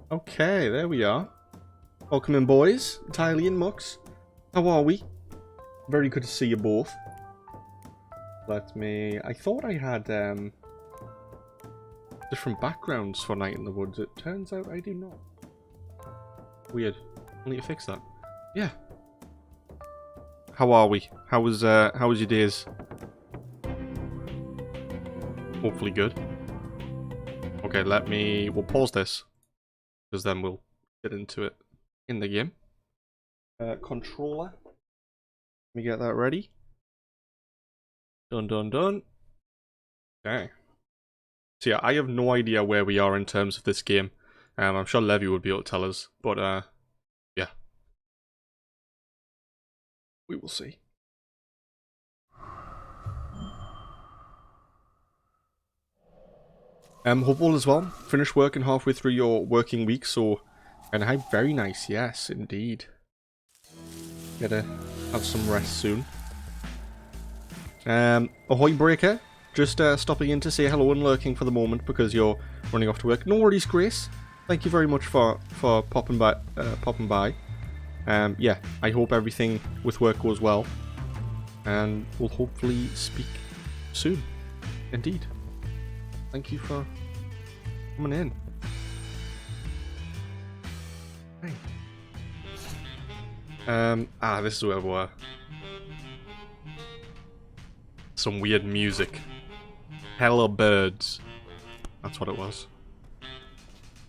Okay, there we are. Welcome in, boys. Tylee and Mux. How are we? Very good to see you both. I thought I had different backgrounds for Night in the Woods. It turns out I do not. Weird. I need to fix that. Yeah. How are we? How was your days? Hopefully good. Okay, we'll pause this, because then we'll get into it in the game. Controller. Let me get that ready. Done. Okay. So yeah, I have no idea where we are in terms of this game. I'm sure Levy would be able to tell us, but yeah. We will see. Hope all is well. Finish working halfway through your working week, so... And how very nice, yes, indeed. Gotta have some rest soon. Ahoy Breaker, just stopping in to say hello and lurking for the moment because you're running off to work. No worries, Grace. Thank you very much for popping by. Yeah, I hope everything with work goes well, and we'll hopefully speak soon. Indeed. Thank you for coming in. Hey. This is where we were. Some weird music. Hella birds. That's what it was.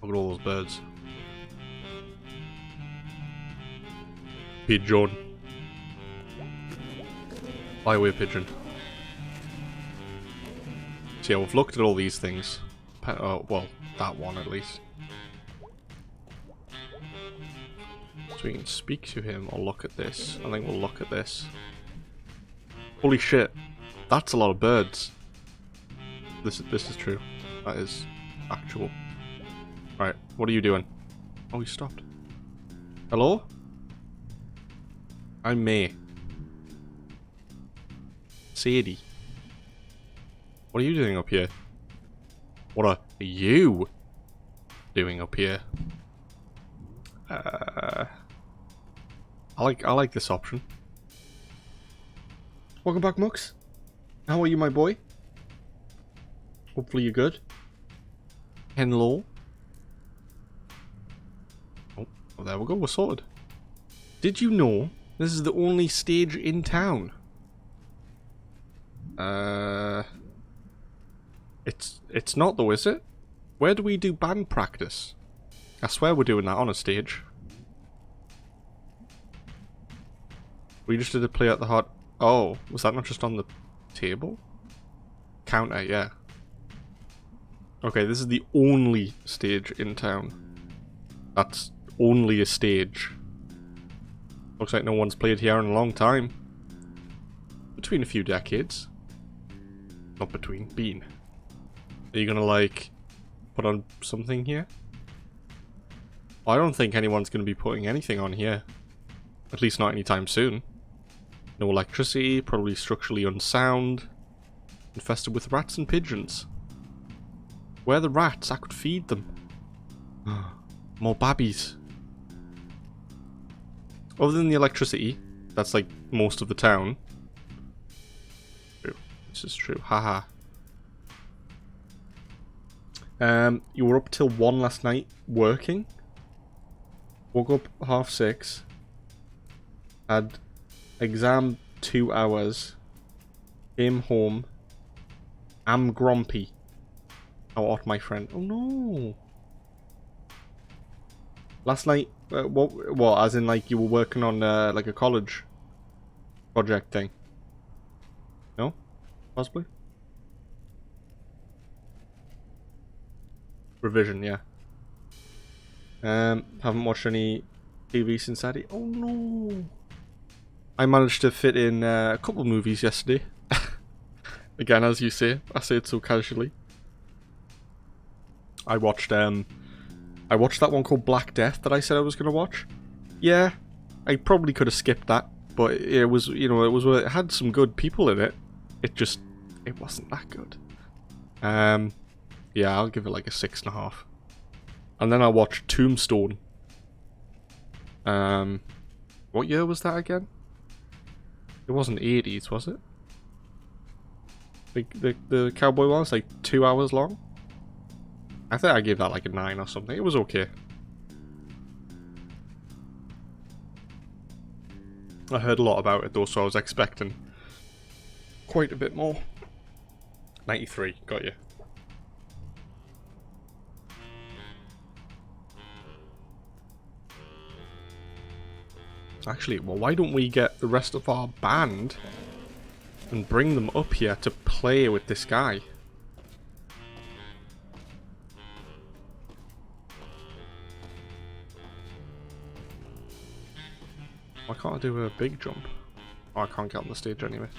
Look at all those birds. Pigeon. Fly away, pigeon. So yeah, we've looked at all these things. Well, that one at least. So we can speak to him or look at this. I think we'll look at this. Holy shit. That's a lot of birds. This is true. That is actual. Right, what are you doing? Oh, he stopped. Hello? I'm May. Sadie. What are you doing up here? What are you doing up here? I like this option. Welcome back, Mux. How are you, my boy? Hopefully you're good. Hello. Oh, well, there we go. We're sorted. Did you know this is the only stage in town? It's not though, is it? Where do we do band practice? I swear we're doing that on a stage. We just did a play at the heart. Oh, was that not just on the table? Counter, yeah. Okay, this is the only stage in town. That's only a stage. Looks like no one's played here in a long time. between a few decades. Not between, been. Are you gonna, like, put on something here? Well, I don't think anyone's gonna be putting anything on here. At least not anytime soon. No electricity, probably structurally unsound. Infested with rats and pigeons. Where are the rats? I could feed them. More babbies. Other than the electricity, that's like most of the town. True. This is true. Haha. You were up till 1 last night working. Woke up 6:30. Had exam 2 hours. Came home. I'm grumpy. How odd, my friend. Oh no. Last night, what? As in, like, you were working on, like, a college project thing? No? Possibly? Revision, yeah. Haven't watched any TV since Saturday. Oh no! I managed to fit in a couple of movies yesterday. Again, as you say, I say it so casually. I watched that one called Black Death that I said I was gonna watch. Yeah, I probably could have skipped that, but it was, you know, it had some good people in it. It wasn't that good. Yeah, I'll give it like a 6.5. And then I watched Tombstone. What year was that again? It wasn't 80s, was it? The cowboy one was like 2 hours long. I think I gave that like a 9 or something. It was okay. I heard a lot about it though, so I was expecting quite a bit more. 93, got you. Actually, well, why don't we get the rest of our band and bring them up here to play with this guy? Why can't I do a big jump? Oh, I can't get on the stage anyway.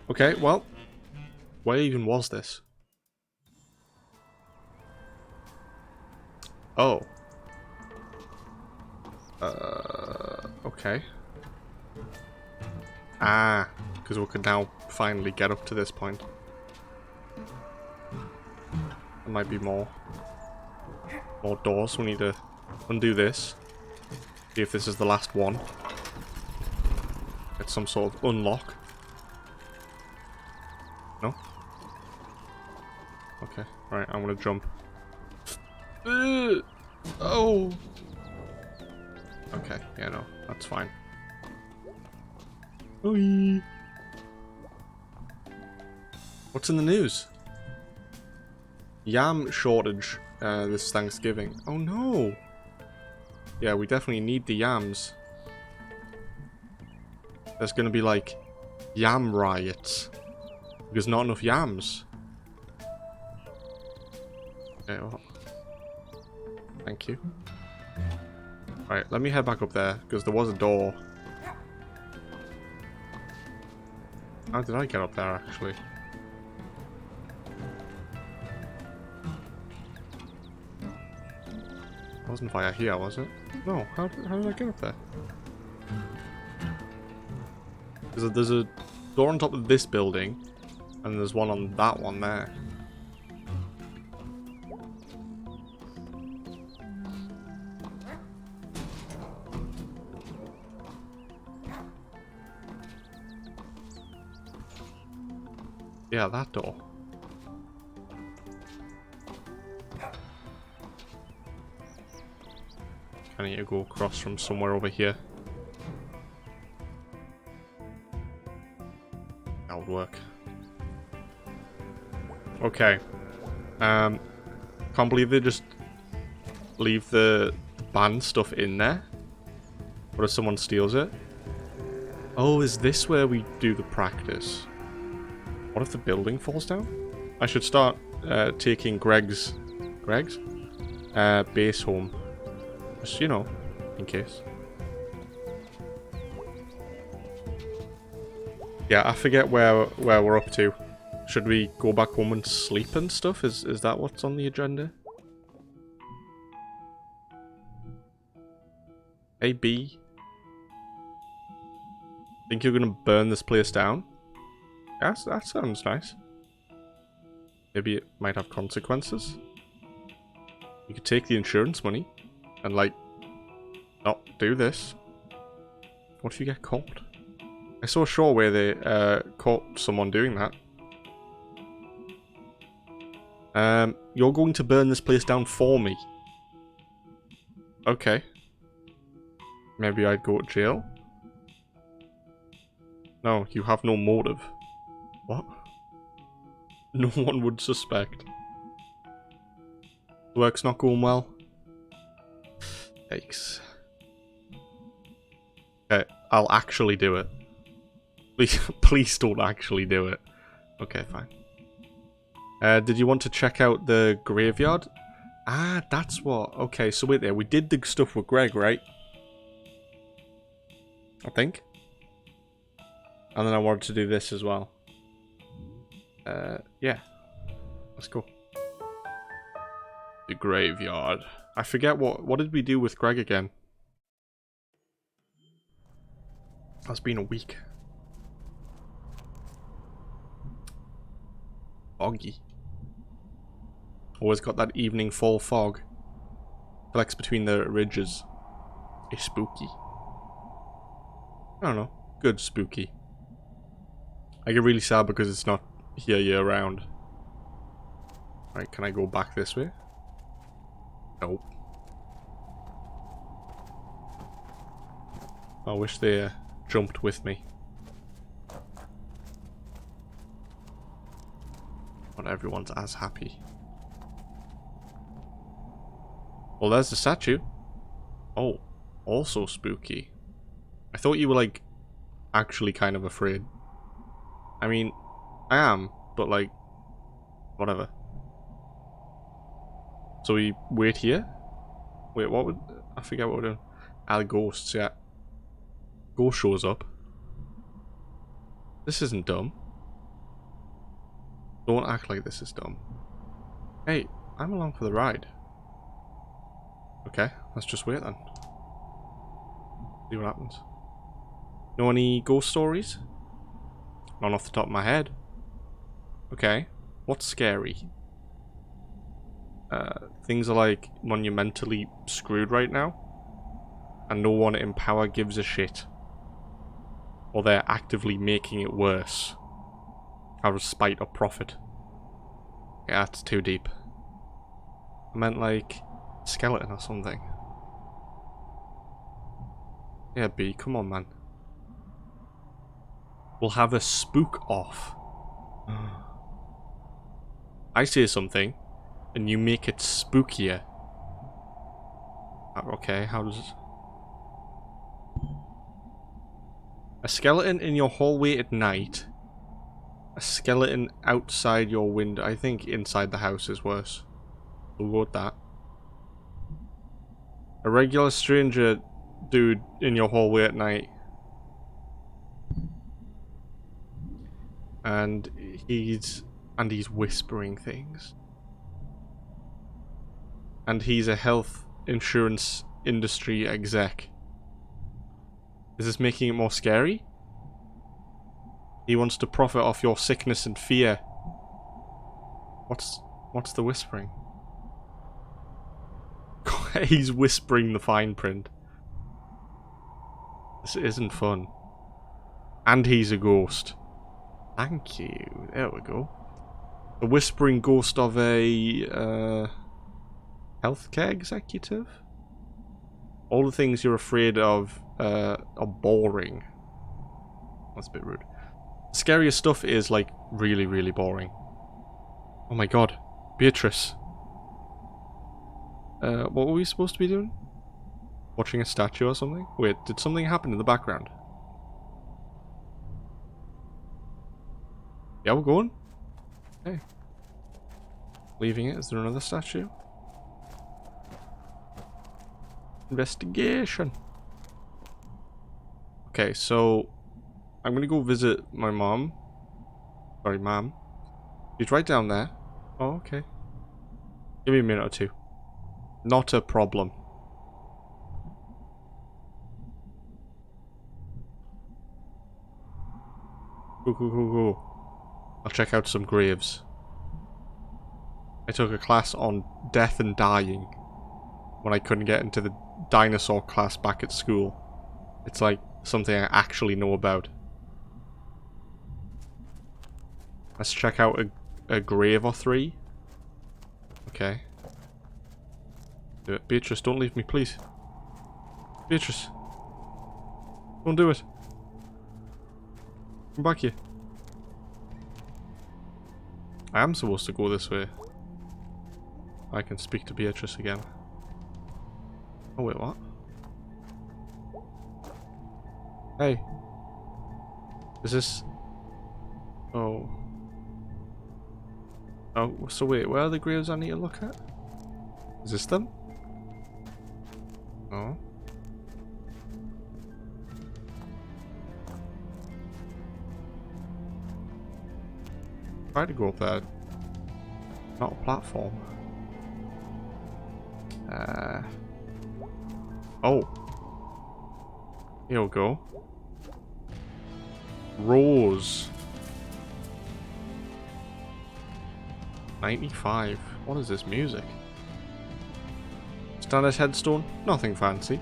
Okay, well, where even was this? Oh. Okay. Ah, because we could now finally get up to this point. There might be more doors. We need to undo this. See if this is the last one. Get some sort of unlock. No? Okay, right, I'm gonna jump. Oh! Okay, yeah, no, that's fine. Oi. What's in the news? Yam shortage this Thanksgiving. Oh no! Yeah, we definitely need the yams. There's gonna be like yam riots because not enough yams. Okay, well, thank you. Right, let me head back up there because there was a door. How did I get up there actually? It wasn't via here, was it? No, how did I get up there? There's a door on top of this building, and there's one on that one there. Yeah, that door. I need to go across from somewhere over here. That would work. Okay. Can't believe they just leave the band stuff in there. What if someone steals it? Oh, is this where we do the practice? What if the building falls down? I should start taking Greg's base home. Just, you know, in case. Yeah, I forget where we're up to. Should we go back home and sleep and stuff? Is that what's on the agenda? Hey, B. Think you're gonna burn this place down? That sounds nice. Maybe it might have consequences. You could take the insurance money and, like, not do this. What if you get caught? I saw a show where they caught someone doing that. You're going to burn this place down for me. Okay. Maybe I'd go to jail? No, you have no motive. What? No one would suspect. Work's not going well. Yikes. Okay, I'll actually do it. Please don't actually do it. Okay, fine. Did you want to check out the graveyard? Ah, that's what... Okay, so wait there. We did the stuff with Greg, right? I think. And then I wanted to do this as well. Yeah. Let's go. The graveyard. I forget what did we do with Greg again? That's been a week. Foggy. Always got that evening fall fog. Collects between the ridges. It's spooky. I don't know. Good spooky. I get really sad because it's not here year round. Right, can I go back this way? Nope. I wish they jumped with me. Not everyone's as happy. Well, there's the statue. Oh, also spooky. I thought you were, like, actually kind of afraid. I mean, I am, but, like, whatever. So we wait here? Wait, what would... I forget what we're doing. Ah, ghosts, yeah. Ghost shows up. This isn't dumb. Don't act like this is dumb. Hey, I'm along for the ride. Okay, let's just wait then. See what happens. Know any ghost stories? None off the top of my head. Okay, what's scary? Things are like monumentally screwed right now. And no one in power gives a shit. Or they're actively making it worse. Out of spite or profit. Yeah, that's too deep. I meant like skeleton or something. Yeah, B, come on, man. We'll have a spook off. I say something, and you make it spookier. Okay, how does... A skeleton in your hallway at night. A skeleton outside your window. I think inside the house is worse. We'll go with that. A regular stranger dude in your hallway at night. And he's whispering things. And he's a health insurance industry exec. Is this making it more scary? He wants to profit off your sickness and fear. What's the whispering? He's whispering the fine print. This isn't fun. And he's a ghost. Thank you. There we go. The whispering ghost of a healthcare executive? All the things you're afraid of are boring. That's a bit rude. The scariest stuff is like really, really boring. Oh my god. Beatrice. What were we supposed to be doing? Watching a statue or something? Wait, did something happen in the background? Yeah, we're going. Hey. Leaving it. Is there another statue? Investigation. Okay, so I'm gonna go visit my mom. Sorry, mom. She's right down there. Oh, okay. Give me a minute or two. Not a problem. Cool. I'll check out some graves. I took a class on death and dying when I couldn't get into the dinosaur class back at school. It's like something I actually know about. Let's check out a grave or three. Okay. Do it. Beatrice, don't leave me, please. Beatrice. Don't do it. Come back here. I am supposed to go this way. I can speak to Beatrice again. Oh wait, what? Hey. Is this... Oh. Oh, so wait, where are the graves I need to look at? Is this them? Oh. Try to go up there. Not a platform. Oh. Here we go. Rose. 95. What is this music? Standard headstone? Nothing fancy.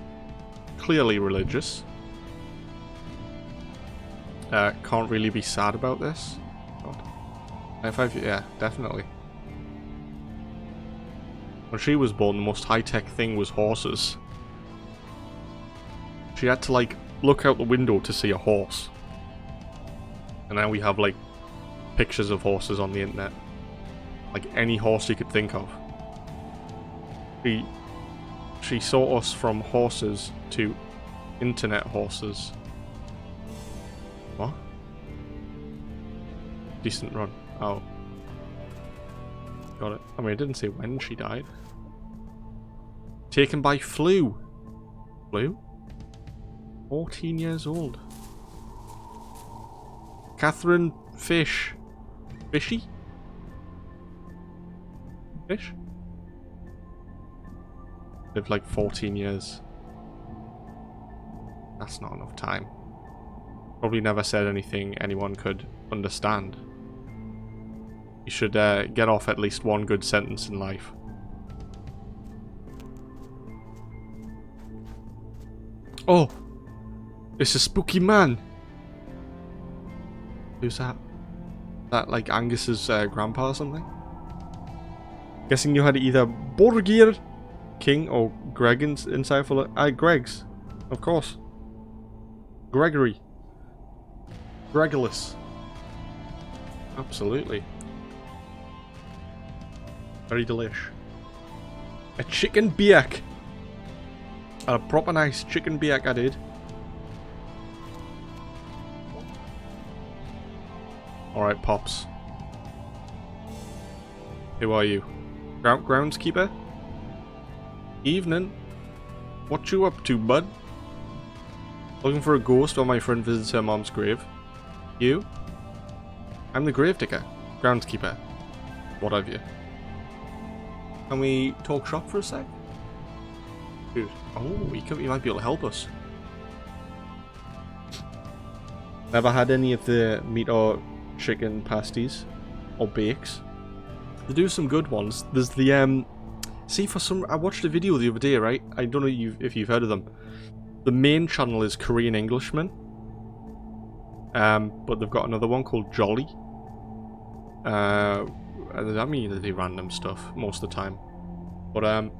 Clearly religious. Can't really be sad about this. God. 95, yeah, definitely. When she was born, the most high-tech thing was horses. She had to, like, look out the window to see a horse. And now we have, like, pictures of horses on the internet. Like, any horse you could think of. She saw us from horses to internet horses. What? Decent run. Oh. Got it. I mean, it didn't say when she died. Taken by flu. Flu? 14 years old. Catherine Fish. Fishy? Fish? Lived like 14 years. That's not enough time. Probably never said anything anyone could understand. You should get off at least one good sentence in life. Oh! It's a spooky man! Who's that? That like Angus's grandpa or something? Guessing you had either Borgir King or Greg inside for Greg's. Of course. Gregory. Gregulus. Absolutely. Very delish. A chicken biak. A proper nice chicken biak I did. Alright, Pops. Who are you? Groundskeeper? Evening. What you up to, bud? Looking for a ghost while my friend visits her mom's grave. You? I'm the gravedigger. Groundskeeper. What have you? Can we talk shop for a sec? Dude. Oh, you might be able to help us. Never had any of the meat or chicken pasties or bakes. They do some good ones. There's the see, I watched a video the other day, right? I don't know if you've heard of them. The main channel is Korean Englishman. But they've got another one called Jolly. I mean, they do random stuff most of the time. But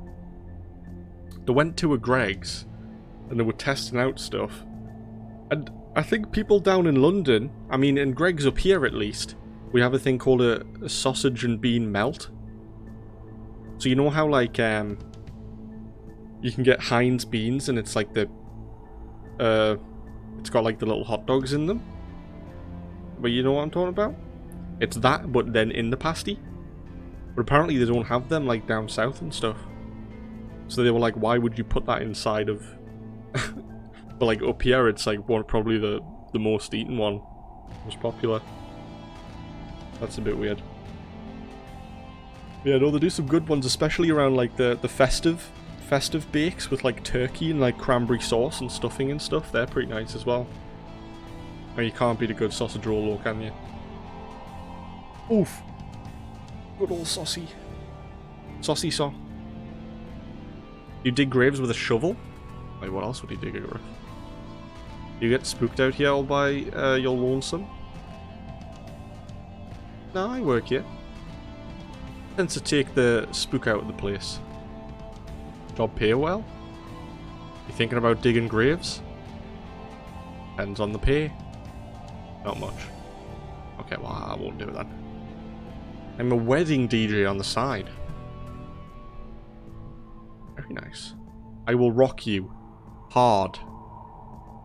they went to a Greg's and they were testing out stuff. And I think people down in London, I mean in Greg's up here at least, we have a thing called a sausage and bean melt. So you know how like you can get Heinz beans and it's like the it's got like the little hot dogs in them. But you know what I'm talking about? It's that, but then in the pasty. But apparently they don't have them like down south and stuff. So they were like, why would you put that inside of... But like up here it's like probably the the most eaten one. Most popular. That's a bit weird. Yeah, no, they do some good ones, especially around like the festive bakes with like turkey and like cranberry sauce and stuffing and stuff. They're pretty nice as well. Oh, you can't beat a good sausage roll though, can you? Oof. Good old saucy. Saucy saw. You dig graves with a shovel? Like, what else would you dig a grave? You get spooked out here all by your lonesome? No, I work here. Tends to take the spook out of the place. Job pay well? You thinking about digging graves? Depends on the pay. Not much. Okay, well, I won't do it then. I'm a wedding DJ on the side. Very nice. I will rock you. Hard.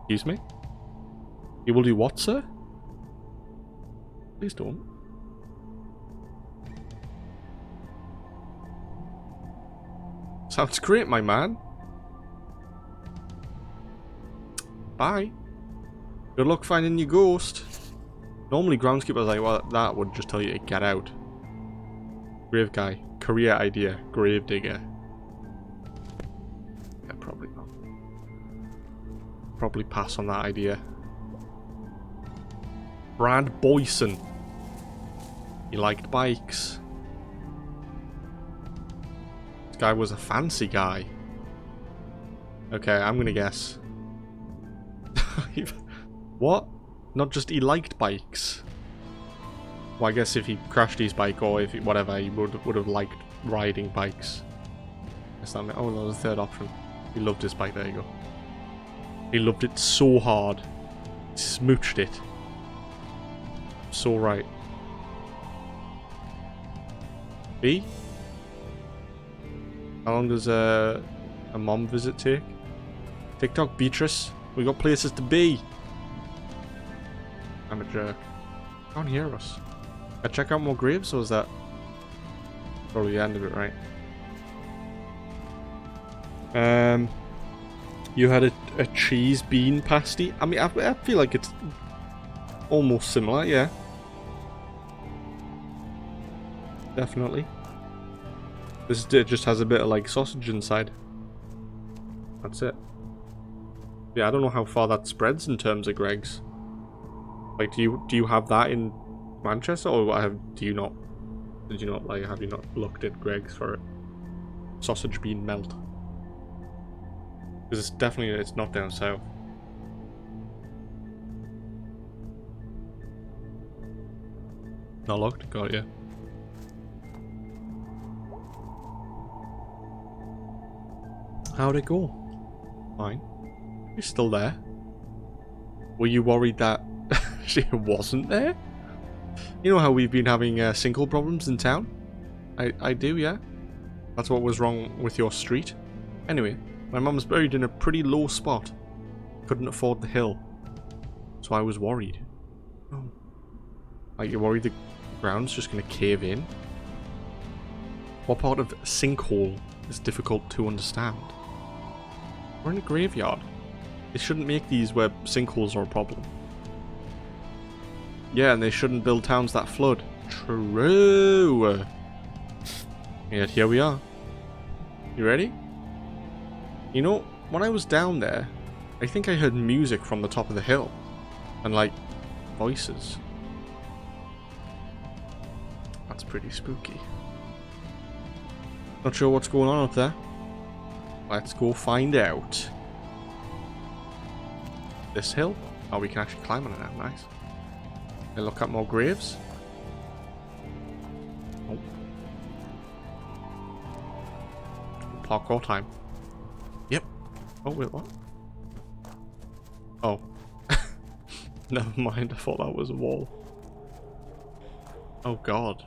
Excuse me? You will do what, sir? Please don't. Sounds great, my man. Bye. Good luck finding your ghost. Normally groundskeepers like that would just tell you to get out. Grave guy. Career idea. Grave digger. Yeah, probably not. Probably pass on that idea. Brad Boyson. He liked bikes. This guy was a fancy guy. Okay, I'm gonna guess. What? Not just he liked bikes. Well, I guess if he crashed his bike or if he, whatever, he would have liked riding bikes. Guess that, oh no, there's a third option. He loved his bike, there you go. He loved it so hard. He smooched it. So right. B? How long does a mom visit take? TikTok Beatrice, we got places to be. I'm a jerk. Can't hear us. I check out more graves, or is that probably the end of it, right? You had a cheese bean pasty. I mean, I feel like it's almost similar, yeah. Definitely. This just has a bit of like sausage inside. That's it. Yeah, I don't know how far that spreads in terms of Greggs. Like, do you have that in Manchester, or do you not? Did you not like? Have you not looked at Greggs for it? Sausage bean melt. Because it's not down south. Not looked? Got it, yeah. How'd it go? Fine. You're still there. Were you worried that she wasn't there? You know how we've been having sinkhole problems in town? I do, yeah. That's what was wrong with your street. Anyway, my mum's buried in a pretty low spot. Couldn't afford the hill. So I was worried. Oh. Like, you're worried the ground's just gonna cave in? What part of sinkhole is difficult to understand? We're in a graveyard. They shouldn't make these where sinkholes are a problem. Yeah, and they shouldn't build towns that flood. True. Yet here we are. You ready? You know, when I was down there, I think I heard music from the top of the hill. And like, voices. That's pretty spooky. Not sure what's going on up there. Let's go find out. This hill? Oh, we can actually climb on it now. Nice. And look at more graves. Oh. Parkour time. Yep. Oh, wait, what? Oh. Never mind, I thought that was a wall. Oh, God.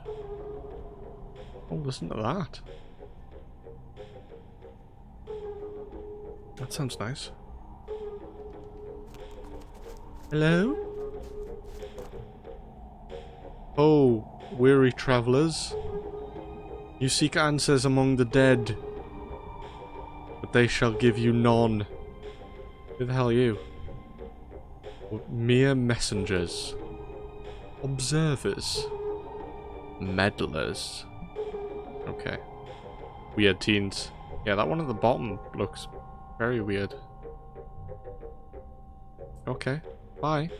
Oh, listen to that. That sounds nice. Hello? Oh, weary travelers. You seek answers among the dead, but they shall give you none. Who the hell are you? Mere messengers. Observers. Meddlers. Okay. Weird teens. Yeah, that one at the bottom looks very weird. Okay. Bye.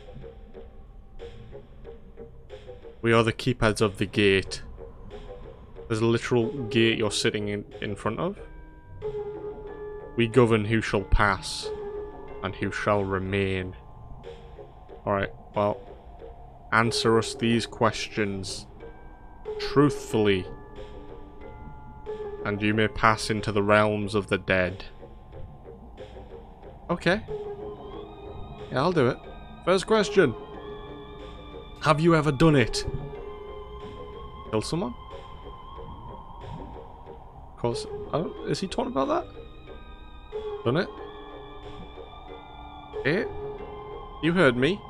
We are the keepers of the gate. There's a literal gate you're sitting in front of. We govern who shall pass and who shall remain. Alright, well, answer us these questions truthfully, and you may pass into the realms of the dead. Okay. Yeah, I'll do it. First question. Have you ever done it? Kill someone? Of course. Oh, is he talking about that? Done it? Eh? You heard me.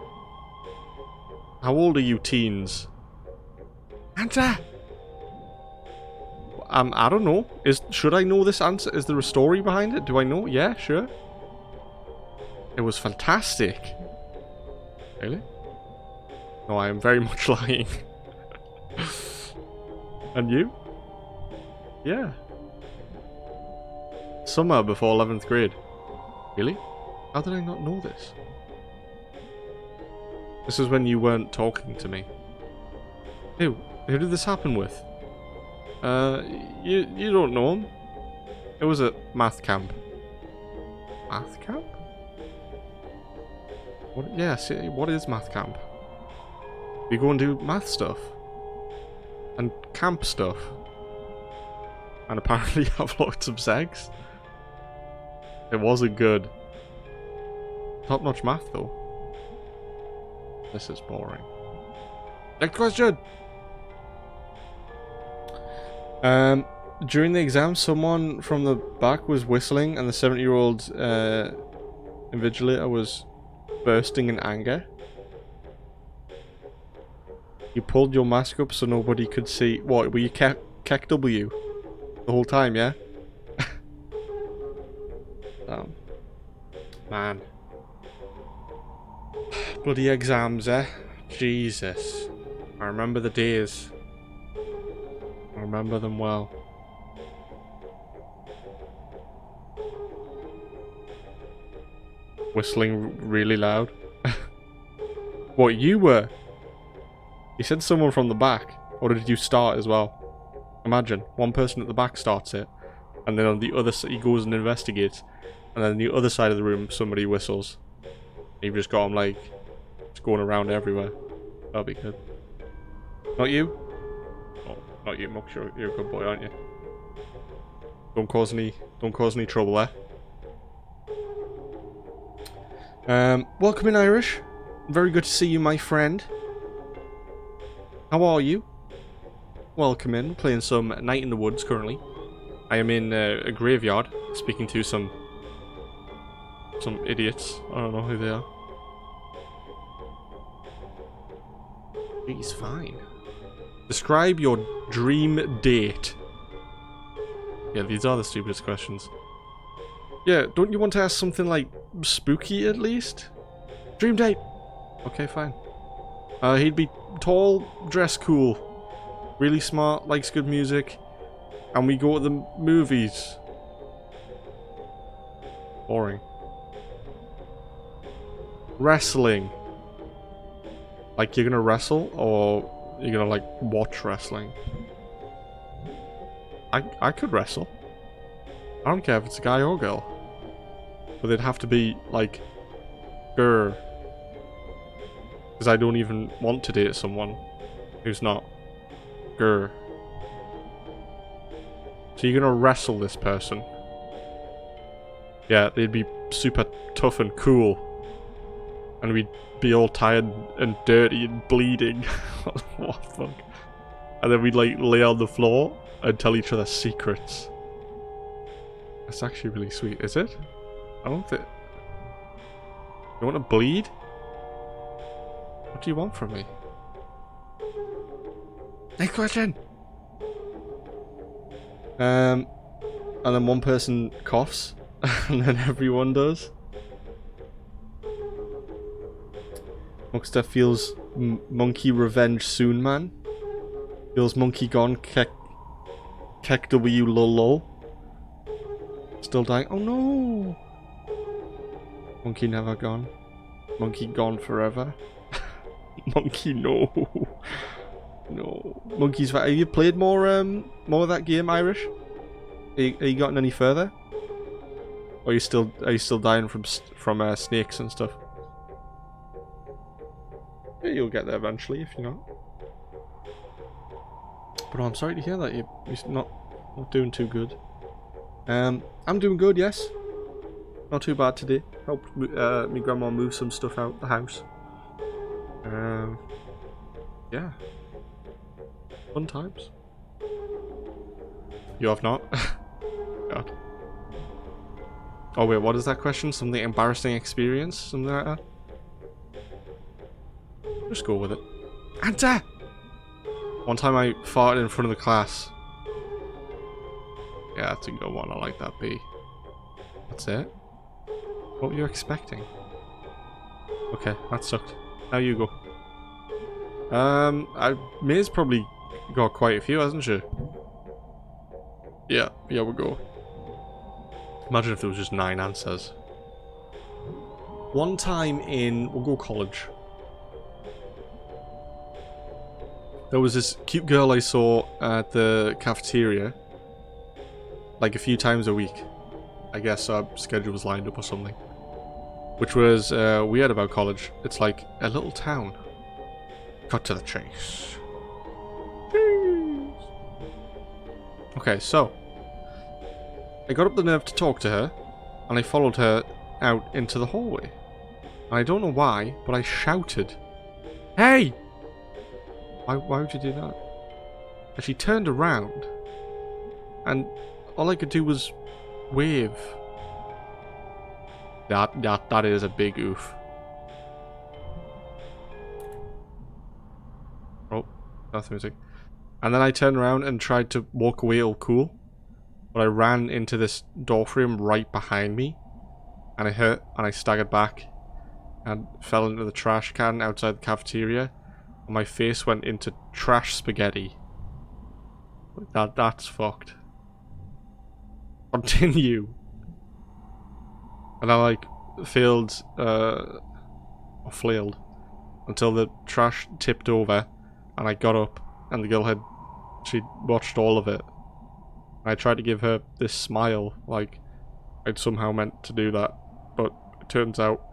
How old are you teens? Answer! I don't know. Should I know this answer? Is there a story behind it? Do I know? Yeah, sure. It was fantastic. Really? No, I am very much lying. And you? Yeah. Summer before 11th grade. Really? How did I not know this? This is when you weren't talking to me. Who did this happen with? You don't know him. It was at math camp. Math camp? What? Yeah, see, what is math camp? We go and do math stuff. And camp stuff. And apparently have lots of sex. It wasn't good. Top-notch math, though. This is boring. Next question! During the exam, someone from the back was whistling and the 70-year-old invigilator was bursting in anger. You pulled your mask up so nobody could see. What, were you KEKW the whole time, yeah? Man. Bloody exams, eh? Jesus. I remember the days. I remember them well. Whistling really loud. What, you were? You said someone from the back. Or did you start as well? Imagine, one person at the back starts it, and then on the other side he goes and investigates, and then on the other side of the room somebody whistles. You've just got him like, just going around everywhere. That'll be good. Not you? Oh, not you, Mux. You're a good boy, aren't you? Don't cause any trouble there. Welcome in, Irish. Very good to see you, my friend. How are you? Welcome in. Playing some Night in the Woods currently. I am in a graveyard, speaking to some idiots. I don't know who they are. He's fine. Describe your dream date. Yeah, these are the stupidest questions. Yeah, don't you want to ask something like spooky at least? Dream date. Okay, fine. He'd be tall, dressed cool, really smart, likes good music, and we go to the movies. Boring. Wrestling. Like you're gonna wrestle, or you're gonna like watch wrestling? I could wrestle. I don't care if it's a guy or girl. But they'd have to be like grr. Because I don't even want to date someone who's not grr. So you're gonna wrestle this person. Yeah, they'd be super tough and cool. And we'd be all tired and dirty and bleeding. What the fuck? And then we'd like lay on the floor and tell each other secrets. That's actually really sweet, is it? I don't think... You want to bleed? What do you want from me? Next question! And then one person coughs, and then everyone does. Monkster feels monkey revenge soon, man. Feels monkey gone. Kek W lol. Still dying. Oh no! Monkey never gone. Monkey gone forever. Monkey no. No. Monkey's have you played more of that game, Irish? Are you gotten any further? Or are you still dying from snakes and stuff? Yeah, you'll get there eventually if you're not. But I'm sorry to hear that you're not doing too good. I'm doing good, yes. Not too bad today. Helped me grandma move some stuff out the house. Yeah. Fun times. You have not? God. Oh wait, what is that question? Something embarrassing experience? Something like that? Just go with it. Anta! One time I farted in front of the class. Yeah, that's a good one. I like that B. That's it? What were you expecting? Okay, that sucked. Now you go. May's probably got quite a few, hasn't she? Yeah, we'll go. Imagine if there was just 9 answers. One time we'll go college. There was this cute girl I saw at the cafeteria, like a few times a week. I guess our schedule was lined up or something. Which was weird about college. It's like a little town. Cut to the chase. Jeez. Okay, so I got up the nerve to talk to her, and I followed her out into the hallway. And I don't know why, but I shouted, "Hey!" Why would you do that? And she turned around, and all I could do was wave. That is a big oof. Oh, that's music. And then I turned around and tried to walk away all cool, but I ran into this door frame right behind me, and it hurt, and I staggered back, and fell into the trash can outside the cafeteria, and my face went into trash spaghetti. That's fucked. Continue. And I like flailed until the trash tipped over, and I got up, and the girl she'd watched all of it. I tried to give her this smile, like I'd somehow meant to do that, but it turns out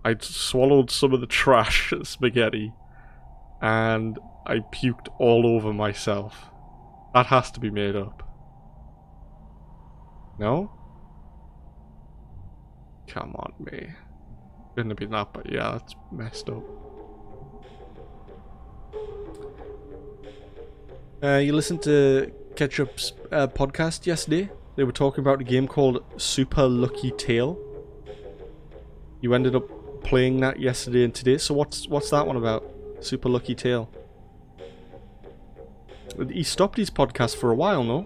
I'd swallowed some of the trash spaghetti, and I puked all over myself. That has to be made up. No? Come on, me. Couldn't have been that, but yeah, that's messed up. You listened to Ketchup's podcast yesterday? They were talking about a game called Super Lucky Tail. You ended up playing that yesterday and today, so what's that one about? Super Lucky Tail. He stopped his podcast for a while, no?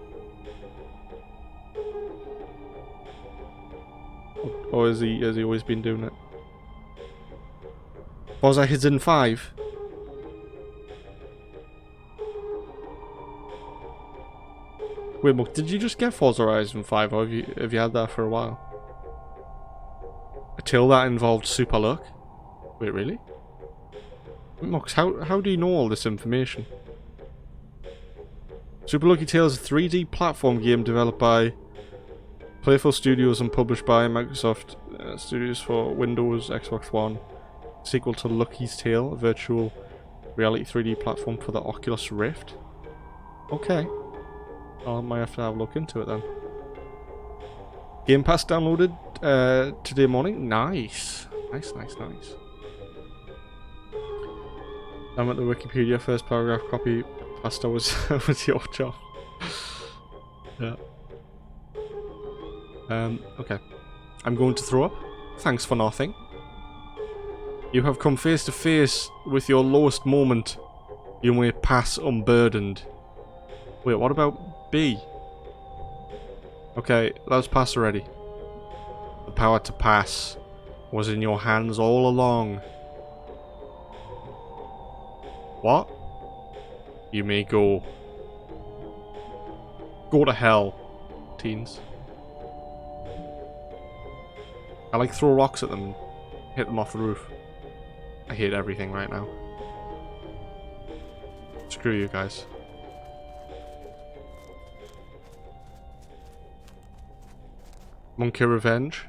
Or has he always been doing it? Forza Horizon 5? Wait, Muck, did you just get Forza Horizon 5, or have you had that for a while? Until that involved Super Luck? Wait, really? Mux, how do you know all this information? Super Lucky Tail is a 3D platform game developed by Playful Studios and published by Microsoft Studios for Windows, Xbox One. Sequel to Lucky's Tale, a virtual reality 3D platform for the Oculus Rift. Okay. I might have to have a look into it then. Game Pass downloaded today morning. Nice. Nice. I'm at the Wikipedia first paragraph copy. Pasta was your job. Yeah. Okay. I'm going to throw up. Thanks for nothing. You have come face to face with your lowest moment. You may pass unburdened. Wait, what about B? Okay, that was pass already. The power to pass was in your hands all along. What? You may go. Go to hell, teens. I like throw rocks at them and hit them off the roof. I hate everything right now. Screw you guys. Monkey revenge.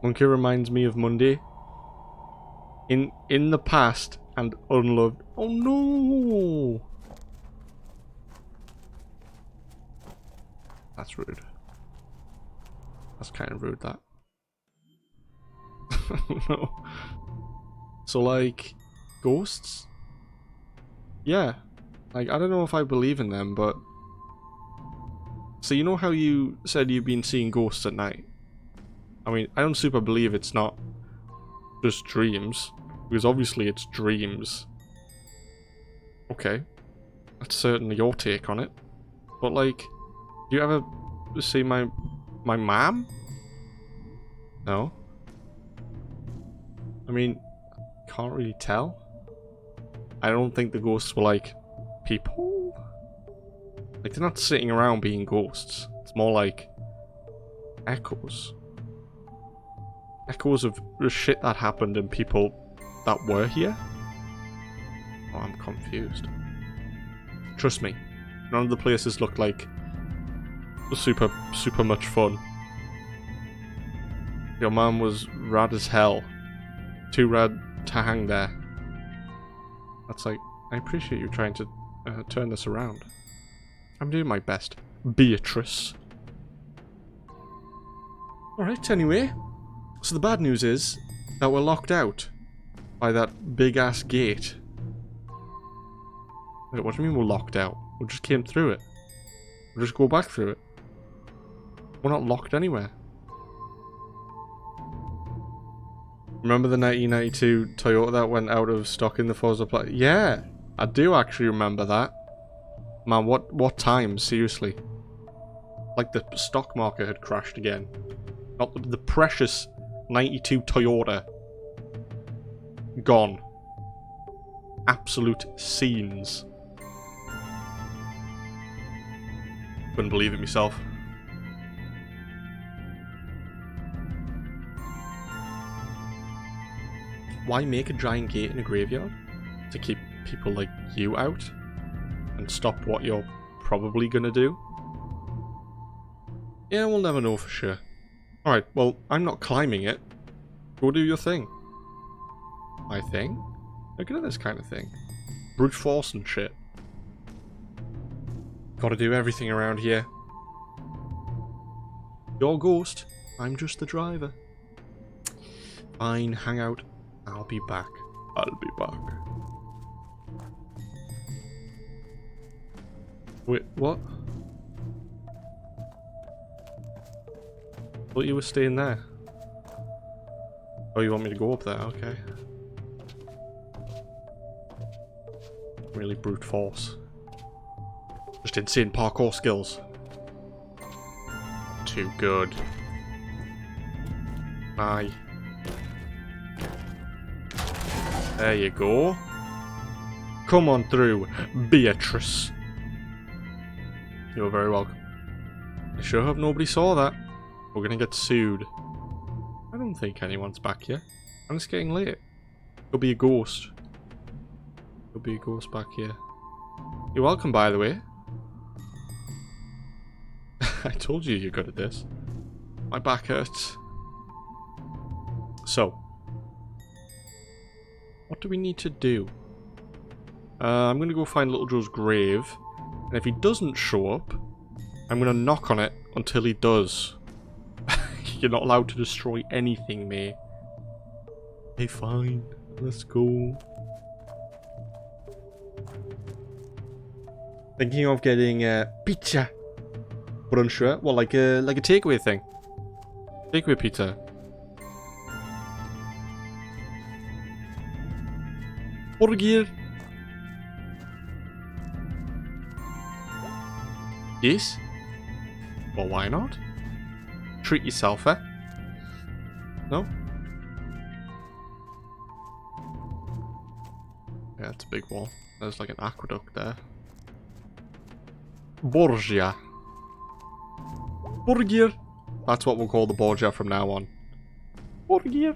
Monkey reminds me of Monday. In the past and unloved. Oh no! That's rude. That's kind of rude, that. No. So, like, ghosts? Yeah. Like, I don't know if I believe in them, but... So, you know how you said you've been seeing ghosts at night? I mean, I don't super believe it's not just dreams, because obviously it's dreams. Okay. That's certainly your take on it. But, like, do you ever see my mom? No. I mean, can't really tell. I don't think the ghosts were like people. Like, they're not sitting around being ghosts. It's more like echoes. Echoes of the shit that happened and people that were here. Oh, I'm confused. Trust me, none of the places looked like super much fun. Your mum was rad as hell. Too rad to hang there. That's like, I appreciate you trying to turn this around. I'm doing my best, Beatrice. Alright, anyway. So the bad news is that we're locked out by that big ass gate. Wait, what do you mean we're locked out? We just came through it. We'll just go back through it. We're not locked anywhere. Remember the 1992 Toyota that went out of stock in the Forza Play? Yeah, I do actually remember that. Man, what time? Seriously. Like the stock market had crashed again. Not the precious 92 Toyota. Gone. Absolute scenes. Couldn't believe it myself. Why make a giant gate in a graveyard? To keep people like you out? And stop what you're probably gonna do? Yeah, we'll never know for sure. Alright, well, I'm not climbing it. Go do your thing. My thing? Look at this kind of thing. Brute force and shit. Gotta do everything around here. You're Ghost. I'm just the driver. Fine, hang out. I'll be back. I'll be back. Wait, what? Thought you were staying there. Oh, you want me to go up there? Okay. Really brute force. Just insane parkour skills. Too good. Aye. There you go. Come on through, Beatrice. You're very welcome. I sure hope nobody saw that. We're gonna get sued. I don't think anyone's back here. And it's getting late. Could be a ghost. Could be a ghost back here. You're welcome, by the way. I told you you're good at this. My back hurts. So. What do we need to do? I'm going to go find Little Joe's grave. And if he doesn't show up, I'm going to knock on it until he does. You're not allowed to destroy anything, mate. Hey, fine. Let's go. Thinking of getting pizza. But unsure. Well, like a takeaway thing. Takeaway pizza. Burger. Yes? Well, why not? Treat yourself, eh? No? Yeah, it's a big wall. There's like an aqueduct there. Borgia. Borgia. That's what we'll call the Borgia from now on. Borgia.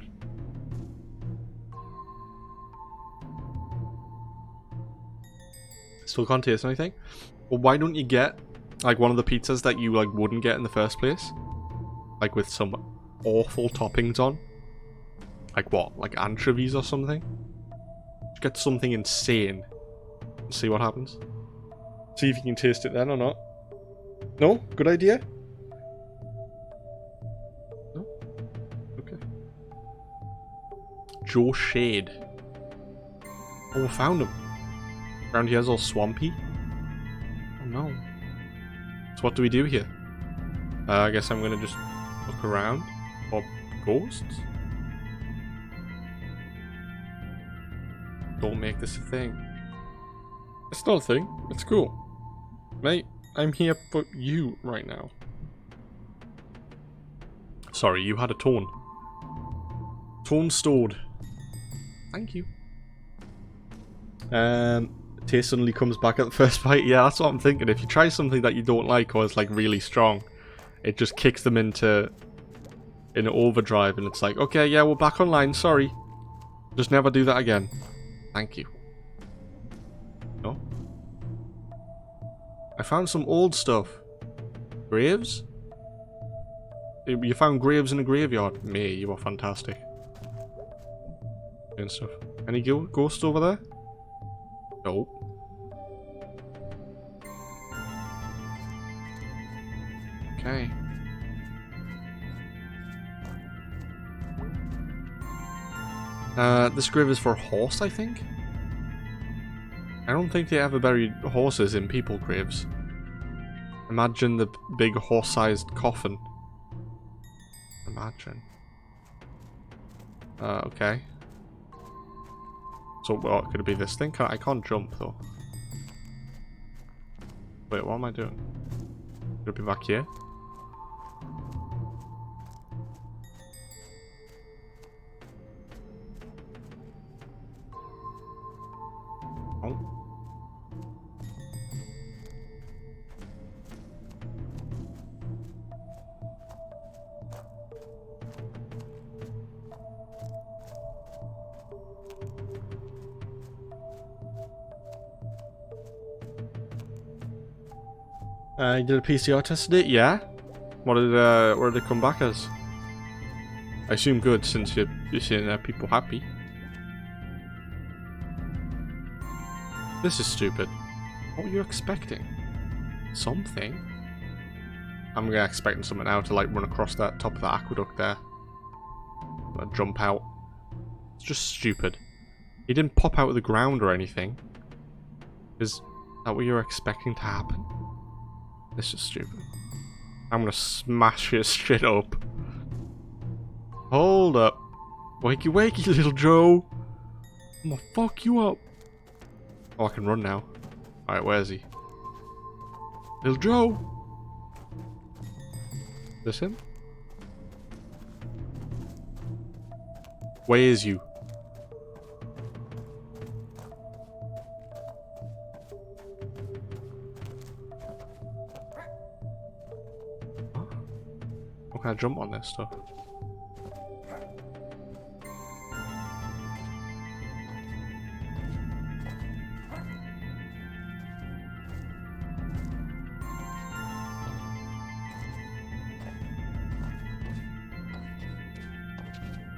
Still can't taste anything? Well, why don't you get like one of the pizzas that you like wouldn't get in the first place? Like with some awful toppings on? Like what? Like anchovies or something? Just get something insane and see what happens. See if you can taste it then or not. No? Good idea? No? Okay. Joe Shade. Oh, we found him. Around here's all swampy. Oh no. So what do we do here? I guess I'm gonna just look around for ghosts. Don't make this a thing. It's not a thing. It's cool. Mate, I'm here for you right now. Sorry, you had a tone. Tone stored. Thank you. Taste suddenly comes back at the first bite. Yeah, that's what I'm thinking. If you try something that you don't like or is like really strong, it just kicks them into overdrive and it's like, okay, yeah, we're back online, sorry. Just never do that again. Thank you. No? I found some old stuff. Graves? You found graves in a graveyard? Me, you are fantastic. And stuff. Any ghosts over there? Nope. Okay. This grave is for a horse, I think? I don't think they ever buried horses in people graves. Imagine the big horse-sized coffin. Imagine. Okay. So, what could it be this thing? I can't jump, though. Wait, what am I doing? Could it be back here? Oh. You did a PCR test today? Yeah. What did it come back as? I assume good, since you're seeing people happy. This is stupid. What were you expecting? Something? I'm expecting something now to like run across that top of the aqueduct there. Jump out. It's just stupid. He didn't pop out of the ground or anything. Is that what you're expecting to happen? This is stupid. I'm gonna smash his shit up. Hold up. Wakey wakey, little Joe. I'm gonna fuck you up. Oh, I can run now. Alright, where is he? Little Joe! Is this him? Where is you? How can I jump on this stuff?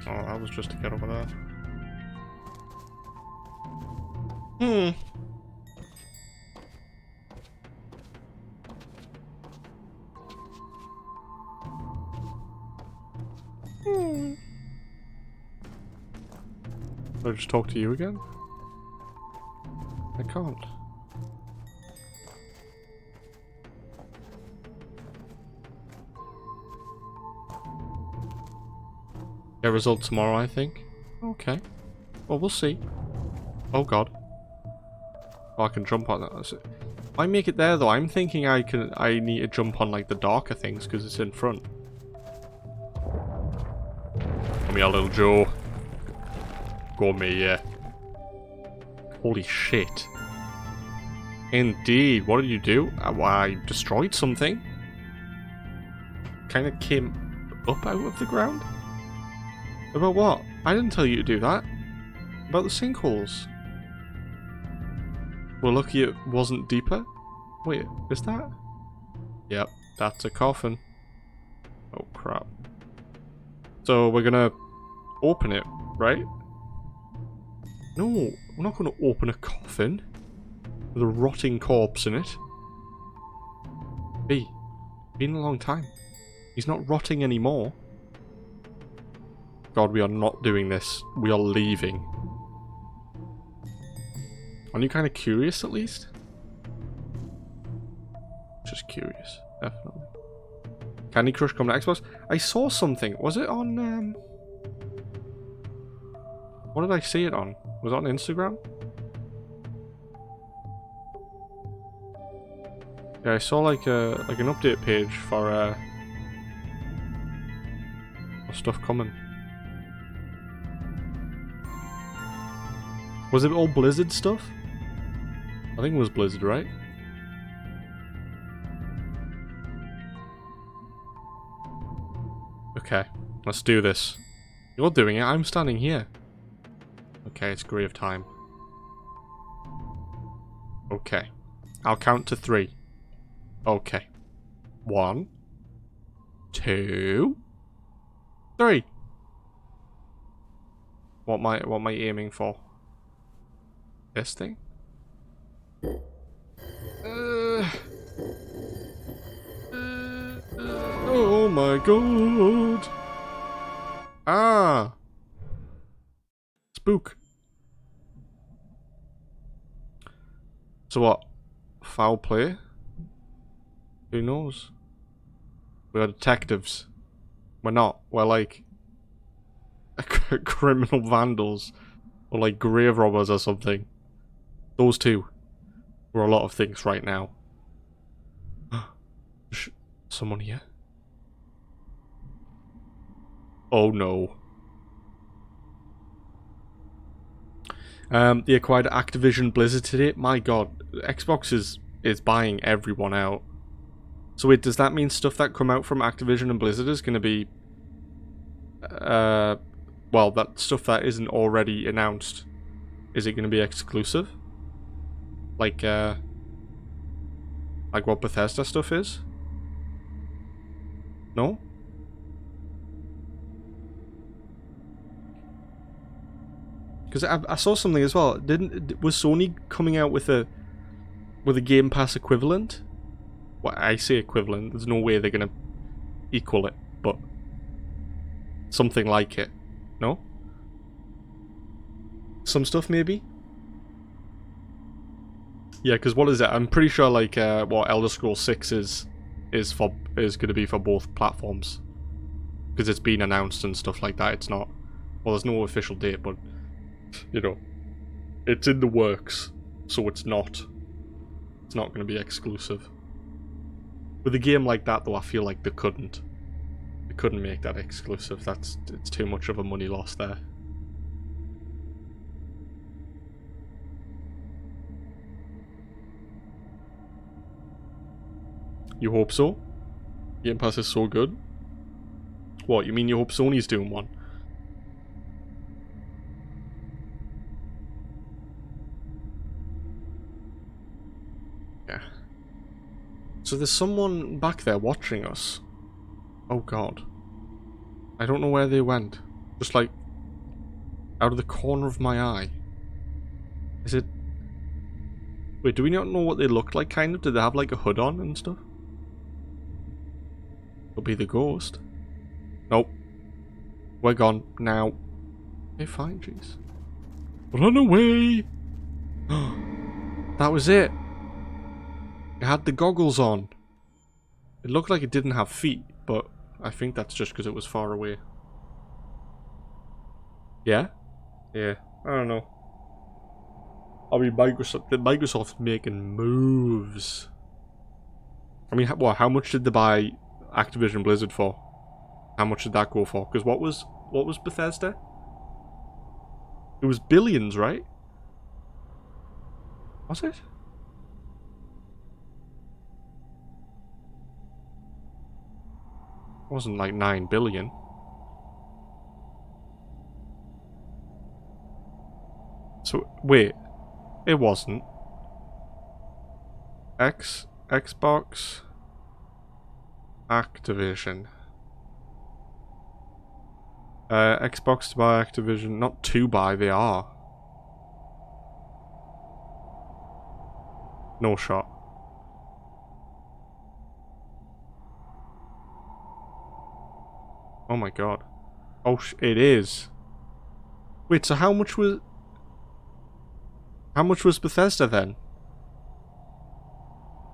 Oh, that was just to get over there. Should I just talk to you again? I can't. Get a result tomorrow, I think. Okay. Well, we'll see. Oh god. Oh, I can jump on that. That's it. If I make it there though, I'm thinking I need to jump on like the darker things because it's in front. Come here, little Joe. Go me, yeah. Holy shit. Indeed. What did you do? I destroyed something. Kind of came up out of the ground? About what? I didn't tell you to do that. About the sinkholes. Well, lucky it wasn't deeper. Wait, is that? Yep, that's a coffin. Oh, crap. So, we're gonna open it, right? No, we're not gonna open a coffin with a rotting corpse in it. Been a long time. He's not rotting anymore. God, we are not doing this. We are leaving. Aren't you kind of curious, at least? Just curious, definitely. Candy Crush coming to Xbox? I saw something. Was it on, what did I see it on? Was it on Instagram? Yeah, I saw like an update page for stuff coming. Was it all Blizzard stuff? I think it was Blizzard, right? Okay, let's do this. You're doing it, I'm standing here. Okay, it's Grave time. Okay. I'll count to 3. Okay. 1, 2, 3. What am I aiming for? This thing? Oh my god! Ah! Spook. So what? Foul play? Who knows? We are detectives. We're not. We're like criminal vandals. Or like grave robbers or something. Those two. We're a lot of things right now. Someone here? Oh no. They acquired Activision Blizzard today. My god, Xbox is buying everyone out. So wait, does that mean stuff that come out from Activision and Blizzard is going to be... well, that stuff that isn't already announced, is it going to be exclusive? Like what Bethesda stuff is? No? Because I saw something as well. Was Sony coming out with a Game Pass equivalent? Well, I say equivalent. There's no way they're gonna equal it, but something like it. No? Some stuff maybe. Yeah, because what is it? I'm pretty sure like what Elder Scrolls 6 is going to be for both platforms, because it's been announced and stuff like that. It's not. Well, there's no official date, but you know, it's in the works, so it's not going to be exclusive. With a game like that, though, I feel like they couldn't make that exclusive. It's too much of a money loss there. You hope so? Game Pass is so good. What, you mean you hope Sony's doing one? Yeah. So there's someone back there watching us. Oh god. I don't know where they went. Just like out of the corner of my eye. Is it... Wait, do we not know what they looked like, kind of? Did they have like a hood on and stuff? It'll be the ghost. Nope. We're gone now. Okay, fine, jeez. Run away! That was it. It had the goggles on. It looked like it didn't have feet, but I think that's just because it was far away. Yeah? Yeah, I don't know. I mean, Microsoft's making moves. I mean, what? How much did they buy Activision Blizzard for? How much did that go for? Because what was Bethesda? It was billions, right? Was it? It wasn't like 9 billion. So, wait. It wasn't. Xbox, Activision. Xbox to buy Activision, not to buy, they are. No shot. Oh my god. Oh, it is. Wait, so how much was Bethesda then?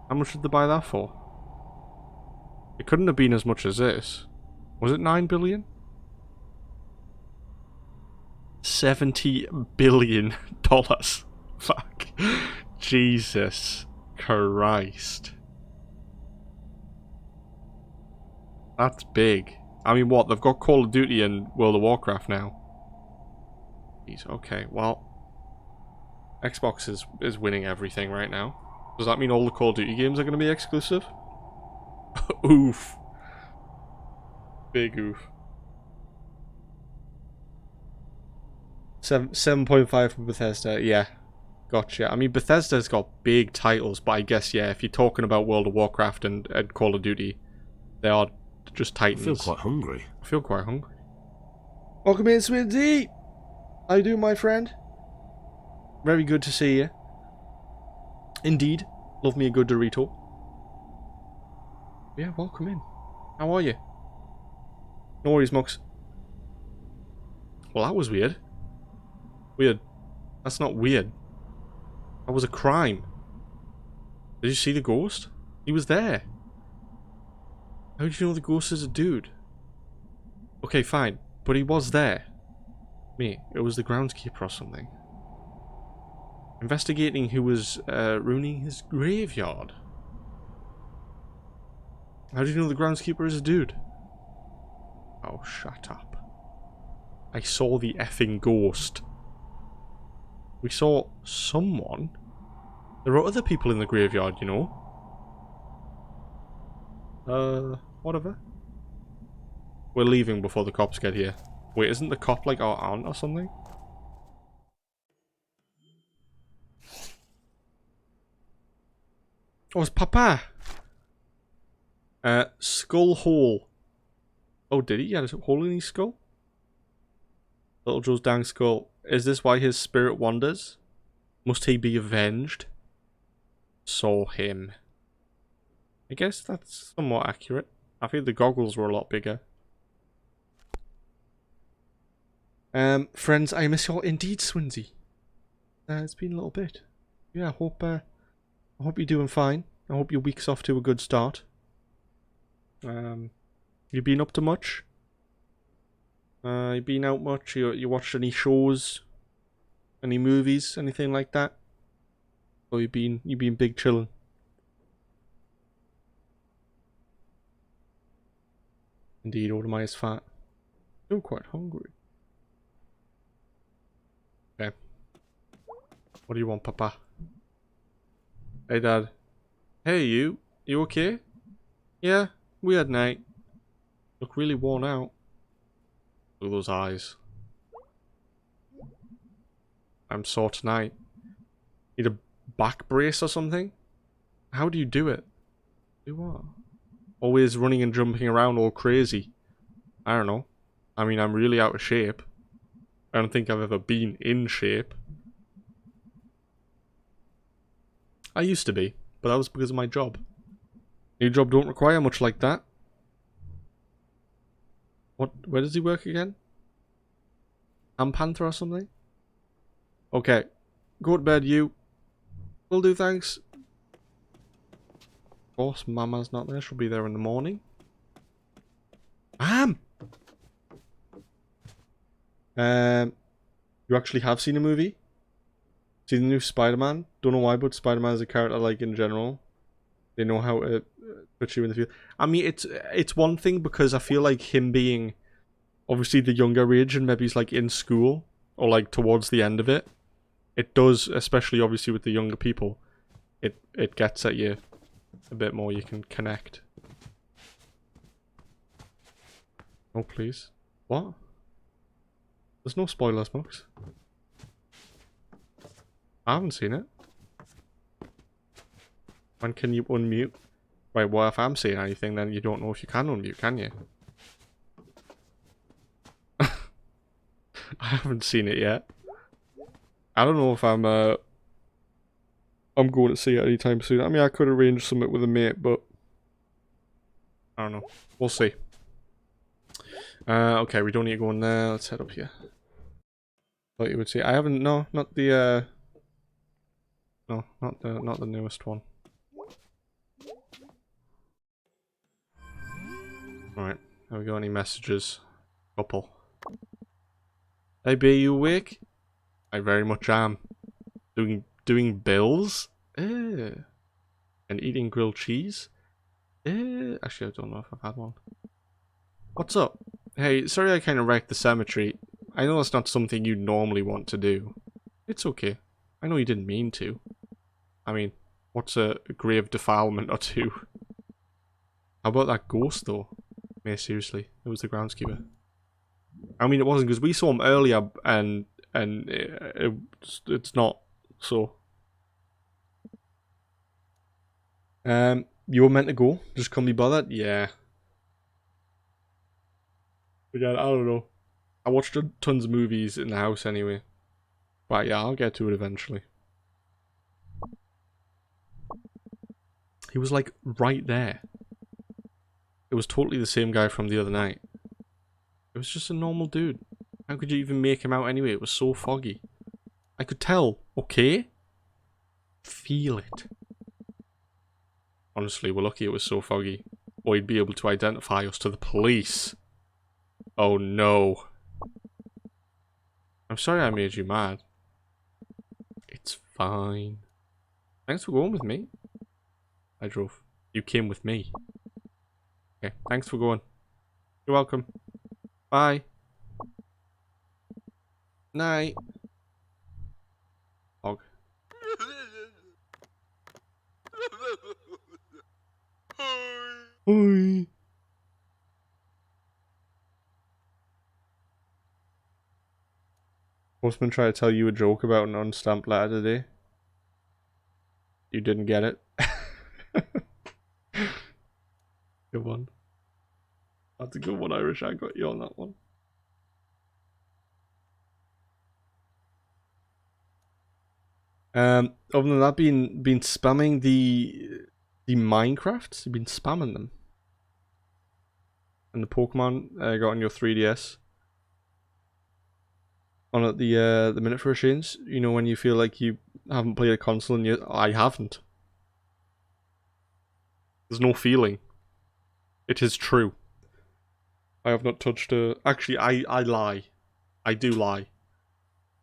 How much did they buy that for? It couldn't have been as much as this. Was it 9 billion? $70 billion. Fuck. Jesus Christ. That's big. I mean, what? They've got Call of Duty and World of Warcraft now. Jeez, okay, well. Xbox is winning everything right now. Does that mean all the Call of Duty games are going to be exclusive? Oof. Big oof. 7.5 for Bethesda, yeah. Gotcha. I mean, Bethesda's got big titles, but I guess, yeah, if you're talking about World of Warcraft and Call of Duty, they are just titans. I feel quite hungry. Welcome in, Swinzy! How you doing, my friend? Very good to see you. Indeed. Love me a good Dorito. Yeah, welcome in. How are you? No worries, Mux. Well, that was weird. Weird. That's not weird. That was a crime. Did you see the ghost? He was there. How did you know the ghost is a dude? Okay, fine. But he was there. Me. It was the groundskeeper or something. Investigating who was ruining his graveyard. How do you know the groundskeeper is a dude? Oh, shut up. I saw the effing ghost. We saw someone. There are other people in the graveyard, you know. Whatever. We're leaving before the cops get here. Wait, isn't the cop like our aunt or something? Oh, it's Papa! Skull hole. Oh, did he? He had a hole in his skull? Little Joe's dang skull. Is this why his spirit wanders? Must he be avenged? Saw him. I guess that's somewhat accurate. I think the goggles were a lot bigger. Friends, I miss y'all indeed, Swinsy. It's been a little bit. Yeah, I hope you're doing fine. I hope your week's off to a good start. You been up to much? You been out much? You watched any shows? Any movies? Anything like that? Or you been big chillin'? Indeed, Audemars is fat. Still quite hungry. Okay. What do you want, Papa? Hey, Dad. Hey, you. You okay? Yeah, weird night. Look really worn out. Look at those eyes. I'm sore tonight. Need a back brace or something? How do you do it? Do what? Always running and jumping around all crazy. I don't know. I mean, I'm really out of shape. I don't think I've ever been in shape. I used to be, but that was because of my job. New job don't require much like that. What? Where does he work again? Ham Panther or something? Okay. Go to bed, you. Will do, thanks. Of course, Mama's not there. She'll be there in the morning. You actually have seen a movie? Seen the new Spider-Man? Don't know why, but Spider-Man is a character like in general. They know how to put you in the field. I mean, it's one thing because I feel like him being obviously the younger age and maybe he's like in school or like towards the end of it. It does, especially obviously with the younger people. It gets at you a bit more. You can connect. Oh, please. What? There's no spoilers, Max. I haven't seen it. When can you unmute? Wait, what if I'm saying anything, then you don't know if you can unmute, can you? I haven't seen it yet. I don't know if I'm going to see it anytime soon. I mean, I could arrange something with a mate, but I don't know. We'll see. Okay, we don't need to go in there. Let's head up here. Thought you would see. I haven't. No, not the. No, not the newest one. Alright, have we got any messages? Couple. Hey B, you awake? I very much am. Doing bills? And eating grilled cheese? Actually, I don't know if I've had one. What's up? Hey, sorry I kind of wrecked the cemetery. I know it's not something you normally want to do. It's okay. I know you didn't mean to. I mean, what's a grave defilement or two? How about that ghost, though? Yeah, seriously, it was the groundskeeper. I mean, it wasn't because we saw him earlier, and it's not. So, you were meant to go. Just couldn't be bothered. Yeah. Again, I don't know. I watched tons of movies in the house anyway. But yeah, I'll get to it eventually. He was like right there. It was totally the same guy from the other night. It was just a normal dude. How could you even make him out anyway? It was so foggy. I could tell, okay? Feel it. Honestly, we're lucky it was so foggy. Or he'd be able to identify us to the police. Oh no. I'm sorry I made you mad. It's fine. Thanks for going with me. I drove. You came with me. Okay, thanks for going. You're welcome. Bye. Night. Hog. Hi. Postman tried to tell you a joke about an unstamped letter today. You didn't get it. Good one. That's a good one, Irish. I got you on that one. Other than that, been spamming the Minecrafts. You've been spamming them. And the Pokemon got on your 3DS. On at the minute for a change. You know when you feel like you haven't played a console and you I haven't. There's no feeling. It is true. I have not touched a... Actually, I lie. I do lie.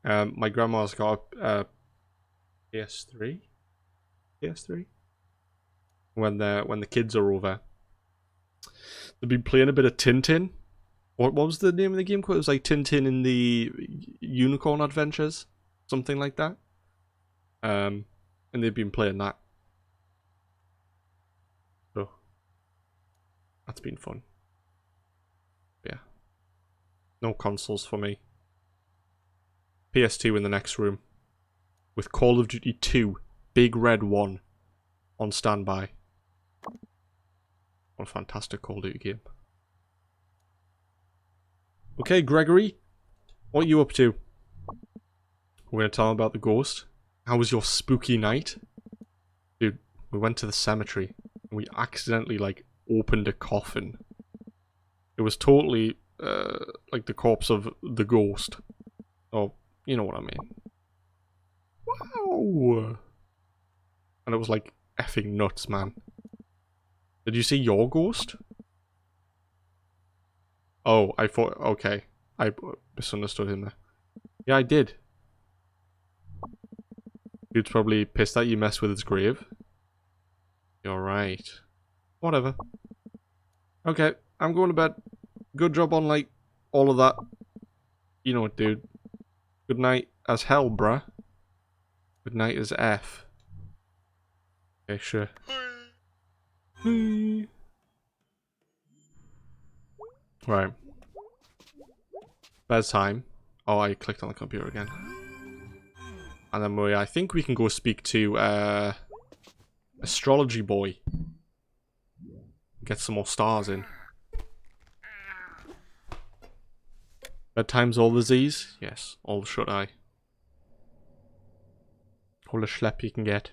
My grandma's got a PS3? PS3? When the kids are over. They've been playing a bit of Tintin. What was the name of the game called? It was like Tintin in the Unicorn Adventures. Something like that. And they've been playing that. So that's been fun. Yeah. No consoles for me. PS2 in the next room. With Call of Duty 2, Big Red 1 on standby. What a fantastic Call of Duty game. Okay, Gregory. What are you up to? We're going to tell him about the ghost. How was your spooky night? Dude, we went to the cemetery. And we accidentally, like, opened a coffin. It was totally, like the corpse of the ghost. Oh, you know what I mean. Wow! And it was like effing nuts, man. Did you see your ghost? Oh, I thought... Okay. I misunderstood him there. Yeah, I did. Dude's probably pissed that you messed with his grave. You're right. Whatever. Okay, I'm going to bed. Good job on, like, all of that. You know what, dude. Good night as hell, bruh. Good night is F. Okay, sure. Right. Bedtime. Oh, I clicked on the computer again. And then I think we can go speak to Astrology Boy. Get some more stars in. Bedtime's all the Z's? Yes, all the shut eye. All the schlep you can get.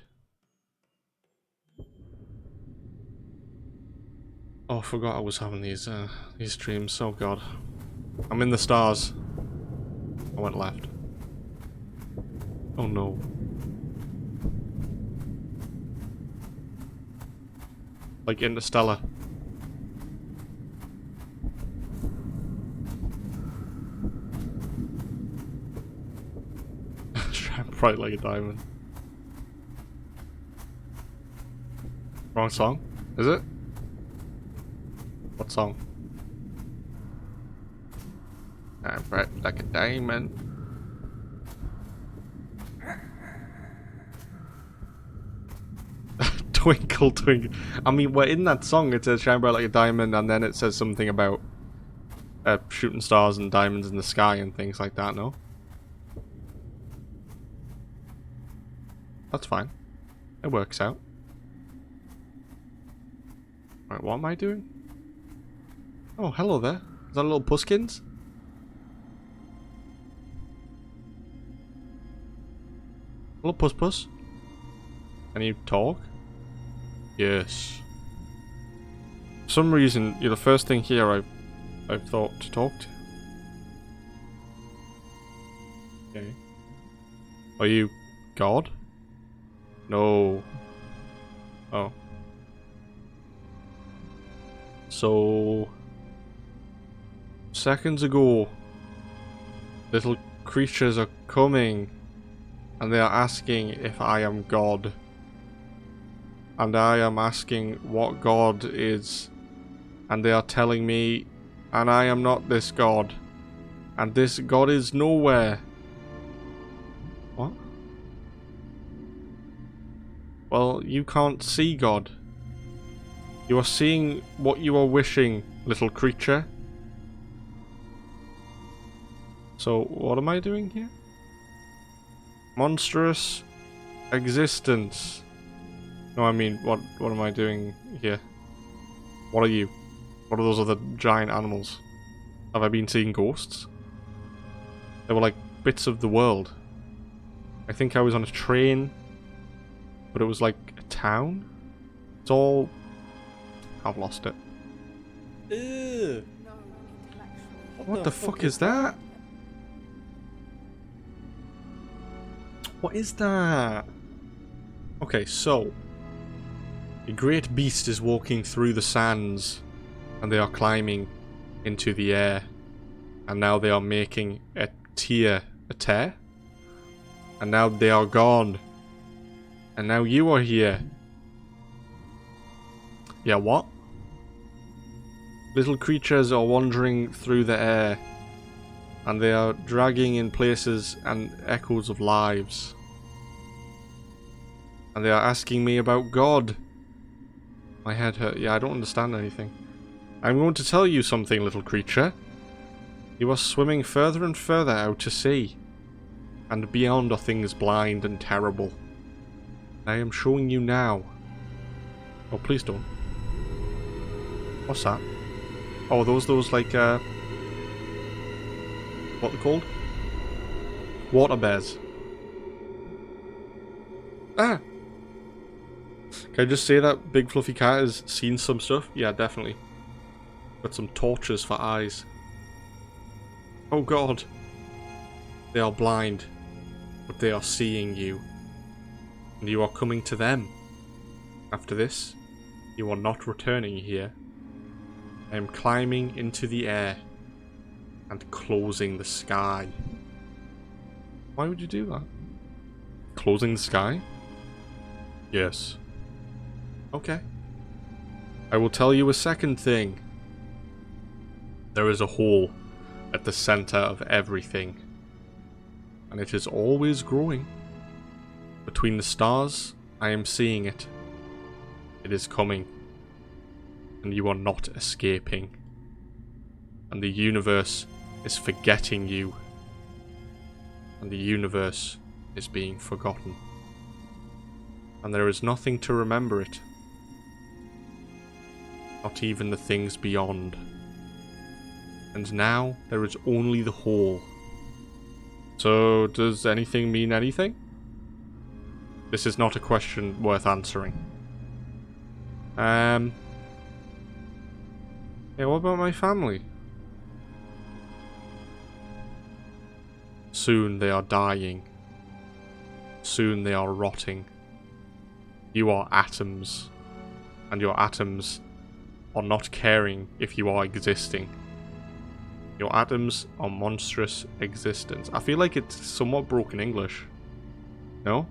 Oh, I forgot I was having these dreams. Oh god. I'm in the stars. I went left. Oh no. Like Interstellar. Shine bright like a diamond. Wrong song? Is it? What song? Shine bright like a diamond. Twinkle, twinkle. I mean, we're in that song. It says shine bright like a diamond, and then it says something about shooting stars and diamonds in the sky and things like that, no? That's fine. It works out. Right, what am I doing? Oh, hello there. Is that a little puskins? Hello, puss puss. Can you talk? Yes. For some reason, you're the first thing here I've thought to talk to. Okay. Are you God? No. Oh. So... seconds ago, little creatures are coming, and they are asking if I am God. And I am asking what God is, and they are telling me, and I am not this God, and this God is nowhere. What? Well, you can't see God. You are seeing what you are wishing, little creature. So, what am I doing here? Monstrous existence. No, I mean, what am I doing here? What are you? What are those other giant animals? Have I been seeing ghosts? They were like bits of the world. I think I was on a train, but it was like a town? It's all... I've lost it. Ew. What the fuck is that? What is that? Okay, so... a great beast is walking through the sands, and they are climbing into the air. And now they are making a tear. A tear? And now they are gone. And now you are here. Yeah, what? Little creatures are wandering through the air, and they are dragging in places and echoes of lives. And they are asking me about God. My head hurt. Yeah, I don't understand anything. I'm going to tell you something, little creature. You are swimming further and further out to sea. And beyond are things blind and terrible. I am showing you now. Oh, please don't. What's that? Oh, those like, what they're called? Water bears. Ah! Can I just say that Big Fluffy Cat has seen some stuff? Yeah, definitely. Got some torches for eyes. Oh god. They are blind, but they are seeing you. And you are coming to them. After this, you are not returning here. I am climbing into the air and closing the sky. Why would you do that? Closing the sky? Yes. Okay. I will tell you a second thing. There is a hole at the center of everything. And it is always growing. The Between the stars, I am seeing it. It is coming. And you are not escaping. And the universe is forgetting you. And the universe is being forgotten. And there is nothing to remember it. Not even the things beyond. And now there is only the whole. So, does anything mean anything? This is not a question worth answering. Yeah, what about my family? Soon they are dying. Soon they are rotting. You are atoms. And your atoms are not caring if you are existing. Your atoms are monstrous existence. I feel like it's somewhat broken English. No?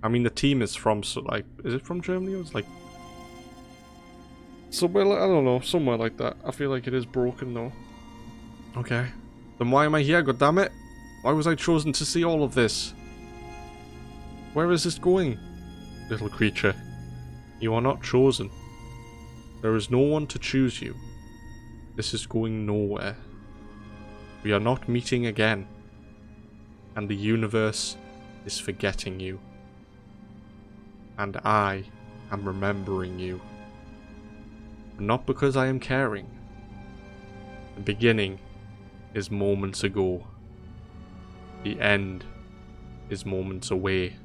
I mean, the team is from, like, is it from Germany? Or it's like somewhere, I don't know, somewhere like that. I feel like it is broken though. Okay. Then why am I here, goddammit? Why was I chosen to see all of this? Where is this going? Little creature. You are not chosen. There is no one to choose you. This is going nowhere. We are not meeting again. And the universe is forgetting you. And I am remembering you. Not because I am caring. The beginning is moments ago. The end is moments away.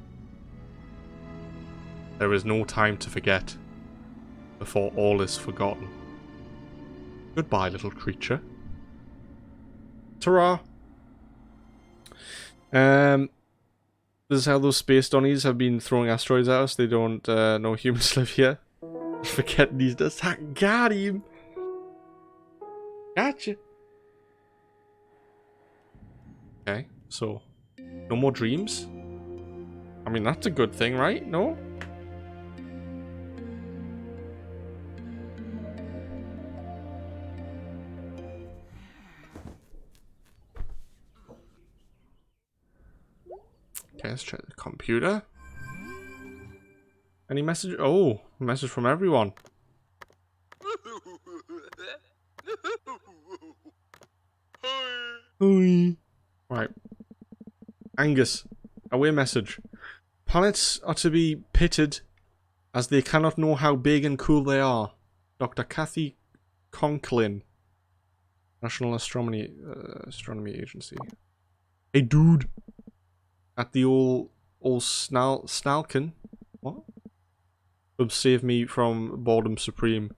There is no time to forget before all is forgotten. Goodbye, little creature. Ta-ra! This is how those space donnies have been throwing asteroids at us. They don't know humans live here. Forget these does. Got him! Gotcha! Okay, so no more dreams? I mean, that's a good thing, right? No? Okay, let's check the computer. Any message? Oh, a message from everyone. Hi. Right. Angus, away message. Planets are to be pitted as they cannot know how big and cool they are. Dr. Kathy Conklin, National Astronomy Agency. Hey, dude. At the old Snalkin. What? Would save me from boredom supreme.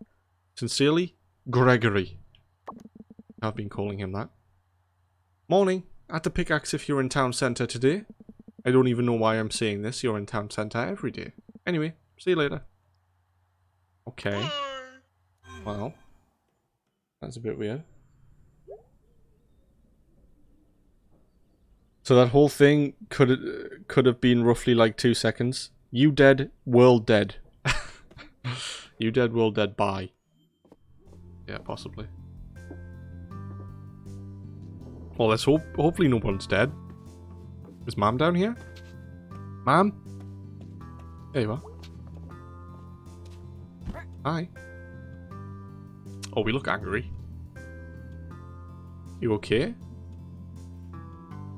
Sincerely, Gregory. I've been calling him that. Morning. At the pickaxe if you're in town centre today. I don't even know why I'm saying this. You're in town centre every day. Anyway, see you later. Okay. Well, that's a bit weird. So that whole thing could have been roughly like 2 seconds. You dead, world dead. You dead, world dead, bye. Yeah, possibly. Well, let's hope. Hopefully no one's dead. Is Mom down here? Mom? There you are. Hi. Oh, we look angry. You okay?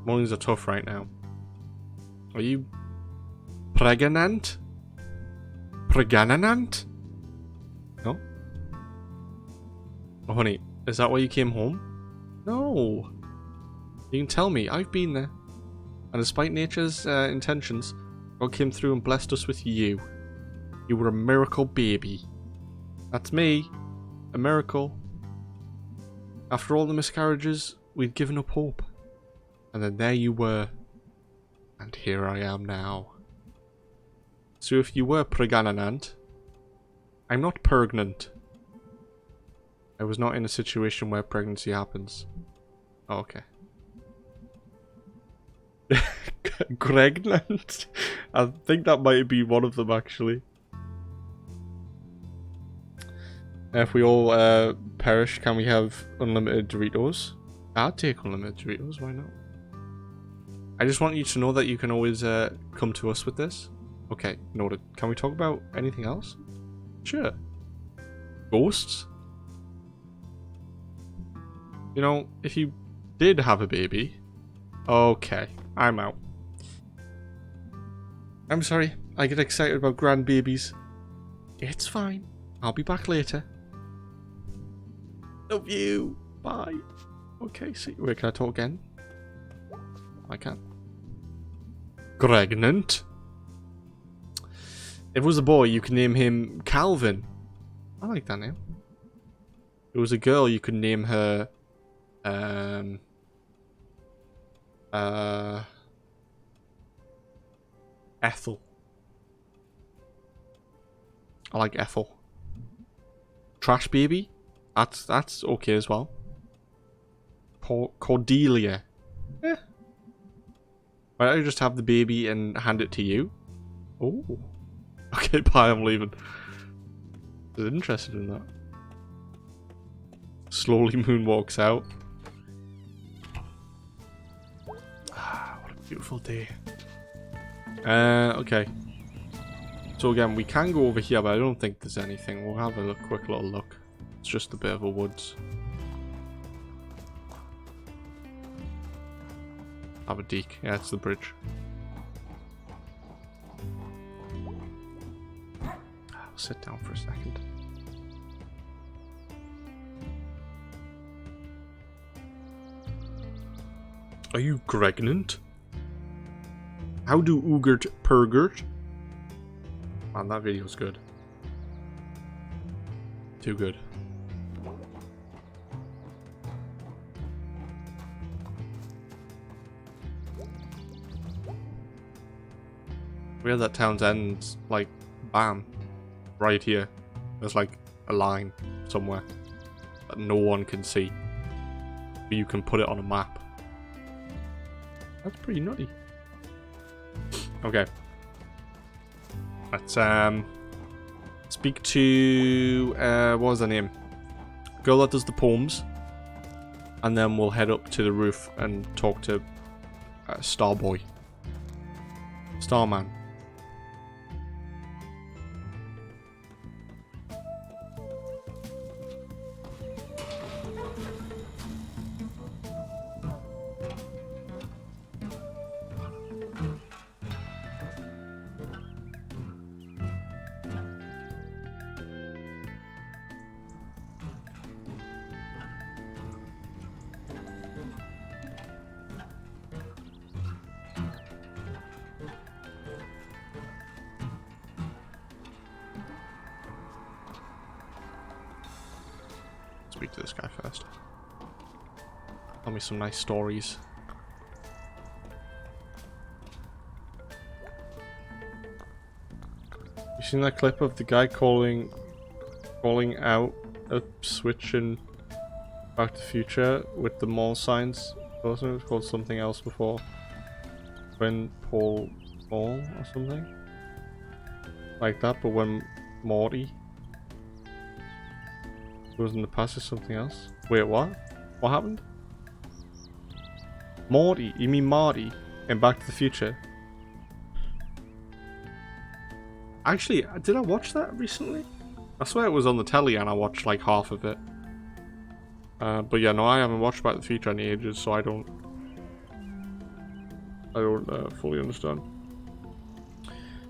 Mornings are tough right now. Are you pregnant? Pregnant? No? Oh, honey, is that why you came home? No. You can tell me. I've been there. And despite nature's intentions, God came through and blessed us with you. You were a miracle baby. That's me. A miracle. After all the miscarriages, we'd given up hope. And then there you were. And here I am now. So if you were pregnant, I'm not pregnant. I was not in a situation where pregnancy happens. Oh, okay. Pregnant? I think that might be one of them, actually. If we all perish, can we have unlimited Doritos? I'll take unlimited Doritos, why not? I just want you to know that you can always come to us with this. Okay, noted. Can we talk about anything else? Sure. Ghosts? You know, if you did have a baby... Okay, I'm out. I'm sorry, I get excited about grandbabies. It's fine. I'll be back later. Love you. Bye. Okay, see. Wait, can I talk again? I can. Pregnant. If it was a boy, you could name him Calvin. I like that name. If it was a girl, you could name her... Ethel. I like Ethel. Trash baby? That's okay as well. Cordelia. Eh. Why don't you just have the baby and hand it to you? Oh. Okay, bye, I'm leaving. I was interested in that. Slowly moonwalks out. Ah, what a beautiful day. Okay. So again, we can go over here, but I don't think there's anything. We'll have a quick little look. It's just a bit of a woods. Have a deek. Yeah, it's the bridge. I'll sit down for a second. Are you pregnant? How do Oogert pergert? Man, that video's good. Too good. Weird that town's ends, like, bam. Right here. There's like a line somewhere that no one can see. But you can put it on a map. That's pretty nutty. Okay. Let's speak to what was her name? Girl that does the poems. And then we'll head up to the roof and talk to Starboy. Starman. Speak to this guy first. Tell me some nice stories. You seen that clip of the guy calling out a switch in Back to the Future with the mall signs? It was called something else before. When Paul Mall or something like that, but when Morty goes in the past is something else. Wait, what? What happened? Morty? You mean Marty in Back to the Future? Actually, did I watch that recently? I swear it was on the telly and I watched like half of it. But yeah, no, I haven't watched Back to the Future in ages, so I don't fully understand.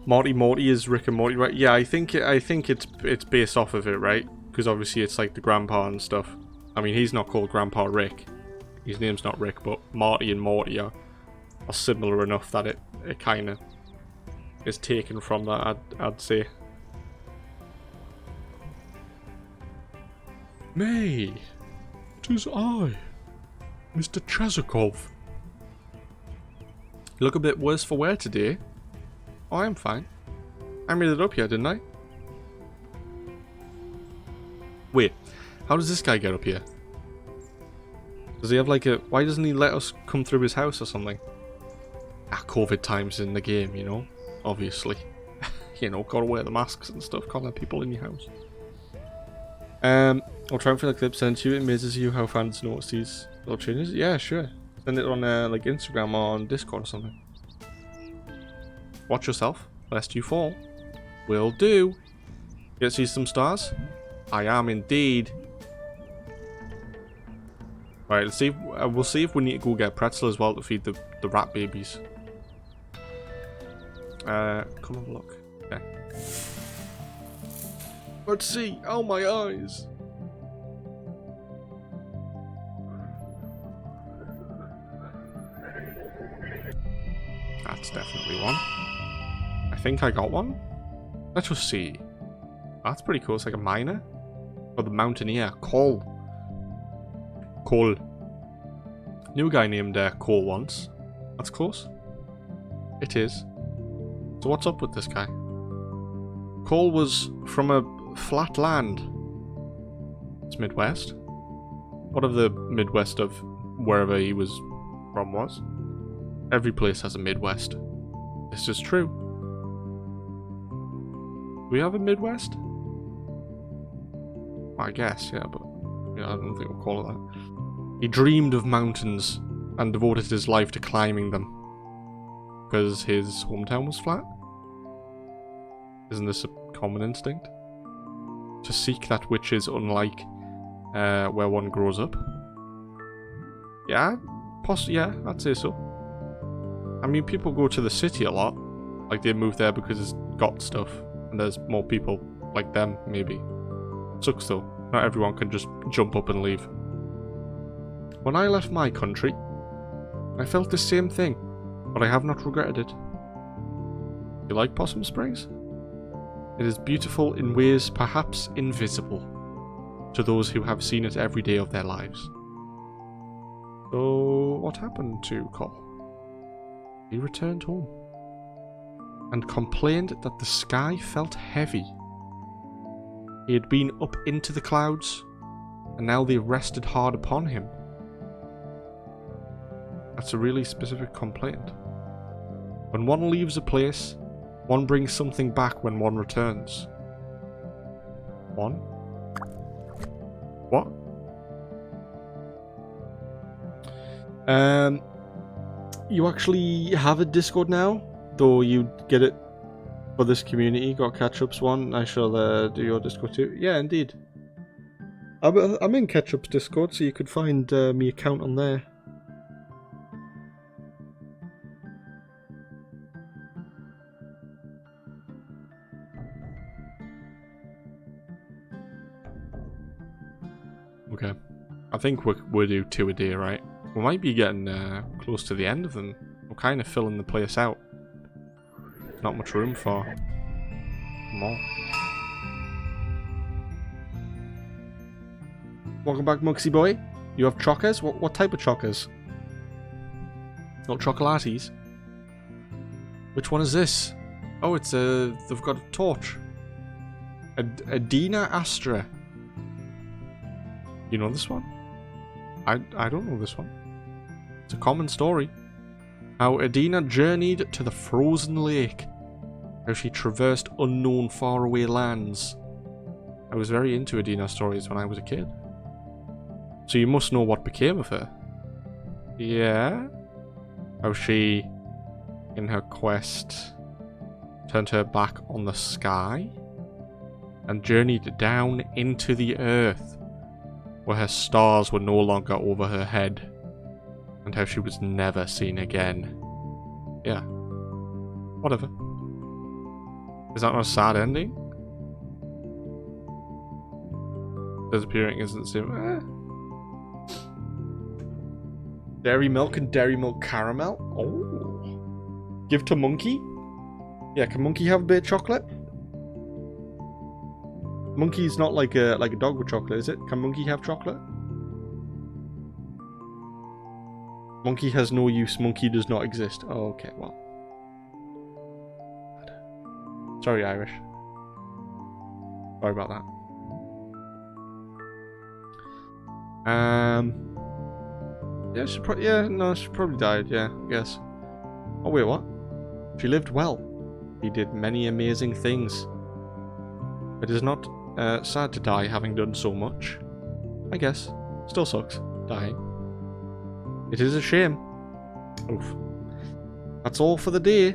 Morty is Rick and Morty, right? Yeah, I think it's based off of it, right? Because obviously it's like the grandpa and stuff. I mean, he's not called Grandpa Rick. His name's not Rick, but Marty and Morty are similar enough that it kind of is taken from that, I'd say. May, 'tis I, Mr. Chazakov. You look a bit worse for wear today. Oh, I'm fine. I made it up here, didn't I? Wait, how does this guy get up here? Does he have like a... Why doesn't he let us come through his house or something? Ah, COVID times in the game, you know? Obviously. You know, gotta wear the masks and stuff, can't let people in your house. I'll try and find a clip sent to you. It amazes you how fans notice these little changes. Yeah, sure. Send it on like Instagram or on Discord or something. Watch yourself, lest you fall. Will do. You see some stars? I am indeed. Right, let's see. We'll see if we need to go get pretzel as well to feed the rat babies. Come have a look. Okay. Let's see. Oh, my eyes. That's definitely one. I think I got one. Let's just see. That's pretty cool. It's like a miner. Or the mountaineer. Cole. Cole. New guy named Cole once. That's close. It is. So what's up with this guy? Cole was from a flat land. It's Midwest. What of the Midwest of wherever he was from was? Every place has a Midwest. This is true. Do we have a Midwest? I guess, yeah, but yeah, I don't think we'll call it that. He dreamed of mountains and devoted his life to climbing them. Because his hometown was flat? Isn't this a common instinct? To seek that which is unlike where one grows up? Yeah, yeah, I'd say so. I mean, people go to the city a lot. Like, they move there because it's got stuff. And there's more people like them, maybe. Sucks though. Not everyone can just jump up and leave. When I left my country, I felt the same thing. But I have not regretted it. You like Possum Springs? It is beautiful in ways perhaps invisible to those who have seen it every day of their lives. So, what happened to Cole? He returned home and complained that the sky felt heavy. He had been up into the clouds, and now they rested hard upon him. That's a really specific complaint. When one leaves a place, one brings something back when one returns. One? What? You actually have a Discord now, though you get it for this community. Got Ketchup's one. I shall do your Discord too. Yeah, indeed. I'm in Ketchup's Discord, so you could find me account on there. Okay, I think we'll do 2 a day, right? We might be getting close to the end of them. We're kind of filling the place out. Not much room for more. Welcome back, Muxie Boy. You have chockers? What type of chockers? Not chocolates. Which one is this? Oh, it's they've got a torch. Adina Astra. You know this one? I don't know this one. It's a common story. How Adina journeyed to the frozen lake. How she traversed unknown faraway lands. I was very into Adina stories when I was a kid. So you must know what became of her. Yeah? How she, in her quest, turned her back on the sky and journeyed down into the earth, where her stars were no longer over her head, and how she was never seen again. Yeah. Whatever. Is that not a sad ending? Disappearing isn't the same. Dairy milk and dairy milk caramel? Oh. Give to monkey? Yeah, can monkey have a bit of chocolate? Monkey's not like a dog with chocolate, is it? Can monkey have chocolate? Monkey has no use. Monkey does not exist. Oh, okay, well. Sorry, Irish. Sorry about that. Yeah, she probably died. Yeah, I guess. Oh wait, what? She lived well. She did many amazing things. It is not sad to die having done so much. I guess. Still sucks, dying. It is a shame. Oof. That's all for the day.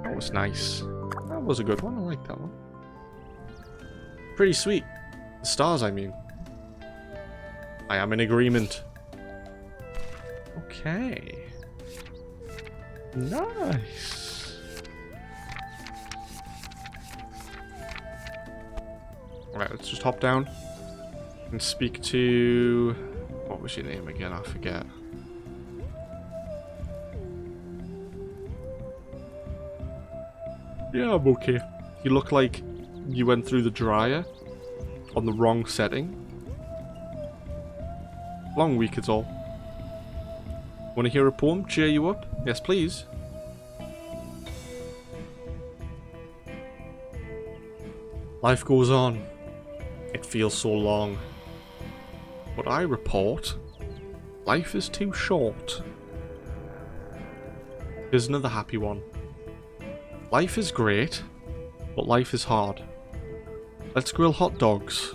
That was nice. That was a good one. I like that one. Pretty sweet. The stars, I mean. I am in agreement. Okay. Nice. Alright, let's just hop down and speak to... What was your name again? I forget. Yeah, I'm okay. You look like you went through the dryer on the wrong setting. Long week is all. Want to hear a poem? Cheer you up? Yes, please. Life goes on. It feels so long. But I report, life is too short. Here's another happy one. Life is great, but life is hard. Let's grill hot dogs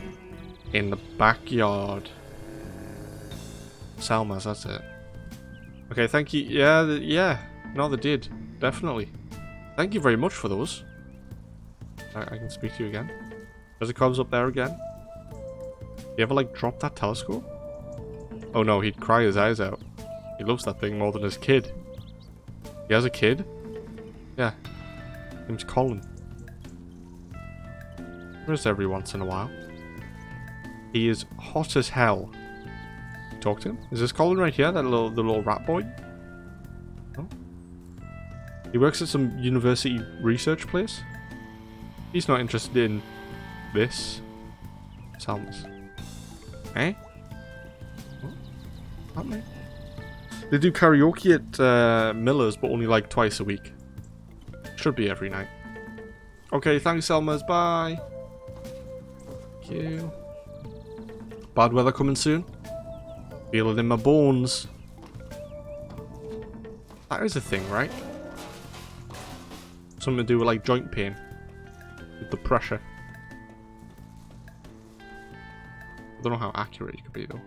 in the backyard. Selma's, that's it. Okay, thank you. Yeah. No, they did. Definitely. Thank you very much for those. I can speak to you again. There's a cobs up there again. You ever, like, drop that telescope? Oh no, he'd cry his eyes out. He loves that thing more than his kid. He has a kid? Yeah. His name's Colin. Just every once in a while. He is hot as hell. Talk to him. Is this Colin right here? The little rat boy? Oh. He works at some university research place. He's not interested in this. Salmons. Eh? What? Happening? They do karaoke at Miller's, but only like twice a week. Should be every night. Okay, thanks, Selmas. Bye. Thank you. Bad weather coming soon. Feel it in my bones. That is a thing, right? Something to do with like joint pain. With the pressure. I don't know how accurate it could be though.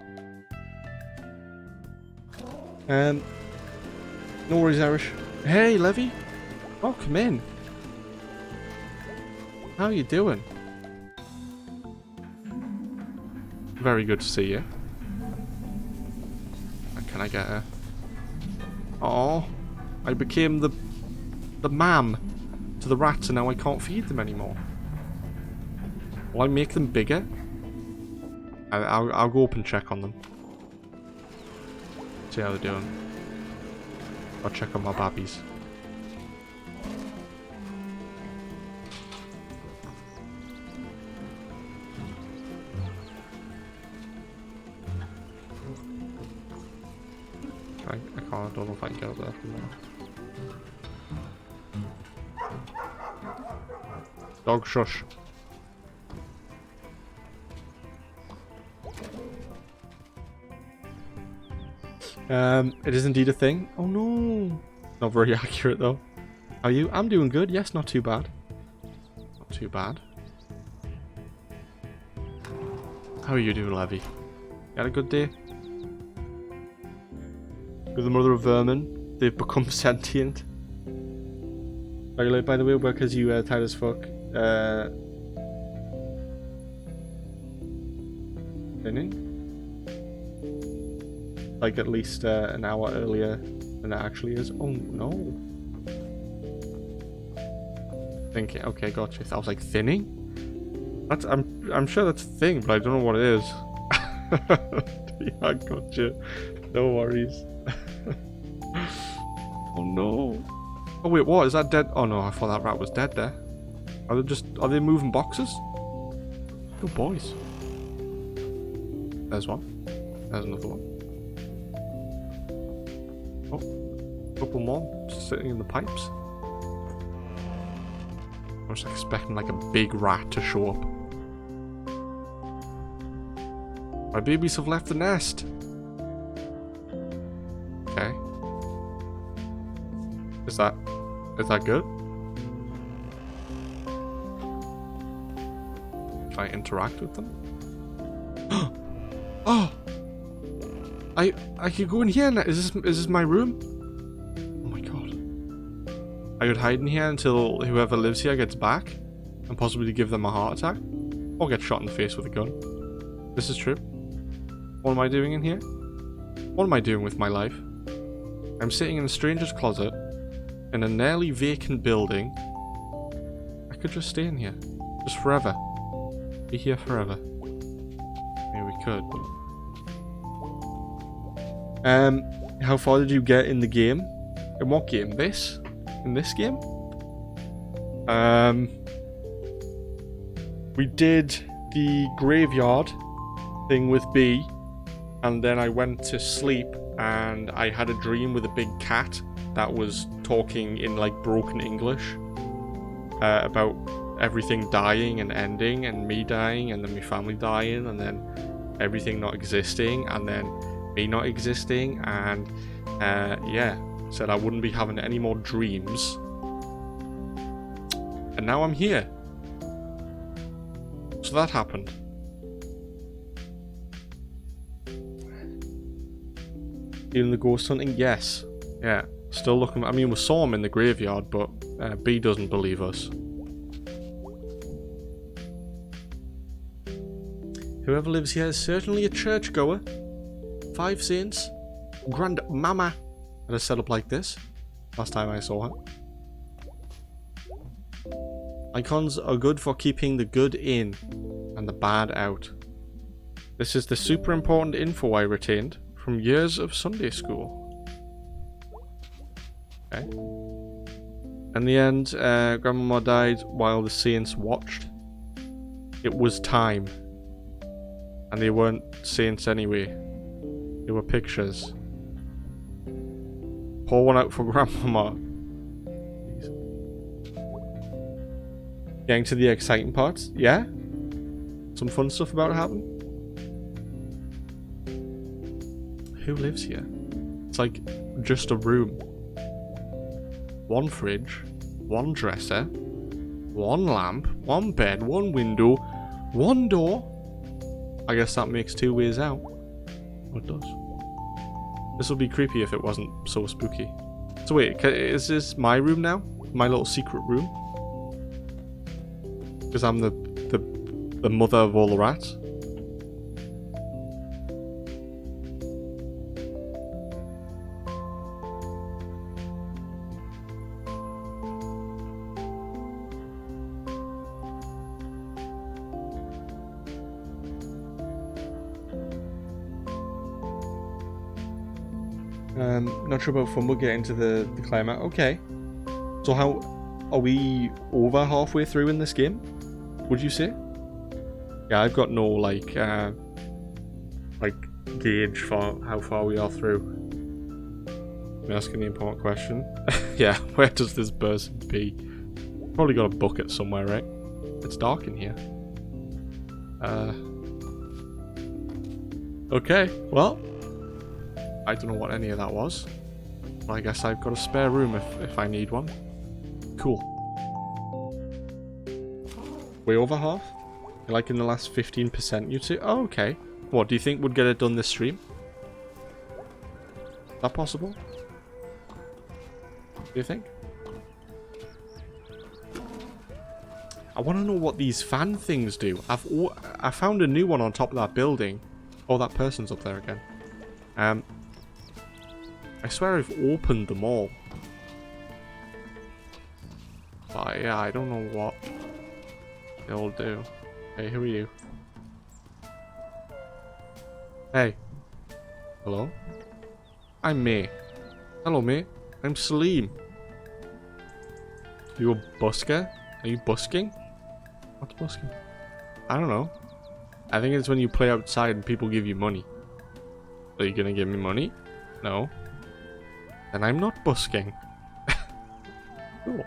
No worries, Irish. Hey, Levy. Oh, come in. How you doing? Very good to see you. Can I get her? Oh, I became the ma'am to the rats, and now I can't feed them anymore. Will I make them bigger? I'll go up and check on them. See how they're doing. I'll check on my babbies. I don't know if I can get up there from there. Dog shush. It is indeed a thing. Oh no! Not very accurate though. How are you? I'm doing good. Yes, not too bad. Not too bad. How are you doing, Levy? You had a good day? With the mother of vermin, they've become sentient. Very late, by the way, because you tired as fuck. Thinning? Like at least an hour earlier than it actually is. Oh no. Thinking. Okay, gotcha. I was like thinning. That's I'm sure that's a thing, but I don't know what it is. Yeah, I gotcha. No worries. Oh no. Oh wait, what? Is that dead? Oh no, I thought that rat was dead there. Are they moving boxes? Good boys. There's one. There's another one. Oh, a couple more sitting in the pipes. I was expecting like a big rat to show up. My babies have left the nest. Okay. Is that good? Can I interact with them? Oh! I could go in here now. Is this my room? Oh my god. I could hide in here until whoever lives here gets back and possibly give them a heart attack or get shot in the face with a gun. This is true. What am I doing in here? What am I doing with my life? I'm sitting in a stranger's closet in a nearly vacant building. I could just stay in here. Just forever. Be here forever. Maybe we could. How far did you get in the game? In what game? This? In this game? We did the graveyard thing with B, and then I went to sleep and I had a dream with a big cat that was talking in like broken English about everything dying and ending, and me dying, and then my family dying, and then everything not existing, and then me not existing, and yeah, said I wouldn't be having any more dreams, and now I'm here. So that happened. Doing the ghost hunting? Yes. Yeah. Still looking. I mean, we saw him in the graveyard, but B doesn't believe us. Whoever lives here is certainly a churchgoer. 5 saints. Grandmama had a setup like this last time I saw her. Icons are good for keeping the good in and the bad out. This is the super important info I retained from years of Sunday school. Okay. In the end, Grandmama died while the saints watched. It was time. And they weren't saints anyway. They were pictures. Pour one out for Grandmama. Getting to the exciting parts. Yeah? Some fun stuff about to happen. Who lives here? It's like just a room. One fridge. One dresser. One lamp. One bed. One window. One door. I guess that makes 2 ways out. Oh, it does. This would be creepy if it wasn't so spooky. So wait, is this my room now? My little secret room? Because I'm the mother of all the rats? Not sure about fun, we'll get into the climate. Okay. So how are we over halfway through in this game? Would you say? Yeah, I've got no like gauge for how far we are through. I'm asking the important question. Yeah, where does this person be? Probably got a bucket somewhere, right? It's dark in here. Okay, well, I don't know what any of that was. But I guess I've got a spare room if I need one. Cool. Way over half? Like in the last 15% you'd say? Oh, okay. What, do you think would get it done this stream? Is that possible? Do you think? I want to know what these fan things do. I found a new one on top of that building. Oh, that person's up there again. I swear I've opened them all. But yeah, I don't know what they'll do. Hey, who are you? Hey. Hello? I'm May. Hello, mate. I'm Salim. Are you a busker? Are you busking? What's busking? I don't know. I think it's when you play outside and people give you money. Are you gonna give me money? No. Then I'm not busking. Cool.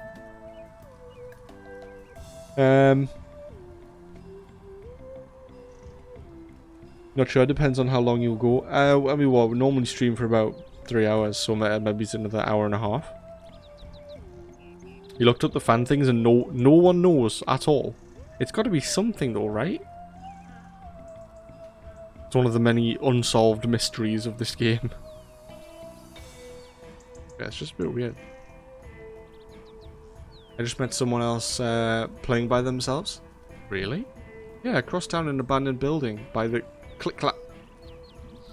Not sure. Depends on how long you'll go. I mean, well, we normally stream for about 3 hours, so maybe it's another hour and a half. You looked up the fan things and no one knows at all. It's got to be something though, right? It's one of the many unsolved mysteries of this game. Yeah, it's just a bit weird. I just met someone else playing by themselves. Really? Yeah, across town in an abandoned building by the click-clack.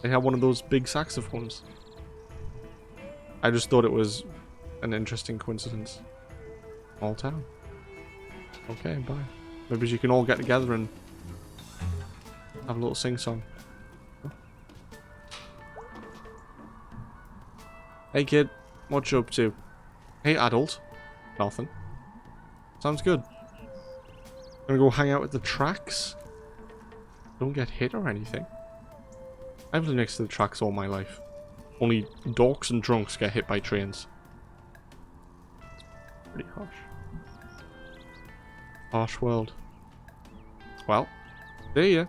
They had one of those big saxophones. I just thought it was an interesting coincidence. Small town. Okay, bye. Maybe you can all get together and have a little sing-song. Hey kid, what you up to? Hey adult. Nothing. Sounds good. Gonna go hang out at the tracks? Don't get hit or anything. I've lived next to the tracks all my life. Only dorks and drunks get hit by trains. It's pretty harsh. Harsh world. Well, see ya.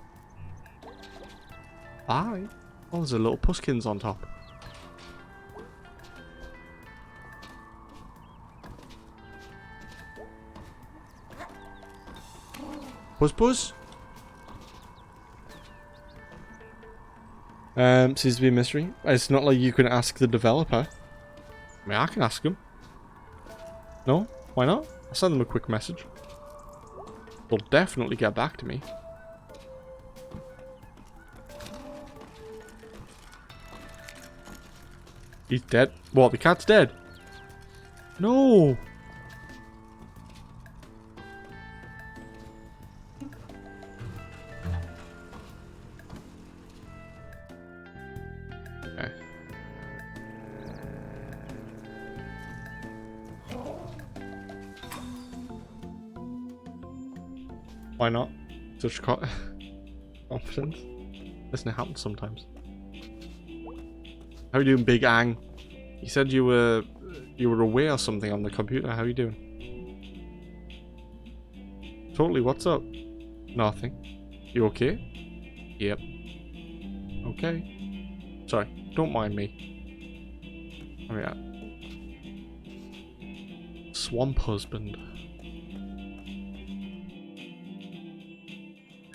Bye. Oh, there's a little puskins on top. Buzz? Seems to be a mystery. It's not like you can ask the developer. I mean, I can ask him. No? Why not? I'll send them a quick message. They'll definitely get back to me. He's dead. What? The cat's dead? No! Why not? Such confidence. Listen, it happens sometimes. How are you doing, Big Ang? You said you were away or something on the computer. How are you doing? Totally. What's up? Nothing. You okay? Yep. Okay. Sorry. Don't mind me. Oh yeah. Swamp husband.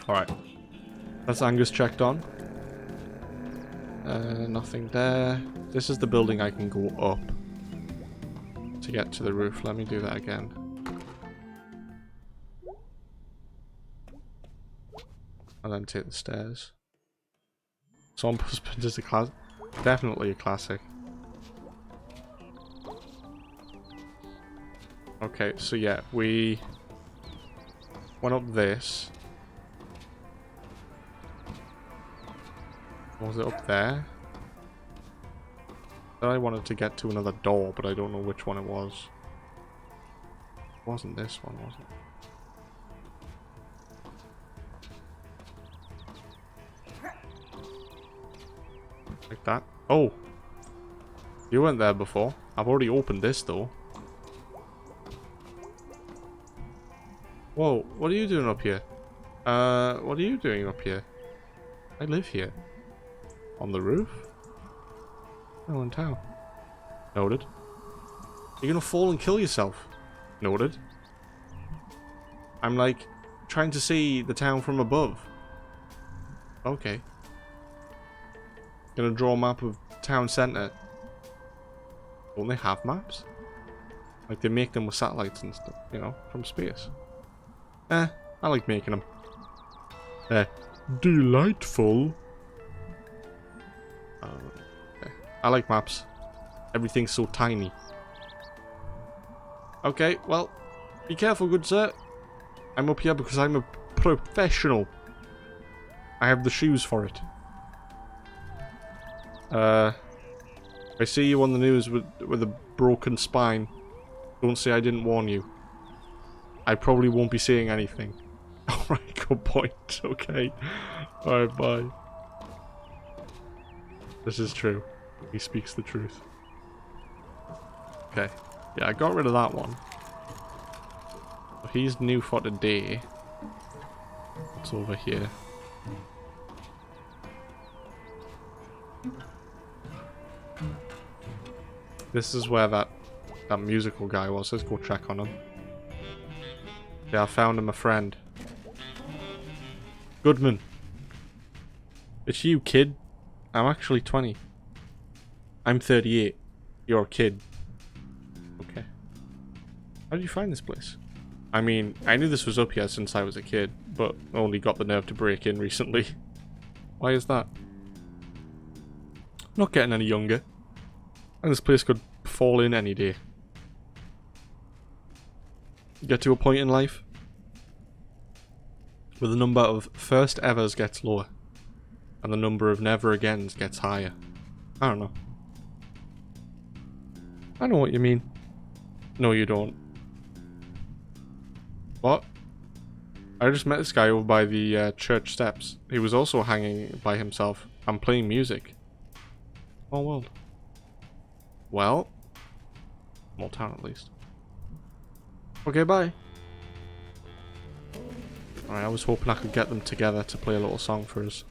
Alright. That's Angus checked on. Nothing there. This is the building I can go up to get to the roof. Let me do that again. And then take the stairs. Swamp husband is a classic. Definitely a classic. Okay, so yeah, we went up this. Was it up there? I wanted to get to another door, but I don't know which one it was. It wasn't this one, was it? Like that. Oh! You weren't there before. I've already opened this door. Whoa, what are you doing up here? What are you doing up here? I live here. On the roof? No, in town. Noted. You're gonna fall and kill yourself. Noted. I'm like trying to see the town from above. Okay. Gonna draw a map of town center. Don't they have maps? Like they make them with satellites and stuff, you know, from space. I like making them. Delightful. Okay. I like maps. Everything's so tiny. Okay, well, be careful, good sir. I'm up here because I'm a professional. I have the shoes for it. I see you on the news with a broken spine. Don't say I didn't warn you. I probably won't be seeing anything. Alright, good point. Okay. Alright, bye. This is true. He speaks the truth. Okay. Yeah, I got rid of that one. He's new for today. What's over here? This is where that musical guy was. Let's go check on him. Yeah, I found him a friend. Goodman. It's you, kid. I'm actually 20. I'm 38. You're a kid. Okay. How did you find this place? I mean, I knew this was up here since I was a kid, but only got the nerve to break in recently. Why is that? Not getting any younger. And this place could fall in any day. Get to a point in life where the number of first evers gets lower and the number of never agains gets higher. I don't know. I know what you mean. No, you don't. What? I just met this guy over by the church steps. He was also hanging by himself and playing music. Small world. Well, small town at least. Okay, bye. Alright, I was hoping I could get them together to play a little song for us.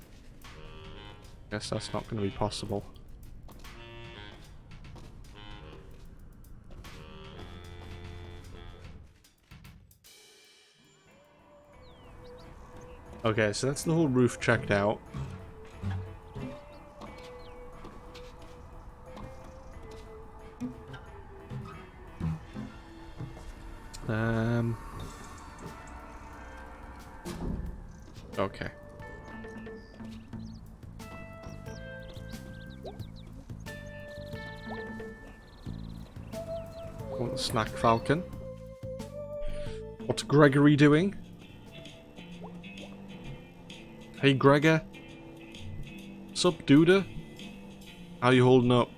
Guess that's not going to be possible. Okay, so that's the whole roof checked out. Okay. Want the snack falcon? What's Gregory doing? Hey Gregor. Sup, duda? How you holding up?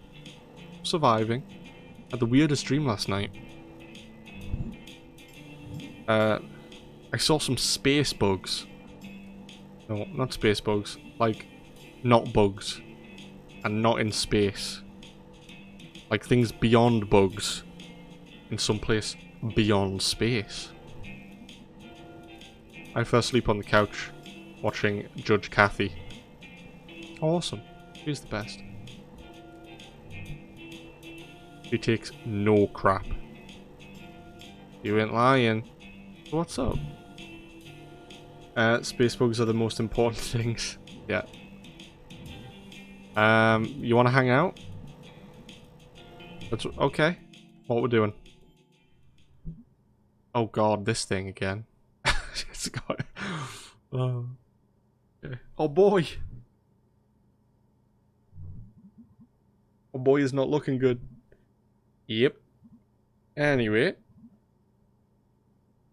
Surviving. Had the weirdest dream last night. I saw some space bugs. No, not space bugs. Like, not bugs. And not in space. Like things beyond bugs. In some place beyond space. I fell asleep on the couch watching Judge Kathy. Awesome. She's the best. She takes no crap. You ain't lying. What's up? Space bugs are the most important things. Yeah. You want to hang out? That's okay. What we're doing? Oh god, this thing again. It's got. Oh. Okay. Oh boy. Oh boy is not looking good. Yep. Anyway.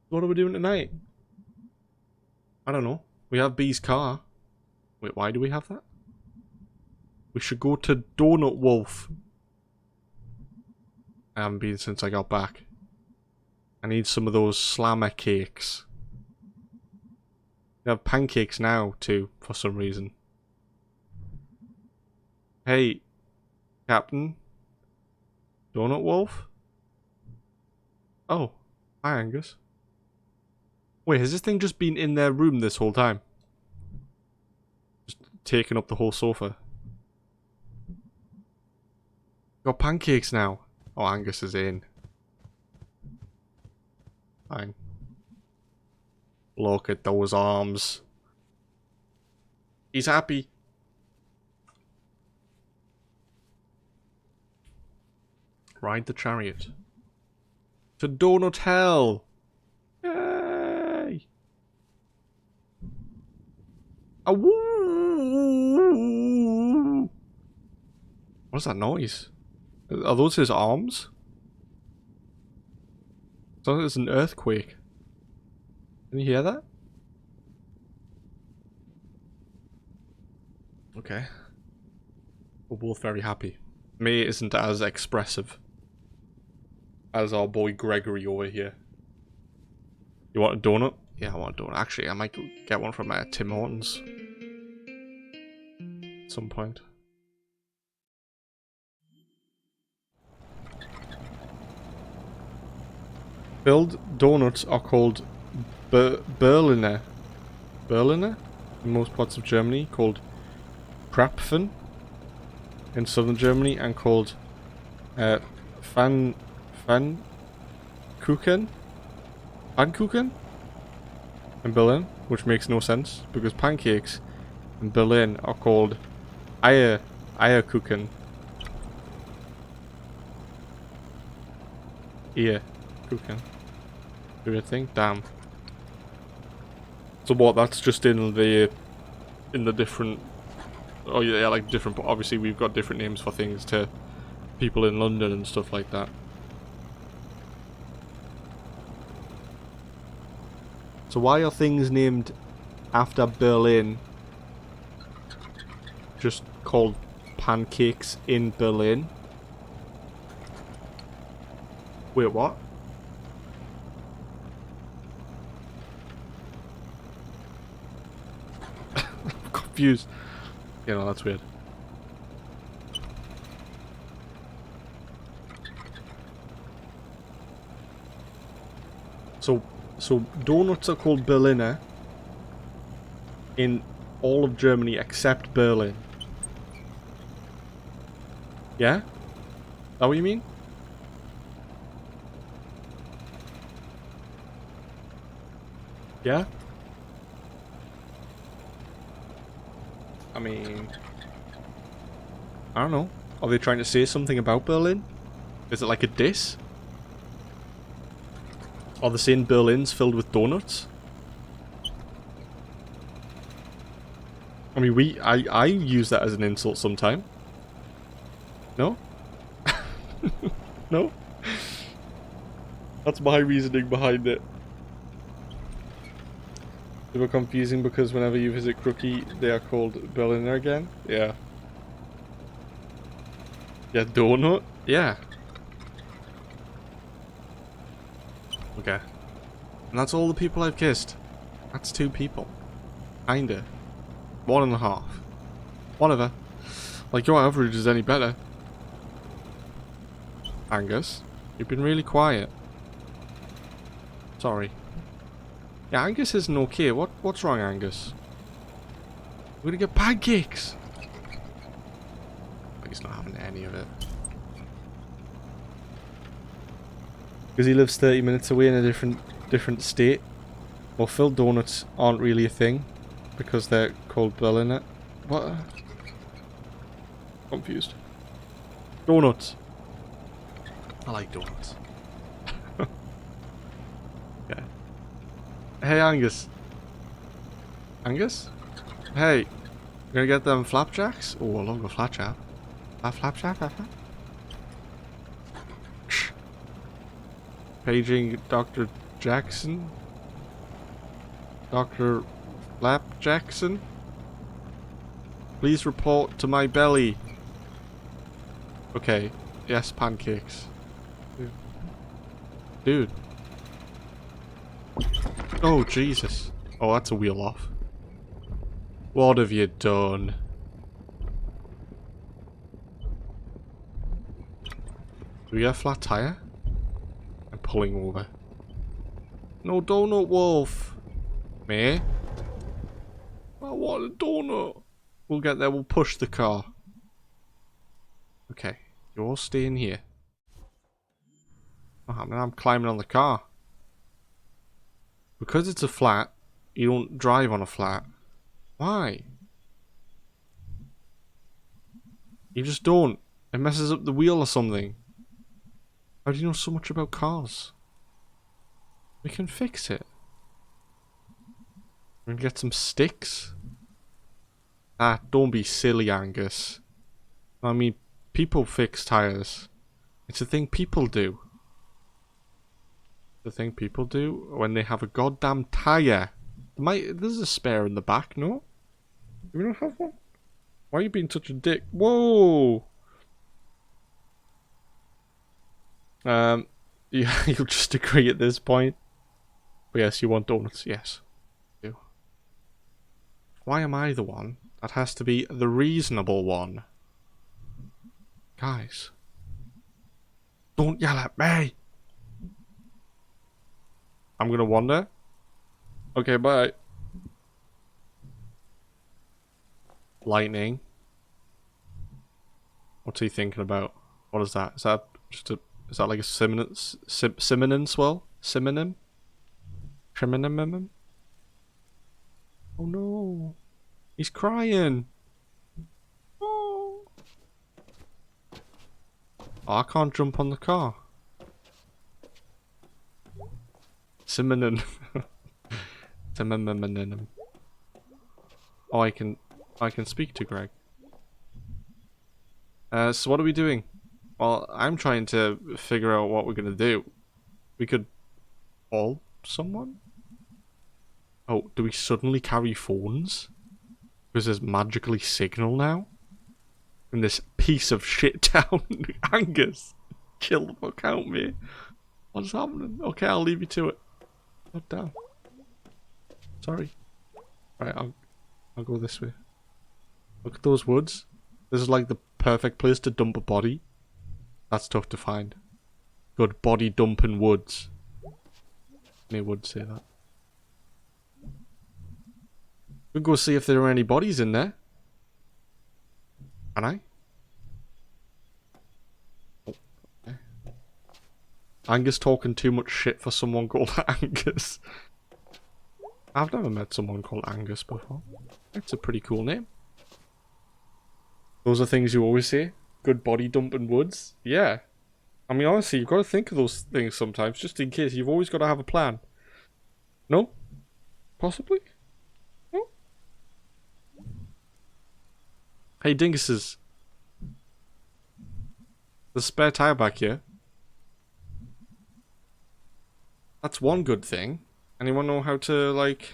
What are we doing tonight? I don't know. We have B's car. Wait, why do we have that? We should go to Donut Wolf. I haven't been since I got back. I need some of those slammer cakes. They have pancakes now, too, for some reason. Hey, Captain. Donut Wolf? Oh, hi Angus. Wait, has this thing just been in their room this whole time? Just taking up the whole sofa. Got pancakes now. Oh, Angus is in. Fine. Look at those arms. He's happy. Ride the chariot. To Donut Hell. Yay! Awoo! What's that noise? Are those his arms? It's like there's an earthquake. Can you hear that? Okay. We're both very happy. May isn't as expressive as our boy Gregory over here. You want a donut? Yeah, I want a donut. Actually, I might go get one from Tim Hortons. At some point. Filled donuts are called Berliner. Berliner? In most parts of Germany, called Krapfen. In southern Germany, and called Pfannkuchen? Pfannkuchen? In Berlin, which makes no sense, because pancakes in Berlin are called Eierkuchen. Eierkuchen. Do you think? Damn. So what? That's just in the different. Oh yeah, like different. Obviously, we've got different names for things to people in London and stuff like that. So why are things named after Berlin just called pancakes in Berlin? Wait, what? I'm confused. You know, that's weird. So donuts are called Berliner in all of Germany except Berlin. Yeah? Is that what you mean? Yeah? I mean, I don't know. Are they trying to say something about Berlin? Is it like a diss? Are they saying Berlin's filled with donuts? I mean, I use that as an insult sometime. No? No? That's my reasoning behind it. They were confusing because whenever you visit Crookie, they are called Berliner again. Yeah. Yeah, donut? Yeah. Okay. And that's all the people I've kissed. That's 2 people. Kinda. 1.5. Whatever. Like, your average is any better. Angus, you've been really quiet. Sorry. Yeah, Angus isn't okay. What's wrong, Angus? We're gonna get pancakes! But he's not having any of it. Because he lives 30 minutes away in a different state. Well, filled donuts aren't really a thing. Because they're called Berliner. What? Confused. Donuts. I like donuts. Yeah. Hey, Angus. Angus? Hey. You gonna get them flapjacks? Oh, I love a flapjack. A flapjack? Paging Dr. Jackson? Dr. Flap Jackson? Please report to my belly. Okay. Yes, pancakes. Dude. Oh, Jesus. Oh, that's a wheel off. What have you done? Do we get a flat tire? I'm pulling over. No donut, Wolf. Me? I want a donut. We'll get there. We'll push the car. Okay. You all stay in here. Oh, man, I'm climbing on the car. Because it's a flat, you don't drive on a flat. Why? You just don't. It messes up the wheel or something. How do you know so much about cars? We can fix it. We can get some sticks. Ah, don't be silly, Angus. I mean, people fix tires. It's a thing people do. The thing people do when they have a goddamn tire. There's a spare in the back, no? We don't have one? Why are you being such a dick? Whoa! Yeah, you'll just agree at this point. But yes, you want donuts, yes. You do. Why am I the one that has to be the reasonable one? Guys. Don't yell at me! I'm gonna wander. Okay, bye. Lightning. What's he thinking about? What is that? Is that just a... Is that like a synonym swell? Synonym? Criminum? Oh no. He's crying. Oh, I can't jump on the car. Simonin. Simonin. Oh, I can speak to Greg. So what are we doing? Well, I'm trying to figure out what we're gonna do. We could call someone? Oh, do we suddenly carry phones? Because there's magically signal now? In this piece of shit town, Angus. Chill the fuck out, mate. What's happening? Okay, I'll leave you to it. God damn. Sorry. Right, I'll go this way. Look at those woods. This is like the perfect place to dump a body. That's tough to find. Good body dumping woods. They would say that. We'll go see if there are any bodies in there. Can I? Oh, okay. Angus talking too much shit for someone called Angus. I've never met someone called Angus before. It's a pretty cool name. Those are things you always say. Good body dumping woods. Yeah. I mean, honestly, you've got to think of those things sometimes, just in case. You've always got to have a plan. No? Possibly? No? Hey, dinguses. There's a spare tire back here. That's one good thing. Anyone know how to, like,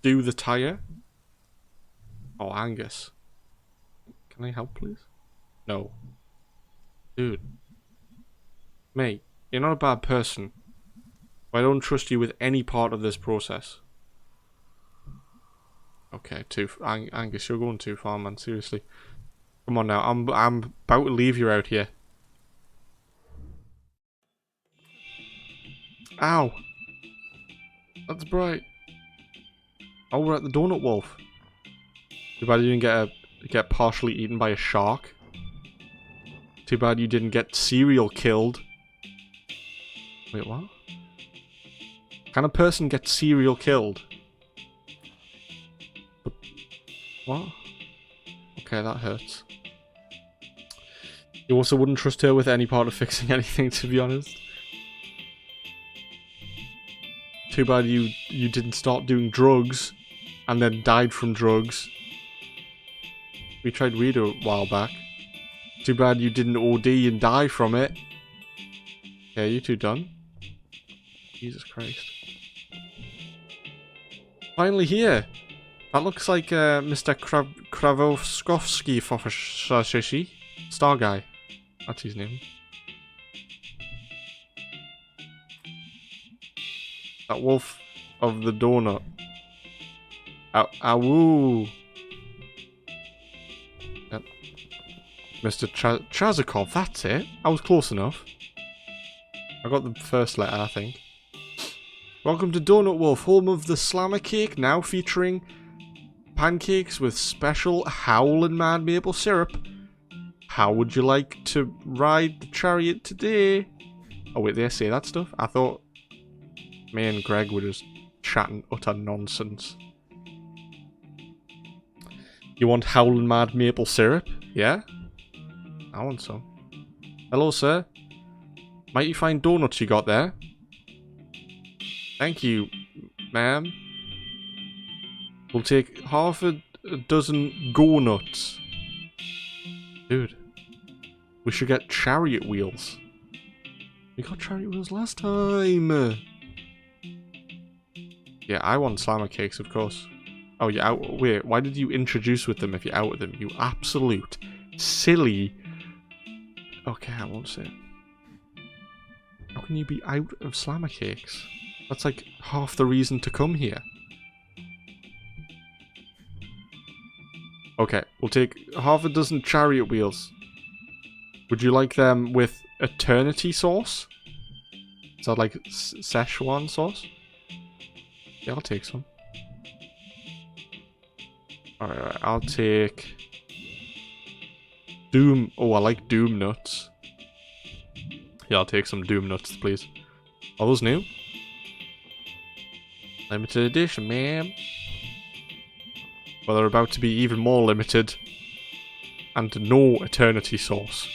do the tire? Oh, Angus. Can I help, please? No. Dude. Mate, you're not a bad person. But I don't trust you with any part of this process. Okay, Angus, you're going too far, man. Seriously. Come on now, I'm about to leave you out here. Ow! That's bright. Oh, we're at the Donut Wolf. Too bad you didn't get partially eaten by a shark. Too bad you didn't get cereal killed. Wait, what? Can a person get cereal killed? What? Okay, that hurts. You also wouldn't trust her with any part of fixing anything, to be honest. Too bad you didn't start doing drugs and then died from drugs. We tried weed a while back. Too bad you didn't OD and die from it. Yeah, you two done? Jesus Christ. Finally here! That looks like Mr. Kravoskovsky for Shishi. Star Guy. That's his name. That wolf of the donut. Awoo! Yep. Mr. Chazakov, that's it. I was close enough. I got the first letter, I think. Welcome to Donut Wolf, home of the Slammer Cake, now featuring pancakes with special howlin' mad maple syrup. How would you like to ride the chariot today? Oh wait, they say that stuff? I thought me and Greg were just chatting utter nonsense. You want howlin' mad maple syrup? Yeah? I want some. Hello, sir. Mighty fine donuts you got there. Thank you, ma'am. We'll take half a dozen go nuts. Dude. We should get chariot wheels. We got chariot wheels last time. Yeah, I want slammer cakes, of course. Oh, you're out. Wait, why did you introduce with them if you're out with them? You absolute silly. Okay, I won't say it. How can you be out of slammer cakes? That's like half the reason to come here. Okay, we'll take half a dozen chariot wheels. Would you like them with eternity sauce? Is that like Szechuan sauce? Yeah, I'll take some. Alright, I'll take Doom. Oh, I like Doom nuts. Yeah, I'll take some Doom nuts, please. Are those new? Limited edition, ma'am. Well, they're about to be even more limited. And no eternity source.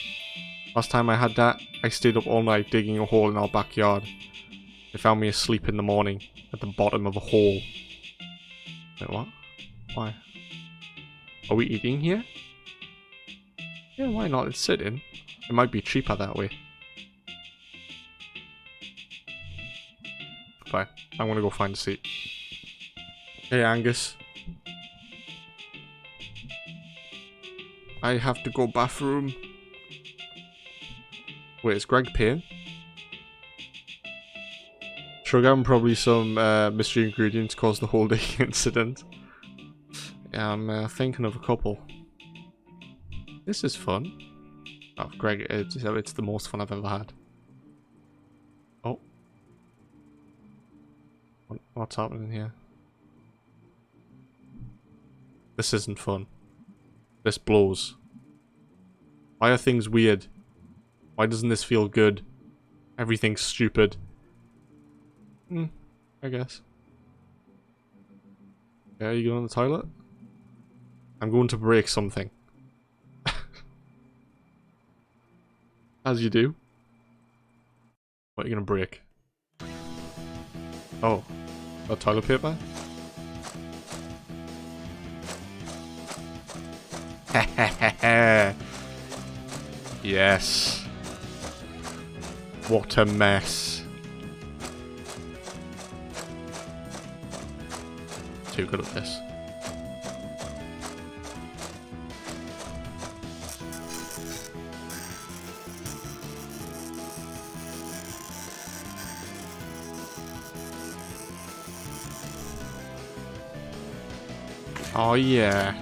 Last time I had that, I stayed up all night digging a hole in our backyard. They found me asleep in the morning, at the bottom of a hole. Wait, what? Why? Are we eating here? Yeah, why not? It's sitting. It might be cheaper that way. Fine. I'm gonna go find a seat. Hey, Angus. I have to go bathroom. Wait, is Greg paying? Sugar and probably some mystery ingredients caused the whole day incident. Yeah, I'm thinking of a couple. This is fun. Oh, Greg, it's the most fun I've ever had. Oh. What's happening here? This isn't fun. This blows. Why are things weird? Why doesn't this feel good? Everything's stupid. I guess. Yeah, you going to the toilet? I'm going to break something. As you do. What are you going to break? Oh. A toilet paper? Yes. What a mess. Too good at this. Oh yeah.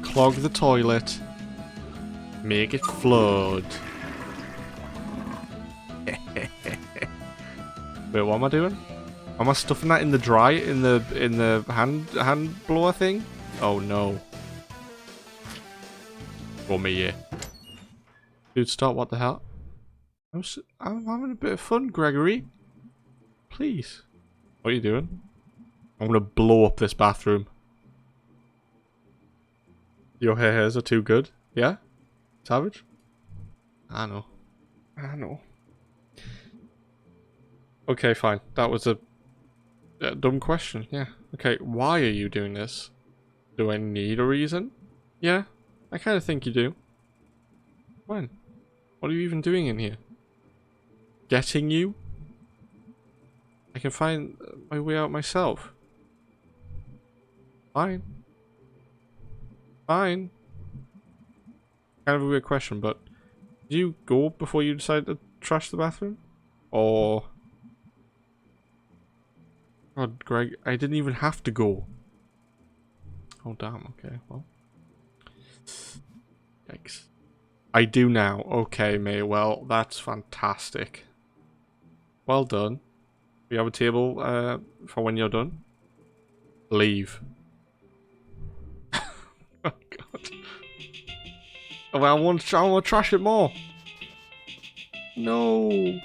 Clog the toilet. Make it flood. Wait, what am I doing? Am I stuffing that in the dry in the hand blower thing? Oh no. For me, yeah. Dude, stop! What the hell? I'm having a bit of fun, Gregory. Please. What are you doing? I'm gonna blow up this bathroom. Your hairs are too good. Yeah? Savage? I know. I know. Okay, fine. That was a dumb question. Yeah. Okay, why are you doing this? Do I need a reason? Yeah, I kind of think you do. Fine. What are you even doing in here? Getting you? I can find my way out myself. Fine. Fine. Kind of a weird question, but did you go before you decided to trash the bathroom? Or... God, Greg, I didn't even have to go. Oh, damn. Okay, well. Yikes. I do now. Okay, mate. Well, that's fantastic. Well done. We have a table for when you're done. Leave. Oh, God. Oh, well, I want to trash it more. No.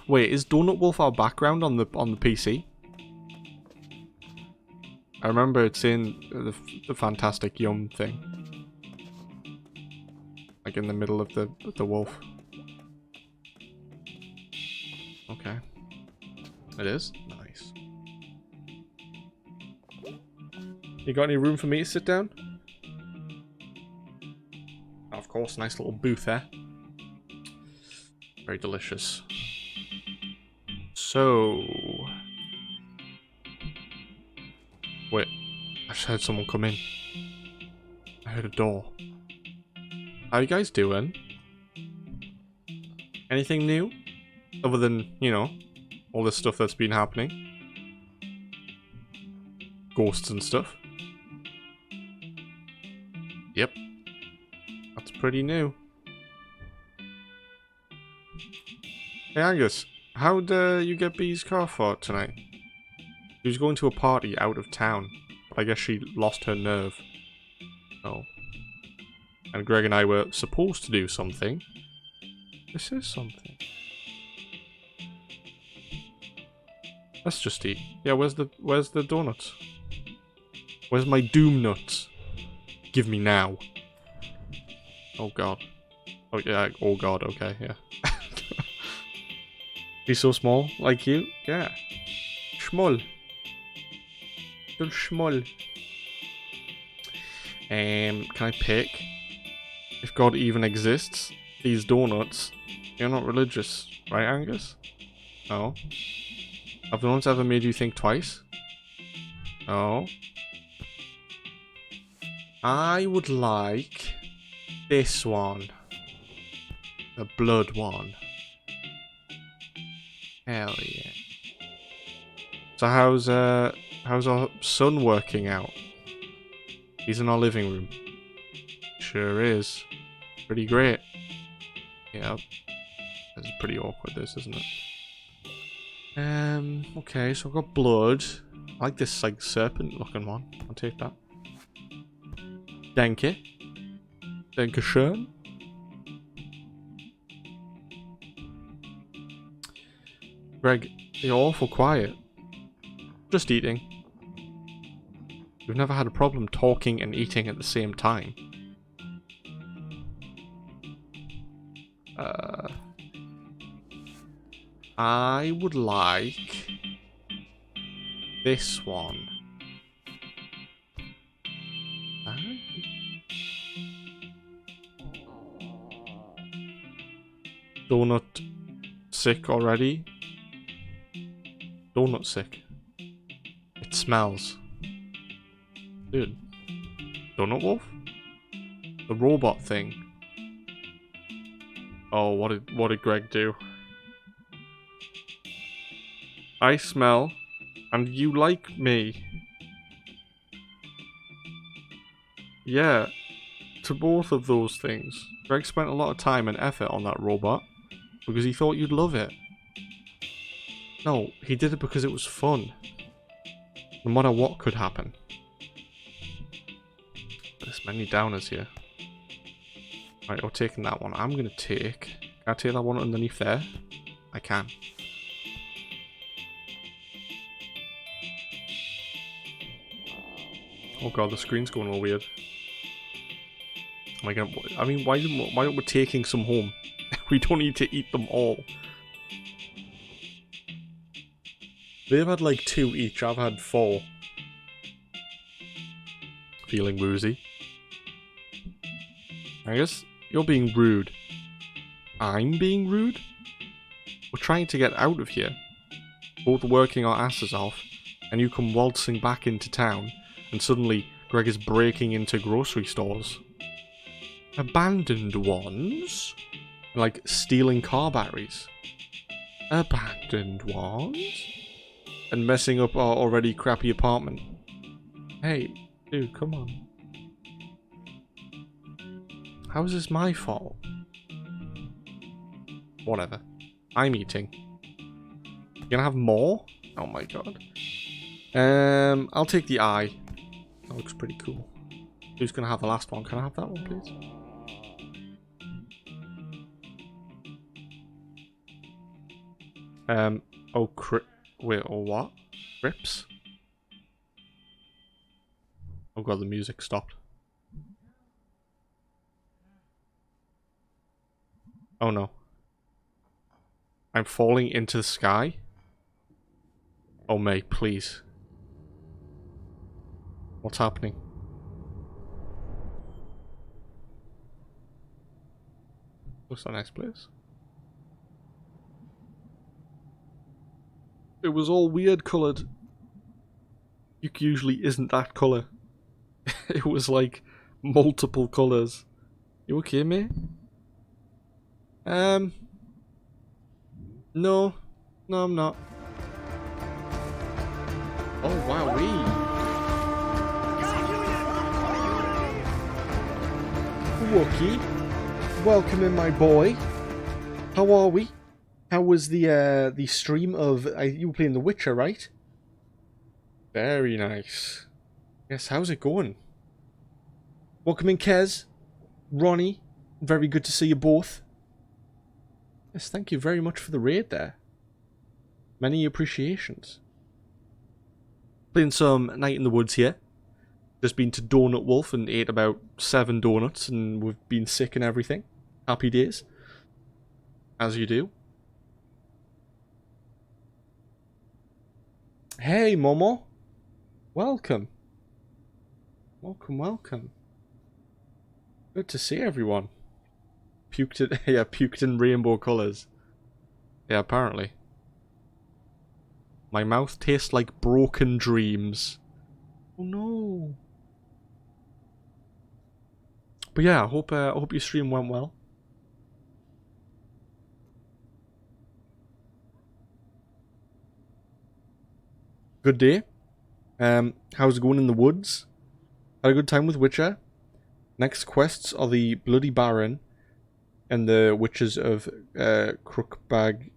Wait, is Donut Wolf our background on the PC? I remember it's in the Fantastic Yum thing. Like in the middle of the wolf. Okay. It is? Nice. You got any room for me to sit down? Oh, of course, nice little booth there. Very delicious. So... Wait, I just heard someone come in. I heard a door. How you guys doing? Anything new? Other than, you know, all this stuff that's been happening. Ghosts and stuff. Yep. That's pretty new. Hey Angus, how'd you get Bee's car for tonight? She was going to a party out of town, but I guess she lost her nerve. Oh. And Greg and I were supposed to do something. This is something. Let's just eat. Yeah, where's the donuts? Where's my doom nuts? Give me now. Oh god. Oh yeah, oh god, okay, yeah. He's so small, like you? Yeah. Schmoll. Little schmoll. Can I pick? If God even exists, these donuts. You're not religious, right, Angus? No. Have donuts ever made you think twice? No. I would like this one. The blood one. Hell yeah. So how's our son working out? He's in our living room. Sure is. Pretty great. Yep. This is pretty awkward, this, isn't it? Okay, so I've got blood. I like this, like, serpent-looking one. I'll take that. Danke. Dankeschön. Greg, you're awful quiet. Just eating. We've never had a problem talking and eating at the same time. I would like this one. Donut sick already? Donut sick. It smells. Dude. Donut Wolf? The robot thing. Oh, what did Greg do? I smell, and you like me. Yeah, to both of those things. Greg spent a lot of time and effort on that robot because he thought you'd love it. No, he did it because it was fun. No matter what could happen. There's many downers here. Right, we're taking that one. I'm gonna take... Can I take that one underneath there? I can. Oh god, the screen's going all weird. Am I gonna... I mean, why aren't we taking some home? We don't need to eat them all. They've had like 2 each, I've had 4. Feeling woozy. I guess you're being rude. I'm being rude? We're trying to get out of here. Both working our asses off, and you come waltzing back into town, and suddenly Greg is breaking into grocery stores. Abandoned ones? Like stealing car batteries. Abandoned ones? And messing up our already crappy apartment. Hey, dude, come on. How is this my fault? Whatever. I'm eating. You gonna have more? Oh my god. I'll take the eye. That looks pretty cool. Who's gonna have the last one? Can I have that one, please? Oh, wait, or what? Crips? Oh god, the music stopped. Oh no. I'm falling into the sky? Oh mate, please. What's happening? Looks a nice place. It was all weird coloured. Yuke usually isn't that colour. It was like multiple colours. You okay, mate? No. No, I'm not. Oh, wowee. Wookie. Welcome in, my boy. How are we? How was the stream of... you were playing The Witcher, right? Very nice. Yes, how's it going? Welcome in, Kez. Ronnie. Very good to see you both. Yes, thank you very much for the raid there. Many appreciations. Playing some Night in the Woods here. Just been to Donut Wolf and ate about 7 donuts, and we've been sick and everything. Happy days. As you do. Hey, Momo. Welcome. Welcome. Good to see everyone. Puked in rainbow colours. Yeah, apparently. My mouth tastes like broken dreams. Oh no. But yeah, I hope your stream went well. Good day. How's it going in the woods? Had a good time with Witcher. Next quests are the Bloody Baron and the Witches of Crookbag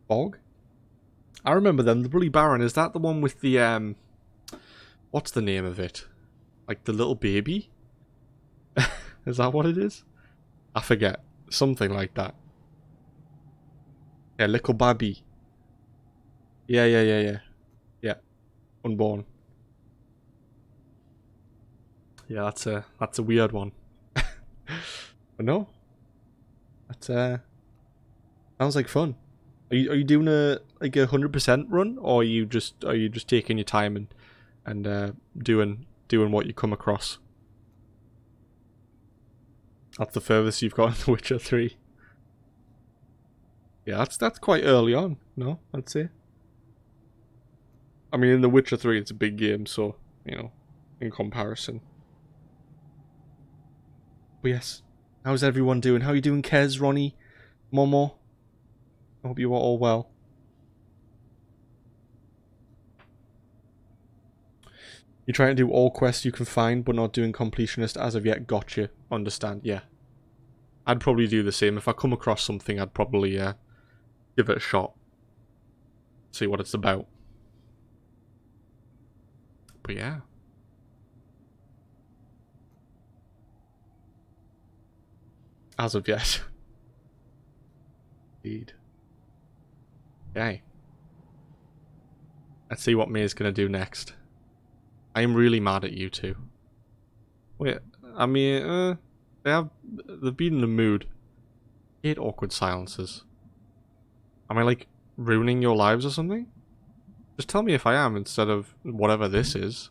Bog. I remember them. The Bloody Baron, is that the one with the what's the name of it? Like the little baby? Is that what it is? I forget. Something like that. Yeah, little baby. Yeah. Yeah. Unborn. Yeah, that's a weird one. But no. That sounds like fun. Are you doing a 100% run, or are you just taking your time and doing what you come across? That's the furthest you've got in The Witcher 3. Yeah, that's quite early on, no, I'd say. I mean, in The Witcher 3 it's a big game, so, you know, in comparison. But yes, how's everyone doing? How are you doing, Kez, Ronnie, Momo? I hope you are all well. You're trying to do all quests you can find, but not doing completionist as of yet. Gotcha. Understand, yeah. I'd probably do the same. If I come across something, I'd probably give it a shot. See what it's about. But yeah. As of yet. Indeed. Okay. Let's see what May's gonna do next. I'm really mad at you two. Wait, I mean, they've been in the mood. I hate awkward silences. Am I like ruining your lives or something? Just tell me if I am instead of whatever this is.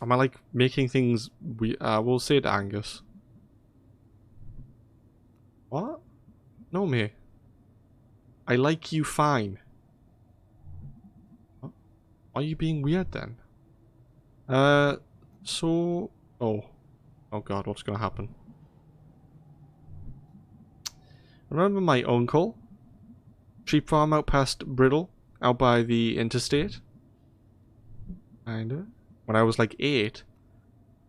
Am I like making things we'll say it to Angus. What? No, May. I like you fine. What? Why are you being weird then? So... Oh. Oh god, what's gonna happen? Remember my uncle? Sheep farm out past Brittle? Out by the interstate? Kinda. When I was like 8,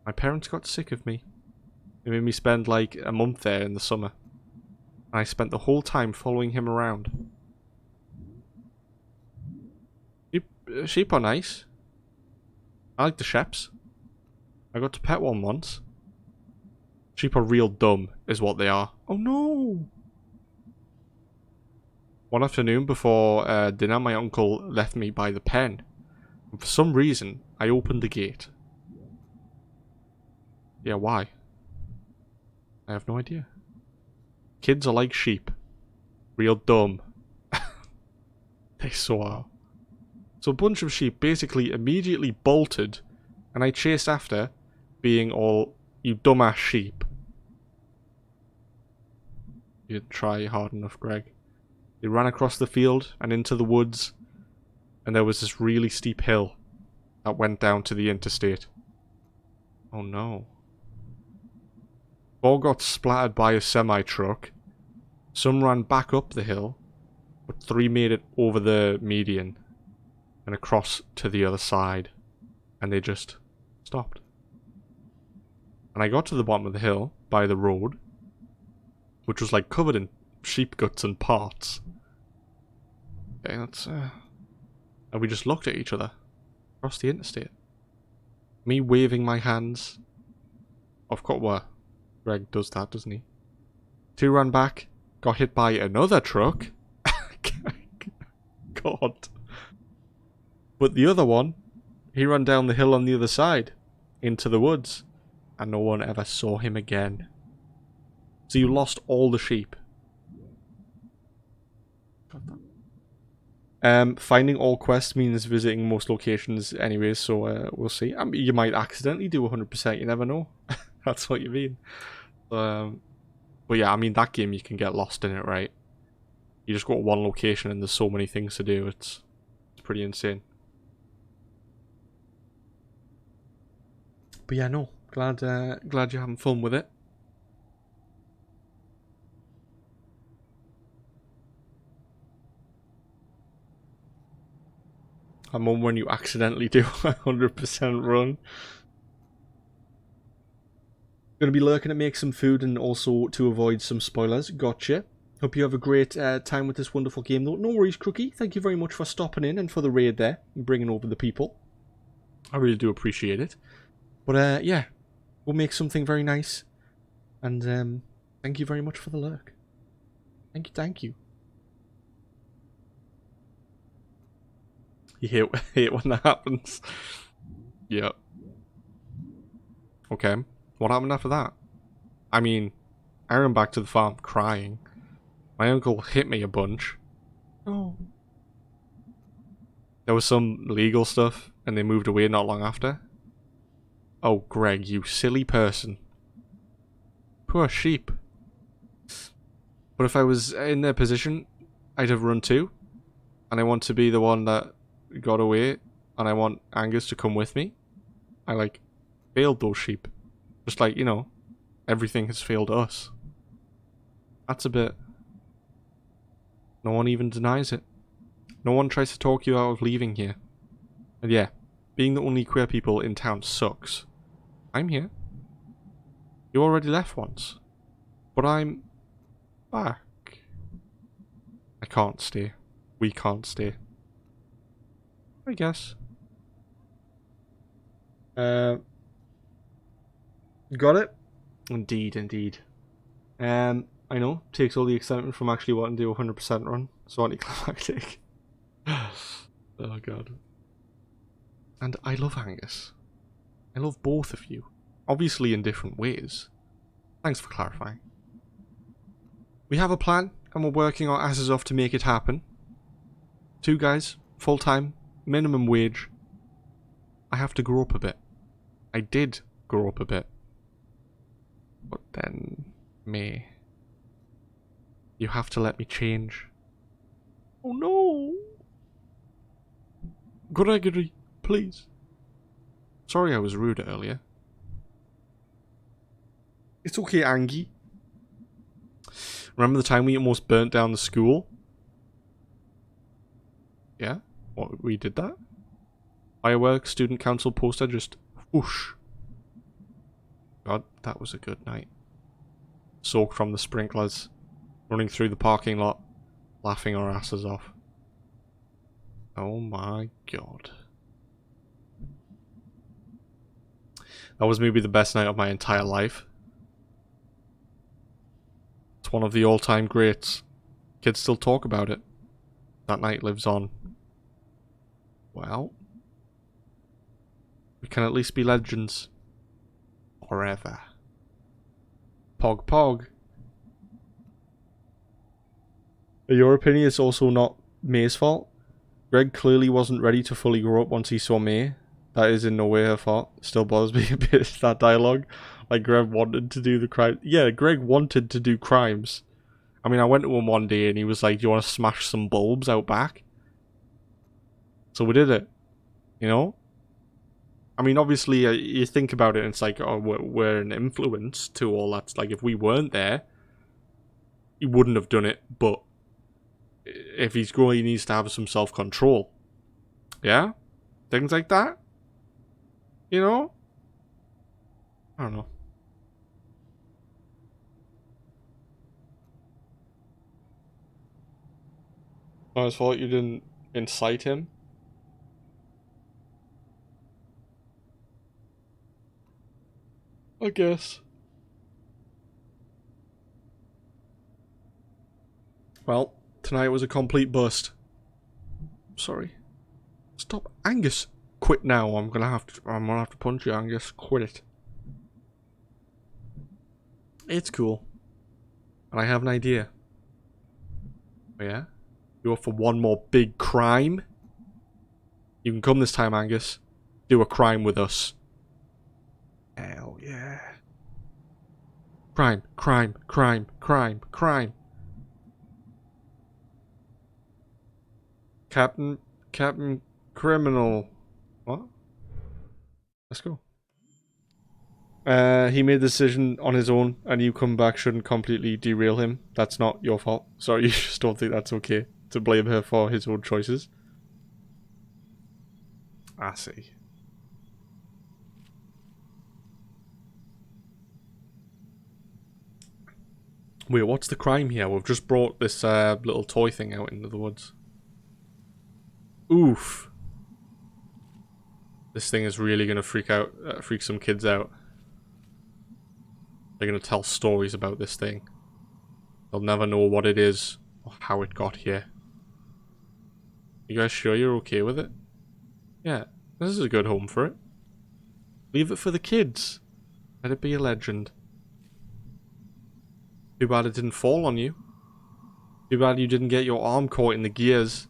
my parents got sick of me. They made me spend like a month there in the summer. And I spent the whole time following him around. Sheep are nice. I like the sheps. I got to pet one once. Sheep are real dumb, is what they are. Oh no! One afternoon before dinner, my uncle left me by the pen. And for some reason, I opened the gate. Yeah, why? I have no idea. Kids are like sheep. Real dumb. They so are. So a bunch of sheep basically immediately bolted, and I chased after, being all, you dumbass sheep. You didn't try hard enough, Greg. They ran across the field and into the woods, and there was this really steep hill that went down to the interstate. Oh no. 4 got splattered by a semi-truck, some ran back up the hill, but 3 made it over the median and across to the other side, and they just stopped. And I got to the bottom of the hill by the road, which was like covered in sheep guts and parts. Okay, that's and we just looked at each other across the interstate. Me waving my hands. Of course, well, Greg does that, doesn't he? 2 ran back, got hit by another truck. God. But the other one, he ran down the hill on the other side, into the woods, and no one ever saw him again. So you lost all the sheep. Finding all quests means visiting most locations anyways, so we'll see. I mean, you might accidentally do 100%, you never know. That's what you mean. But yeah, I mean, that game you can get lost in it, right? You just go to one location and there's so many things to do, it's pretty insane. But yeah, no, glad you're having fun with it. I'm on when you accidentally do a 100% run. Gonna be lurking to make some food and also to avoid some spoilers. Gotcha. Hope you have a great time with this wonderful game though. No worries, Crookie. Thank you very much for stopping in and for the raid there and bringing over the people. I really do appreciate it. But yeah, we'll make something very nice. And thank you very much for the lurk. Thank you. You hate when that happens. Yep. Okay. What happened after that? I mean, I ran back to the farm crying. My uncle hit me a bunch. Oh. There was some legal stuff, and they moved away not long after. Oh, Greg, you silly person. Poor sheep. But if I was in their position, I'd have run too. And I want to be the one that got away, and I want Angus to come with me. I, like, failed those sheep. Just like, you know, everything has failed us. That's a bit... No one even denies it. No one tries to talk you out of leaving here. And yeah, being the only queer people in town sucks. I'm here. You already left once. But I'm... back. I can't stay. We can't stay. I guess. Got it? Indeed. I know, takes all the excitement from actually wanting to do a 100% run. So anticlimactic. Oh god. And I love Angus. I love both of you. Obviously in different ways. Thanks for clarifying. We have a plan, and we're working our asses off to make it happen. 2 guys, full-time, minimum wage. I have to grow up a bit. I did grow up a bit. But then... May. You have to let me change. Oh no! Gregory, please. Sorry I was rude earlier. It's okay, Angie. Remember the time we almost burnt down the school? Yeah? What, we did that? Fireworks, student council poster, just whoosh. God, that was a good night. Soaked from the sprinklers. Running through the parking lot. Laughing our asses off. Oh my god. That was maybe the best night of my entire life. It's one of the all-time greats. Kids still talk about it. That night lives on. Well, we can at least be legends. Forever. Pog pog. In your opinion, it's also not May's fault? Greg clearly wasn't ready to fully grow up once he saw May. That is in no way her fault. Still bothers me a bit, that dialogue. Like, Greg wanted to do the crime. Yeah, Greg wanted to do crimes. I mean, I went to him one day and he was like, do you want to smash some bulbs out back? So we did it. You know? I mean, obviously, you think about it and it's like, oh, we're an influence to all that. Like, if we weren't there, he wouldn't have done it. But if he's growing, he needs to have some self-control. Yeah? Things like that? You know? I don't know. Not his fault you didn't incite him. I guess. Well, tonight was a complete bust. Sorry. Stop, Angus. Quit now. I'm gonna have to punch you, Angus. Quit it. It's cool. And I have an idea. Oh, yeah? You're up for one more big crime? You can come this time, Angus. Do a crime with us. Hell yeah. Crime, crime, crime, crime, crime. Captain Criminal. What? Let's go. He made the decision on his own, and you come back shouldn't completely derail him. That's not your fault. Sorry, you just don't think that's okay to blame her for his own choices. I see. Wait, what's the crime here? We've just brought this little toy thing out into the woods. Oof. This thing is really gonna freak some kids out. They're gonna tell stories about this thing. They'll never know what it is or how it got here. You guys sure you're okay with it? Yeah, this is a good home for it. Leave it for the kids. Let it be a legend. Too bad it didn't fall on you. Too bad you didn't get your arm caught in the gears.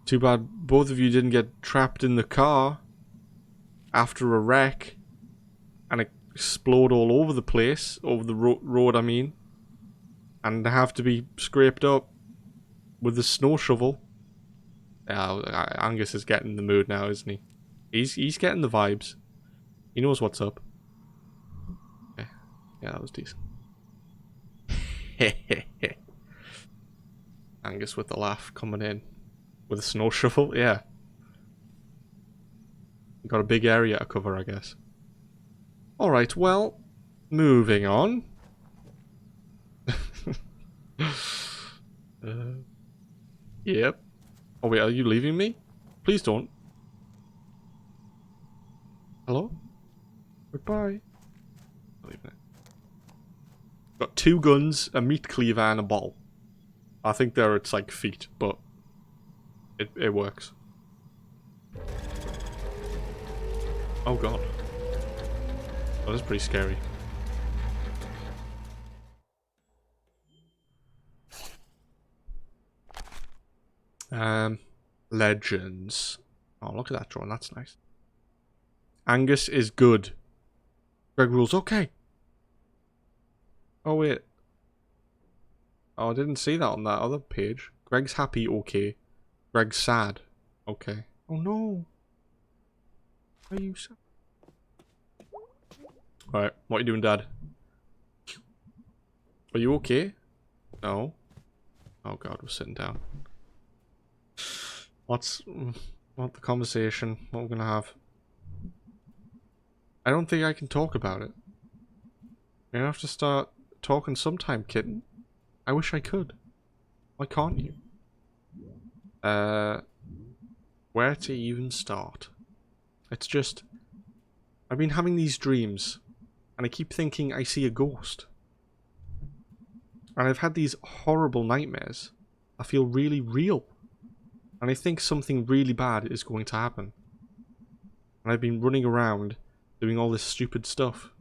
Too bad both of you didn't get trapped in the car after a wreck and explode all over the place, over the road I mean, and have to be scraped up with the snow shovel. Angus is getting the mood now, isn't he? He's getting the vibes. He knows what's up. Okay. Yeah, that was decent. Angus with the laugh coming in. With a snow shovel? Yeah. Got a big area to cover, I guess. Alright, well, moving on. Yep. Oh wait, are you leaving me? Please don't. Hello? Goodbye. Leaving it. Got 2 guns, a meat cleaver, and a bottle. I think there it's like feet, but it works. Oh god. That is pretty scary. Legends. Oh, look at that drawing. That's nice. Angus is good. Greg rules. Okay. Oh, wait. Oh, I didn't see that on that other page. Greg's happy. Okay. Greg's sad. Okay. Oh, no. Are you sad? Alright. What are you doing, Dad? Are you okay? No. Oh, God. We're sitting down. What the conversation? What we're gonna have? I don't think I can talk about it. You're gonna have to start talking sometime, kitten. I wish I could. Why can't you? Where to even start? It's just... I've been having these dreams, and I keep thinking I see a ghost. And I've had these horrible nightmares. I feel really real. And I think something really bad is going to happen. And I've been running around doing all this stupid stuff.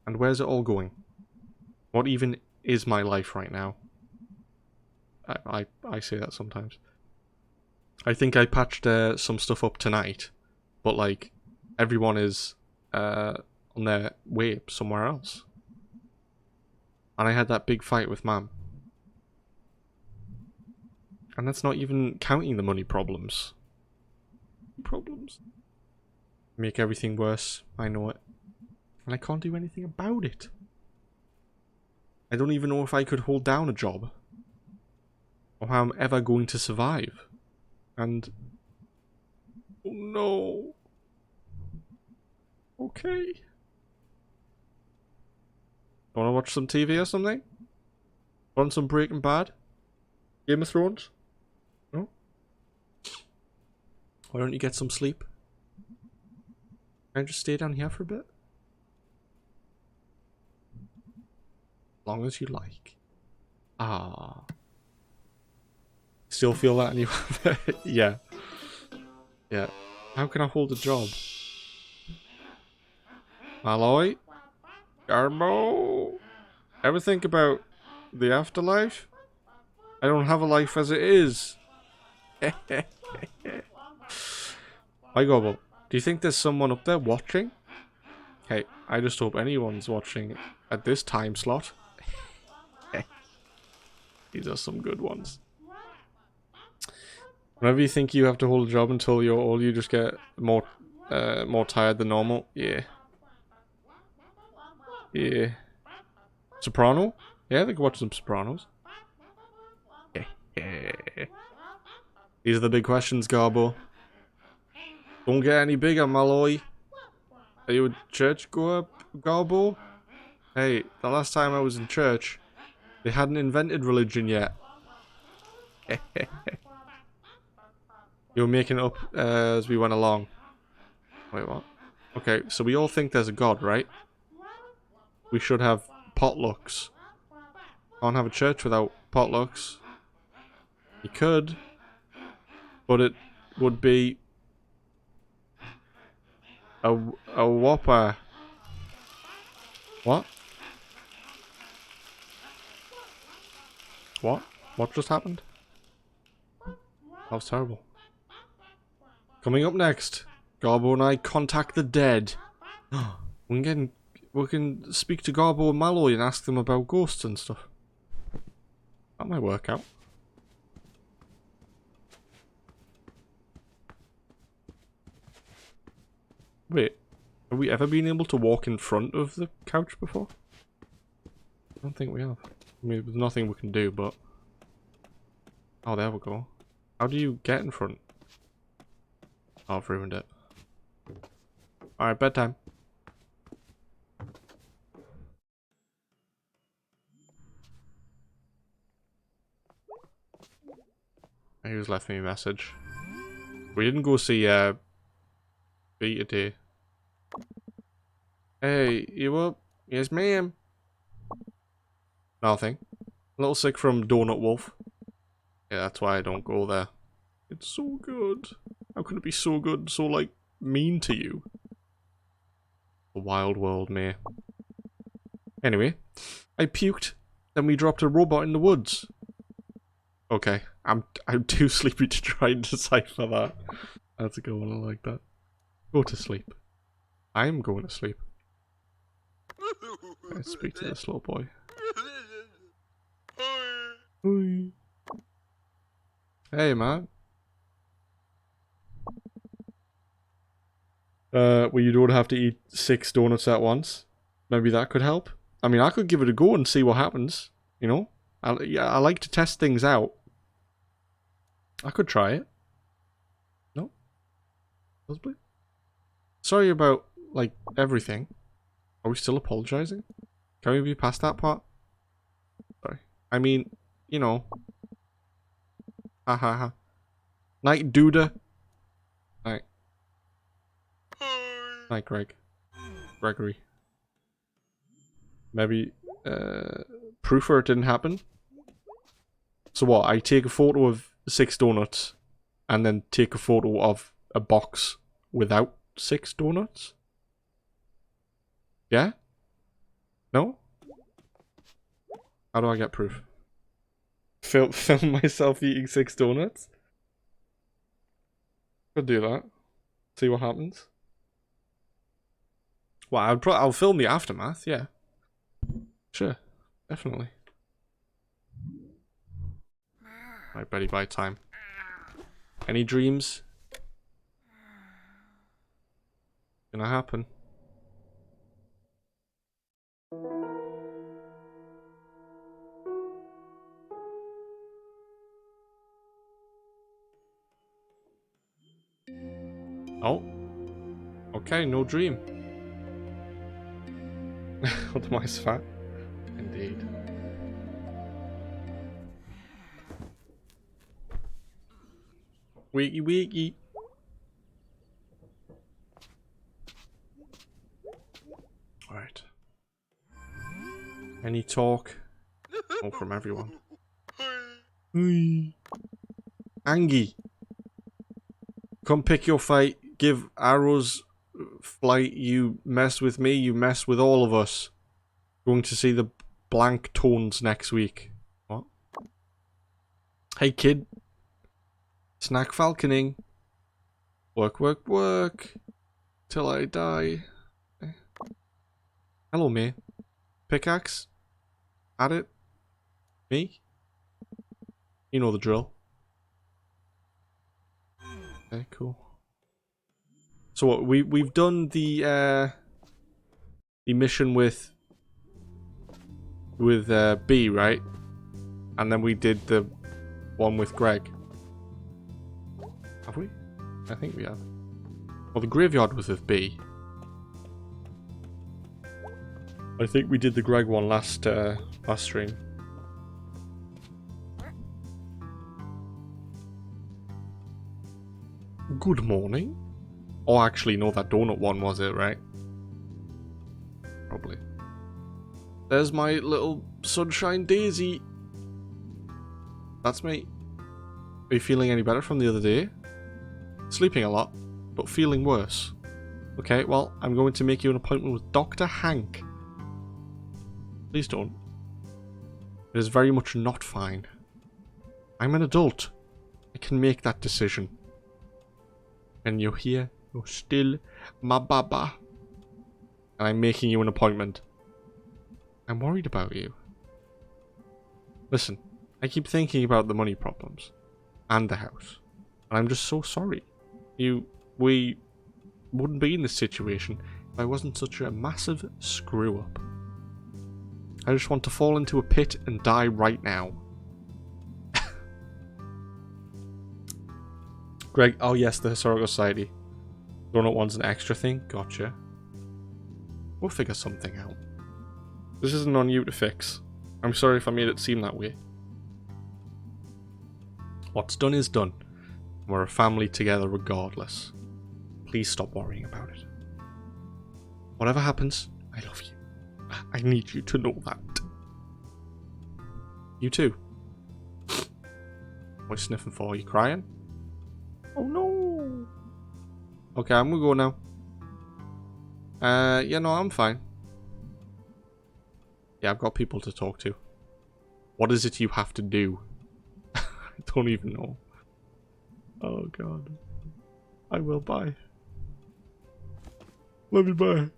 And where's it all going? What even is my life right now? I say that sometimes. I think I patched some stuff up tonight. But like, everyone is on their way somewhere else. And I had that big fight with Mum. And that's not even counting the money problems. Make everything worse, I know it. And I can't do anything about it. I don't even know if I could hold down a job. Or how I'm ever going to survive. And... oh no. Okay. Wanna watch some TV or something? Want some Breaking Bad? Game of Thrones? No? Why don't you get some sleep? Can I just stay down here for a bit? As long as you like. Ah. Still feel that in you? Yeah. Yeah. How can I hold a job? Malloy? Garbo? Ever think about the afterlife? I don't have a life as it is. Hi, Garbo. Do you think there's someone up there watching? Hey, I just hope anyone's watching at this time slot. These are some good ones. Whenever you think you have to hold a job until you're old, you just get more tired than normal. Yeah. Yeah. Soprano? Yeah, they can watch some Sopranos. These are the big questions, Garbo. Don't get any bigger, Malloy. Are you a church goer, Garbo? Hey, the last time I was in church, they hadn't invented religion yet. You were making it up as we went along. Wait, what? Okay, so we all think there's a god, right? We should have potlucks. Can't have a church without potlucks. You could, but it would be a whopper. What? What? What just happened? That was terrible. Coming up next, Garbo and I contact the dead. We can speak to Garbo and Malloy and ask them about ghosts and stuff. That might work out. Wait, have we ever been able to walk in front of the couch before? I don't think we have. I mean, there's nothing we can do, but... Oh, there we go. How do you get in front? Oh, I've ruined it. Alright, bedtime. He just left me a message. We didn't go see Bea today. Hey, you up? Yes, ma'am. Nothing. A little sick from Donut Wolf. Yeah, that's why I don't go there. It's so good. How can it be so good and so, like, mean to you? The wild world, mate. Anyway, I puked, then we dropped a robot in the woods. Okay, I'm too sleepy to try and decipher that. That's a good one, I like that. Go to sleep. I'm going to sleep. Let's speak to this little boy. Oi. Hey, man. Well, you don't have to eat 6 donuts at once. Maybe that could help. I mean, I could give it a go and see what happens. You know? I like to test things out. I could try it. No? Possibly? Sorry about, like, everything. Are we still apologizing? Can we be past that part? Sorry. I mean, you know. Ha ha ha. Night, Duda. Night. Night, Gregory. Maybe, proofer it didn't happen. So what, I take a photo of 6 donuts, and then take a photo of a box without 6 donuts? Yeah? No? How do I get proof? Film myself eating 6 donuts? Could do that. See what happens. Well, I'll film the aftermath, yeah. Sure, definitely. Right, Betty, by time. Any dreams? Gonna happen. Oh. Okay, no dream. Otherwise fat. Indeed. Weaky weaky. Alright. Any talk? Oh, from everyone. Angie. Come pick your fight. Give arrows flight. You mess with me, you mess with all of us. Going to see the blank tones next week. What? Hey kid. Snack falconing. Work, work, work. Till I die. Hello, me. Pickaxe. At it. Me. You know the drill. Okay, cool. So what, we've done the mission with B, right? And then we did the one with Greg. Have we? I think we have. Well, the graveyard was with B. I think we did the Greg one last stream. Good morning. Oh, actually, no, that donut one was it, right? Probably. There's my little sunshine daisy. That's me. Are you feeling any better from the other day? Sleeping a lot, but feeling worse. Okay, well, I'm going to make you an appointment with Dr. Hank. Please don't. It is very much not fine. I'm an adult. I can make that decision. And you're here. You're still my baba. And I'm making you an appointment. I'm worried about you. Listen, I keep thinking about the money problems. And the house. And I'm just so sorry. We wouldn't be in this situation if I wasn't such a massive screw-up. I just want to fall into a pit and die right now. Greg, oh yes, the Historical Society. Donut one's an extra thing? Gotcha. We'll figure something out. This isn't on you to fix. I'm sorry if I made it seem that way. What's done is done. We're a family together regardless. Please stop worrying about it. Whatever happens, I love you. I need you to know that. You too. What are you sniffing for? Are you crying? Oh no! Okay, I'm gonna go now. Yeah, no, I'm fine. Yeah, I've got people to talk to. What is it you have to do? I don't even know. Oh god. I will, bye. Love you, bye.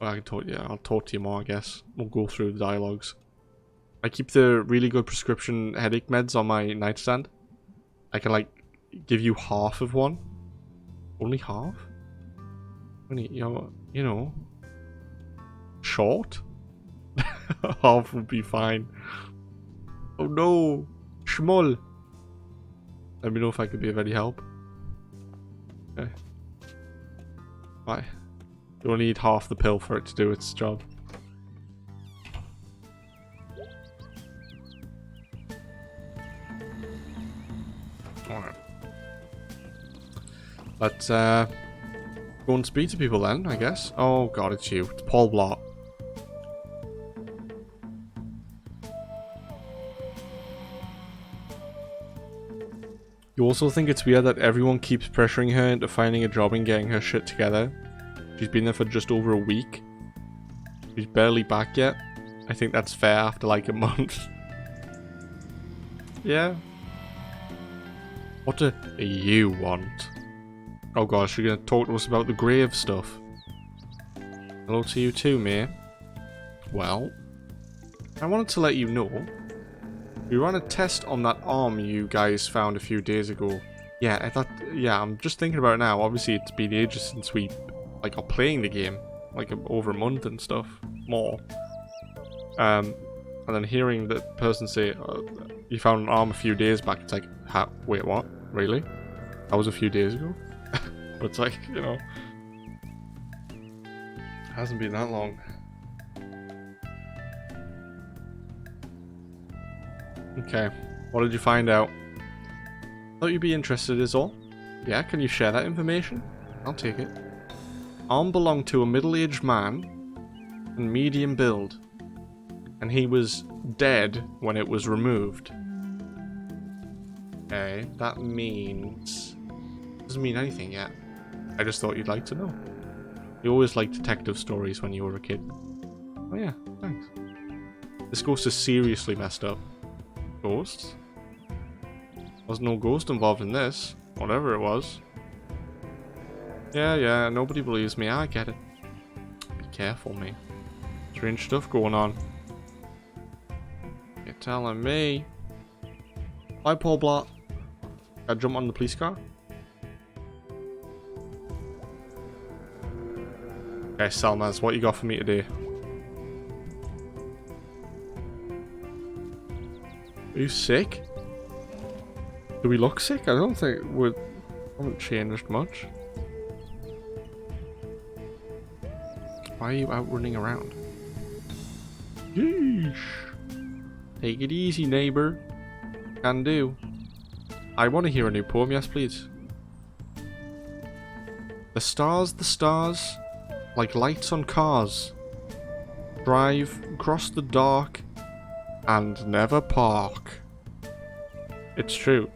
Well, I can talk, yeah, I'll talk to you more, I guess. We'll go through the dialogues. I keep the really good prescription headache meds on my nightstand. I can, like, give you half of one. Only half? Only, you know. Short? Half would be fine. Oh no! Schmoll! Let me know if I could be of any help. Okay. Bye. You only need half the pill for it to do its job. Alright. Let's go and speak to people then, I guess. Oh god, it's you. It's Paul Blart. You also think it's weird that everyone keeps pressuring her into finding a job and getting her shit together? She's been there for just over a week. She's barely back yet. I think that's fair after like a month. Yeah. What do you want? Oh gosh, you're gonna talk to us about the grave stuff. Hello to you too, mate. Well, I wanted to let you know we ran a test on that arm you guys found a few days ago. Yeah, I thought, yeah, I'm just thinking about it now. Obviously, it's been ages since we, like, are playing the game. Like, over a month and stuff. More. And then hearing the person say, you found an arm a few days back, it's like, wait, what? Really? That was a few days ago? But it's like, you know, it hasn't been that long. Okay, what did you find out? Thought you'd be interested is all. Yeah, can you share that information? I'll take it. Arm belonged to a middle-aged man and medium build. And he was dead when it was removed. Okay, that means Doesn't mean anything yet. I just thought you'd like to know. You always liked detective stories when you were a kid. Oh yeah, thanks. This ghost is seriously messed up. Ghosts? There's no ghost involved in this. Whatever it was. Yeah, nobody believes me. I get it. Be careful, mate. Strange stuff going on. You're telling me. Hi, Paul Blart. Gotta jump on the police car? Okay, Salmaz, what you got for me today? Are you sick? Do we look sick? I don't think we haven't changed much. Why are you out running around? Yeesh. Take it easy, neighbor. Can do. I want to hear a new poem, yes please. The stars, like lights on cars. Drive across the dark and never park. It's true.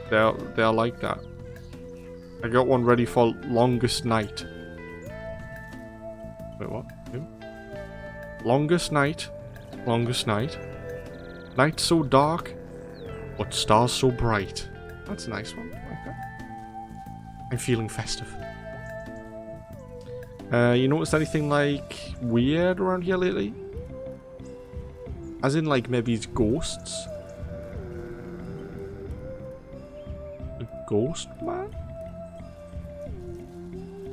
They're like that. I got one ready for longest night. Wait, what? Who? Longest night. Night so dark, but stars so bright. That's a nice one. I like that. I'm feeling festive. You noticed anything like weird around here lately? As in like maybe it's ghosts? A ghost man?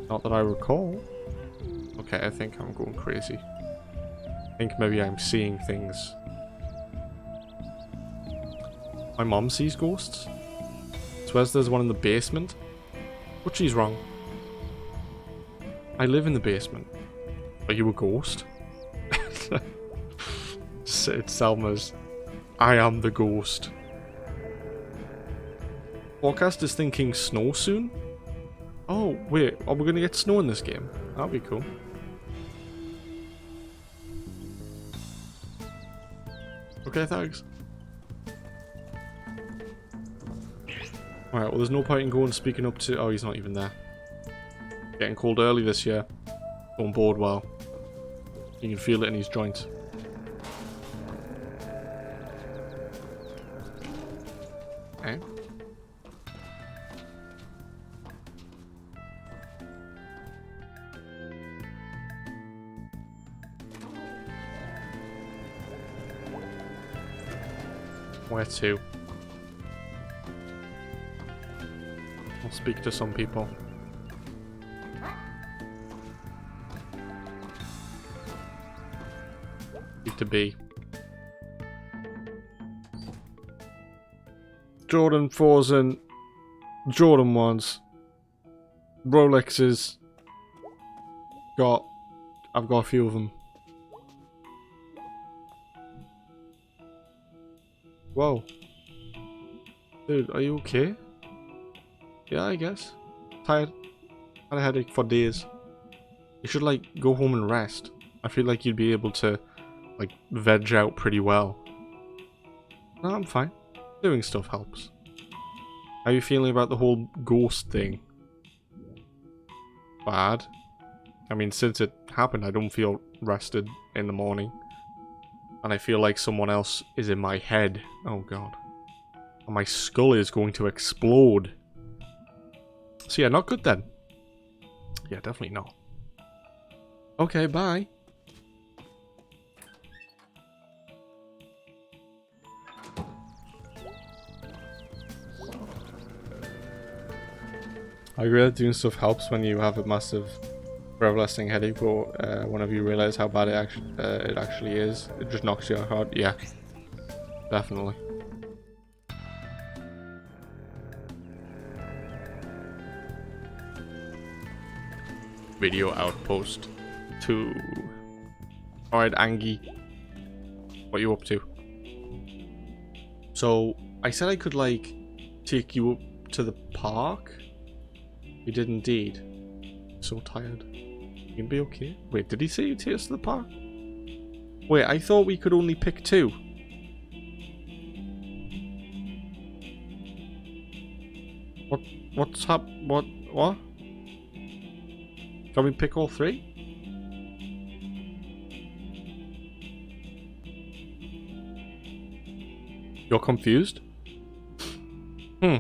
Not that I recall. Okay, I think I'm going crazy. I think maybe I'm seeing things. My mom sees ghosts. Swears there's one in the basement. But she's wrong. I live in the basement. Are you a ghost? It's Selma's. I am the ghost. Forecast is thinking snow soon? Oh, wait. Are we going to get snow in this game? That'll be cool. Okay, thanks. Alright, well there's no point in going speaking up to... Oh, he's not even there. Getting cold early this year. Don't bode well. You can feel it in his joints. Okay. Where to? I'll speak to some people. Speak to B. Jordan 4s and Jordan 1s. Rolexes. I've got a few of them. Whoa. Dude, are you okay? Yeah, I guess. Tired. Had a headache for days. You should, like, go home and rest. I feel like you'd be able to, like, veg out pretty well. No, I'm fine. Doing stuff helps. How are you feeling about the whole ghost thing? Bad. I mean, since it happened, I don't feel rested in the morning. And I feel like someone else is in my head. Oh god. And my skull is going to explode. So yeah, not good then. Yeah, definitely not. Okay, bye. I agree that doing stuff helps when you have a massive, everlasting headache, but whenever you realize how bad it actually is, it just knocks you out hard. Yeah, definitely. Video outpost 2. Alright, Angie. What are you up to? So, I said I could, like, take you up to the park. You did indeed. So tired. You can be okay. Wait, did he say you take us to the park? Wait, I thought we could only pick 2. What's up? What? Can we pick all three? You're confused? Hmm.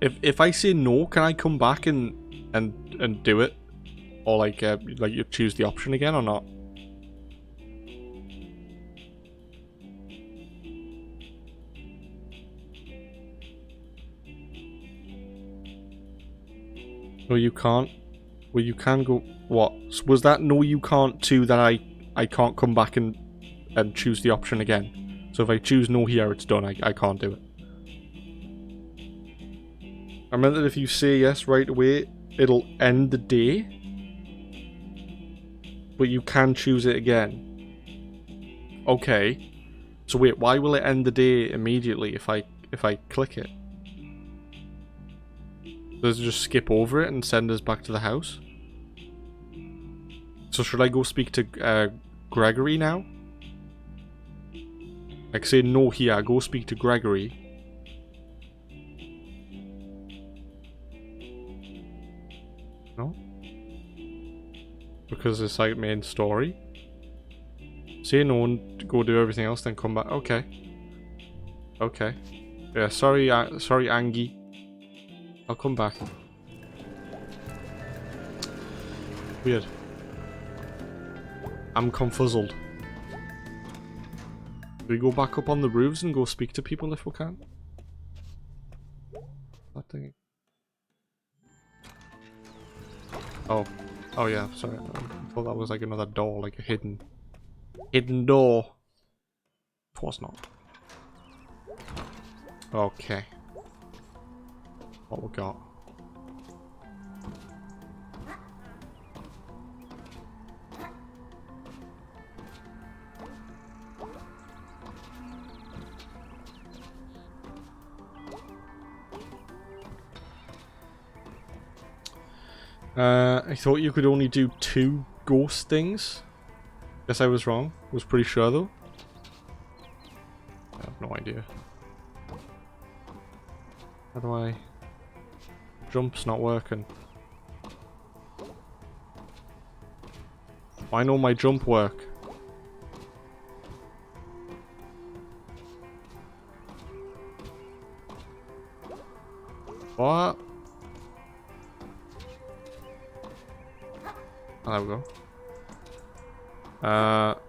If I say no, can I come back and do it, or like you choose the option again or not? No, you can't. Well, you can go. What was that? No, you can't. Too that I can't come back and choose the option again. So if I choose no here, it's done. I can't do it. I meant that if you say yes right away, it'll end the day. But you can choose it again. Okay. So wait, why will it end the day immediately if I click it? Does it just skip over it and send us back to the house? So should I go speak to Gregory now? Like say no here, go speak to Gregory. No? Because it's like main story. Say no and go do everything else, then come back. Okay. Okay. Yeah, sorry, Angie. I'll come back. Weird. I'm confuzzled. Do we go back up on the roofs and go speak to people if we can? That thing. Oh. Oh yeah, sorry. I thought that was like another door, like a hidden door. It was not. Okay. What we got? I thought you could only do 2 ghost things. Guess I was wrong. Was pretty sure though. I have no idea. How do I... Jump's not working. Why don't my jump work? What? Oh, there we go.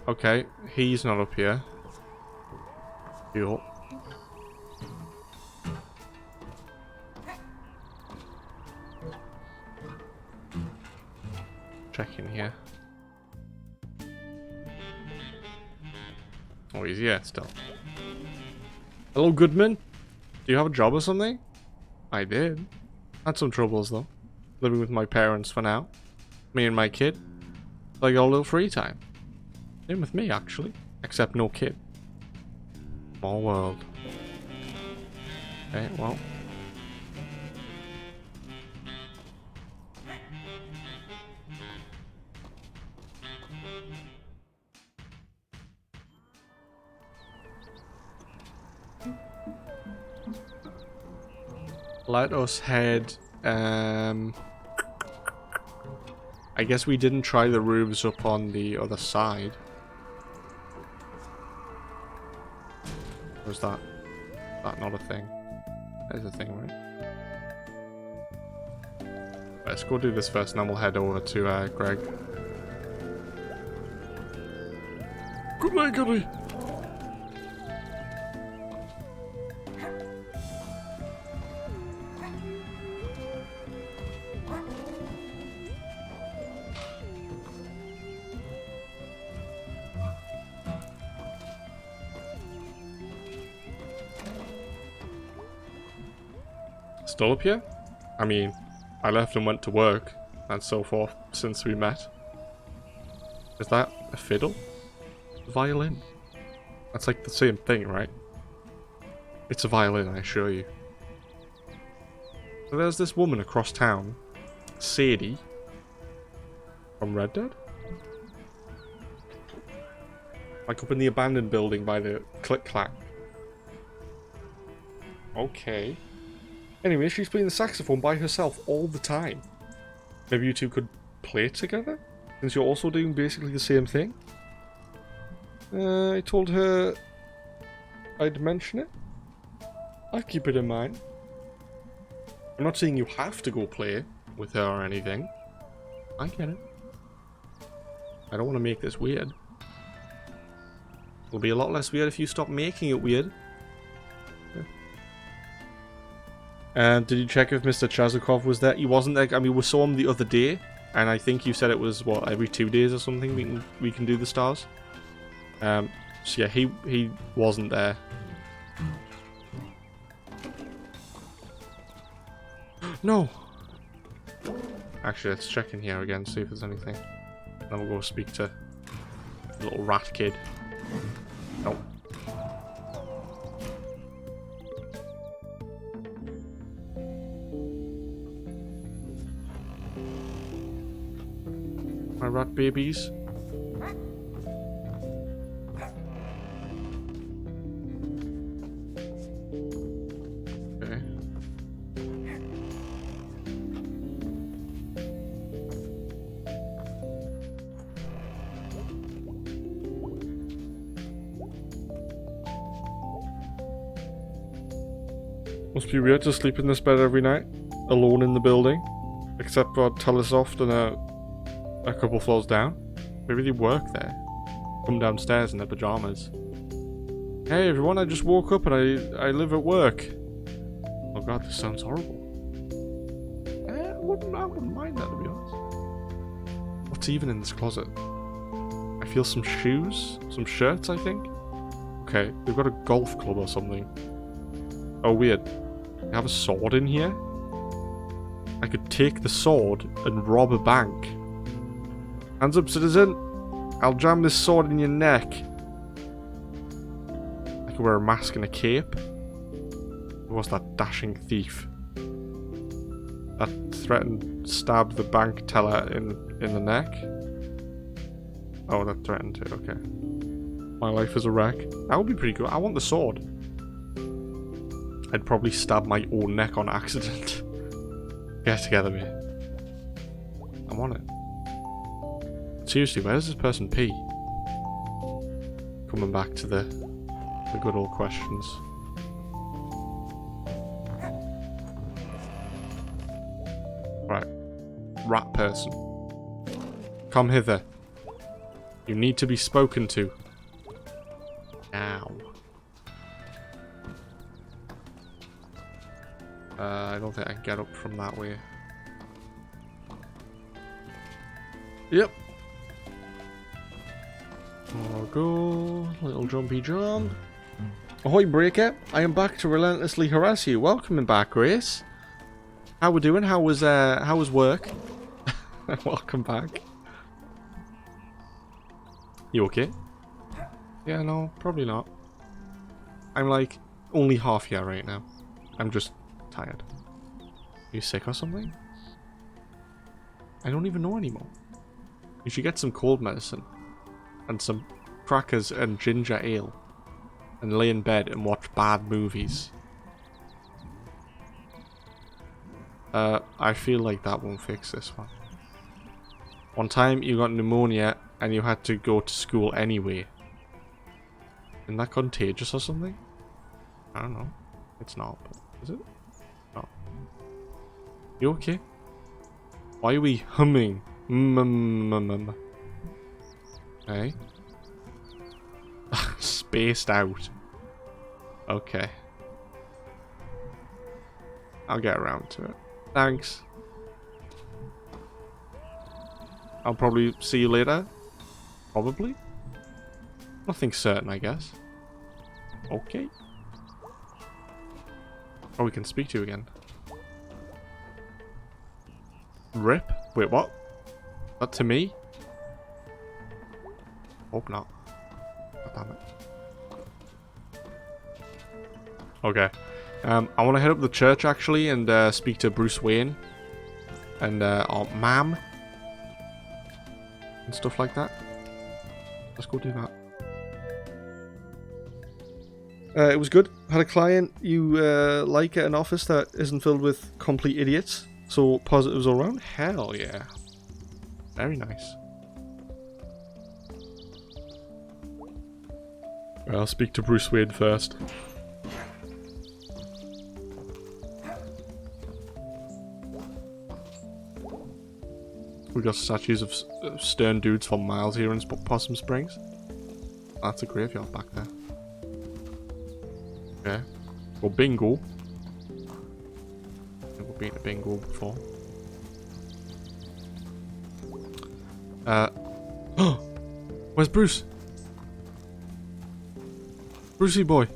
Okay. He's not up here. Cool. Check in here. Oh, he's here still. Hello, Goodman. Do you have a job or something? I did. Had some troubles though. Living with my parents for now. Me and my kid. So I got a little free time. Same with me actually. Except no kid. Small world. Okay, well. Let us head, I guess we didn't try the roofs up on the other side. Or is that not a thing? That is a thing, right? Let's go do this first and then we'll head over to, Greg. Good night, Goody! Still up here? I mean, I left and went to work and so forth since we met. Is that a fiddle? A violin? That's like the same thing, right? It's a violin, I assure you. So there's this woman across town, Sadie. From Red Dead? Like up in the abandoned building by the click-clack. Okay. Anyway, she's playing the saxophone by herself all the time. Maybe you two could play it together? Since you're also doing basically the same thing? I told her I'd mention it. I'll keep it in mind. I'm not saying you have to go play with her or anything. I get it. I don't want to make this weird. It'll be a lot less weird if you stop making it weird. Yeah. Did you check if Mr. Chazukov was there? He wasn't there. I mean, we saw him the other day, and I think you said it was, what, every 2 days or something we can do the stars? So yeah, he wasn't there. No! Actually, let's check in here again, see if there's anything. Then we'll go speak to the little rat kid. Nope. My rat babies. Okay. Must be weird to sleep in this bed every night, alone in the building, except for Telesoft and a couple floors down. Maybe they work there. Come downstairs in their pajamas. Hey everyone, I just woke up and I live at work. Oh god, this sounds horrible. I wouldn't mind that, to be honest. What's even in this closet? I feel some shoes, some shirts, I think. Okay, they've got a golf club or something. Oh weird. They have a sword in here? I could take the sword and rob a bank. Hands up, citizen. I'll jam this sword in your neck. I could wear a mask and a cape. Who was that dashing thief? That threatened to stab the bank teller in the neck? Oh, that threatened to, okay. My life is a wreck. That would be pretty good. I want the sword. I'd probably stab my own neck on accident. Get together, mate. I want it. Seriously, where does this person pee? Coming back to the good old questions. Right. Rat person. Come hither. You need to be spoken to. Now. I don't think I can get up from that way. Yep. I'll go. Little jumpy jump. Ahoy, Breaker. I am back to relentlessly harass you. Welcome back, Grace. How we doing? How was work? Welcome back. You okay? Yeah, no, probably not. I'm like only half here right now. I'm just tired. Are you sick or something? I don't even know anymore. You should get some cold medicine and some crackers and ginger ale and lay in bed and watch bad movies. I feel like that won't fix this one. One time you got pneumonia and you had to go to school anyway. Isn't that contagious or something? I don't know. It's not, but is it? No. You okay? Why are we humming? Hey? Spaced out. Okay. I'll get around to it. Thanks. I'll probably see you later. Probably? Nothing certain, I guess. Okay. Oh, we can speak to you again. Rip? Wait, what? That to me? Hope not. God damn it. Okay. I want to head up to the church actually and speak to Bruce Wayne and Aunt Mam. and stuff like that. Let's go do that. It was good. Had a client you like at an office that isn't filled with complete idiots. So positives all around. Hell yeah. Very nice. I'll speak to Bruce Wayne first. We got statues of stern dudes for miles here in Possum Springs. That's a graveyard back there. Okay. Well, bingo. We've been to bingo before. Where's Bruce? Brucey boy.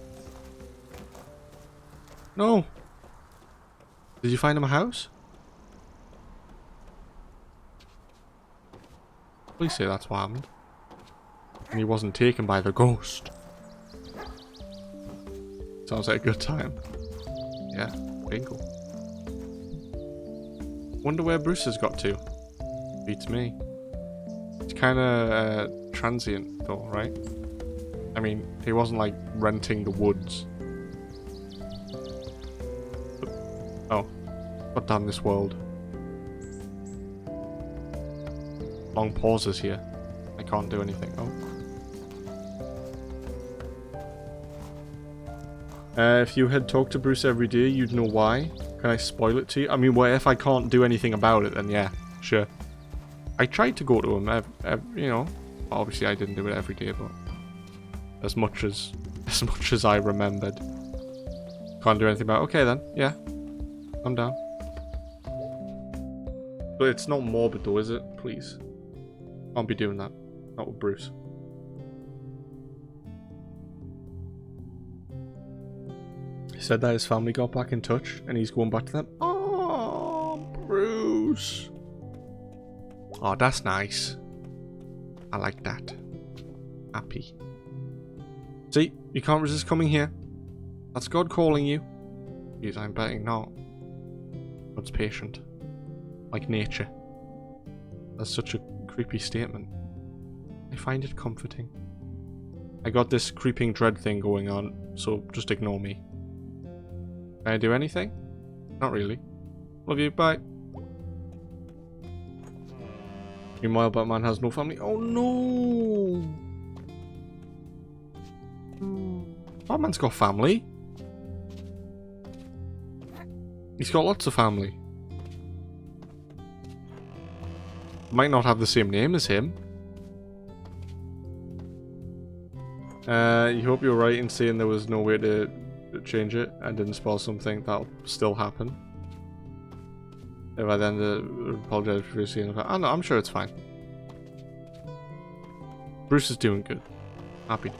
No. Did you find him a house? Please say that's what happened. And he wasn't taken by the ghost. Sounds like a good time. Yeah, bingo. Wonder where Bruce has got to. Beats me. It's kind of transient though, right? I mean, he wasn't like renting the woods. Oh, God damn this world. Long pauses here. I can't do anything. Oh. If you had talked to Bruce every day, you'd know why. Can I spoil it to you? I mean, well, if I can't do anything about it, then yeah, sure. I tried to go to him, you know. Obviously, I didn't do it every day, but as much as I remembered. Can't do anything about it. Okay then, yeah, I'm down. But it's not morbid though, is it? Please, can't be doing that. Not with Bruce. He said that his family got back in touch and he's going back to them. Oh, Bruce. Oh, that's nice. I like that. Happy. See, you can't resist coming here. That's God calling you. Jeez, I'm betting not. God's patient. Like nature. That's such a creepy statement. I find it comforting. I got this creeping dread thing going on, so just ignore me. Can I do anything? Not really. Love you, bye. Meanwhile, Batman has no family. Oh no! Batman's got family. He's got lots of family. Might not have the same name as him. You hope you're right in saying there was no way to change it and didn't spoil something that'll still happen. If I then apologize for seeing it. Oh no, I'm sure it's fine. Bruce is doing good. Happy.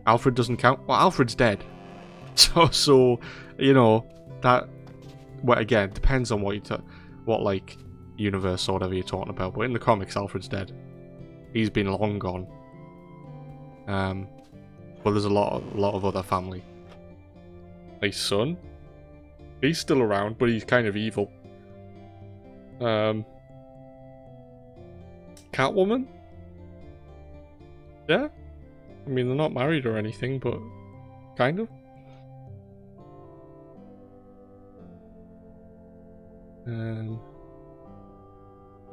Alfred doesn't count. Well, Alfred's dead. So you know that. Well, again, depends on what what like universe or whatever you're talking about. But in the comics, Alfred's dead. He's been long gone. But there's a lot of other family. His son, he's still around, but he's kind of evil. Catwoman? Yeah? I mean, they're not married or anything, but kind of. Who